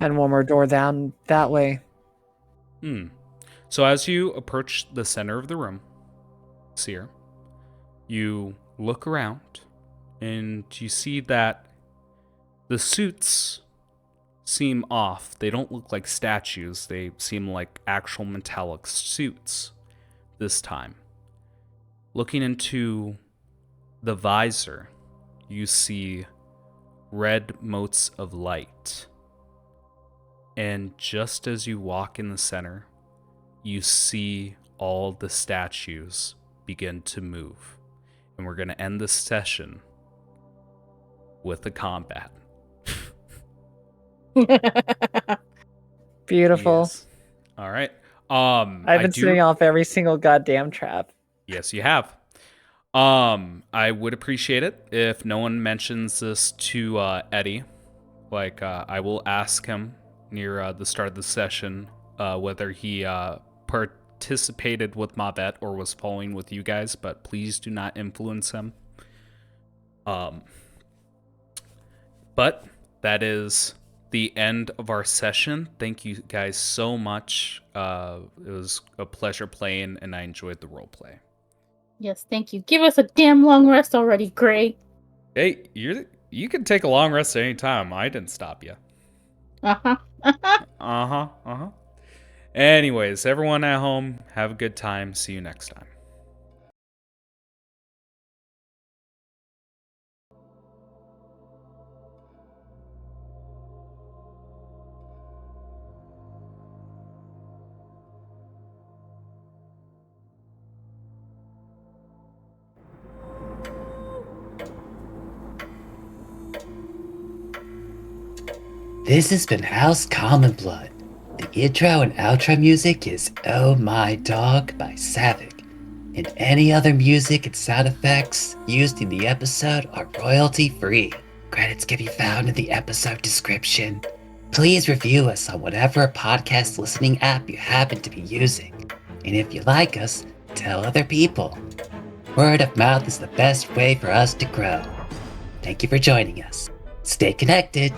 [SPEAKER 2] and one more door down that way.
[SPEAKER 3] So as you approach the center of the room, Seer, you look around and you see that the suits seem off. They don't look like statues. They seem like actual metallic suits this time. Looking into the visor, you see red motes of light. And just as you walk in the center, you see all the statues begin to move. And we're going to end this session with a combat.
[SPEAKER 2] Beautiful.
[SPEAKER 3] Yes. All right.
[SPEAKER 2] I've been setting off every single goddamn trap.
[SPEAKER 3] Yes, you have. I would appreciate it if no one mentions this to Eddie. Like, I will ask him near the start of the session whether he participated with Mabet or was following with you guys, but please do not influence him. But that is the end of our session. Thank you guys so much. It was a pleasure playing, and I enjoyed the roleplay.
[SPEAKER 4] Yes, thank you. Give us a damn long rest already, Gray.
[SPEAKER 3] Hey, you can take a long rest at any time. I didn't stop you.
[SPEAKER 4] Uh-huh.
[SPEAKER 3] Anyways, everyone at home, have a good time. See you next time.
[SPEAKER 6] This has been House Common Blood. The intro and outro music is Oh My Dog by Savick, and any other music and sound effects used in the episode are royalty free. Credits can be found in the episode description. Please review us on whatever podcast listening app you happen to be using. And if you like us, tell other people. Word of mouth is the best way for us to grow. Thank you for joining us. Stay connected.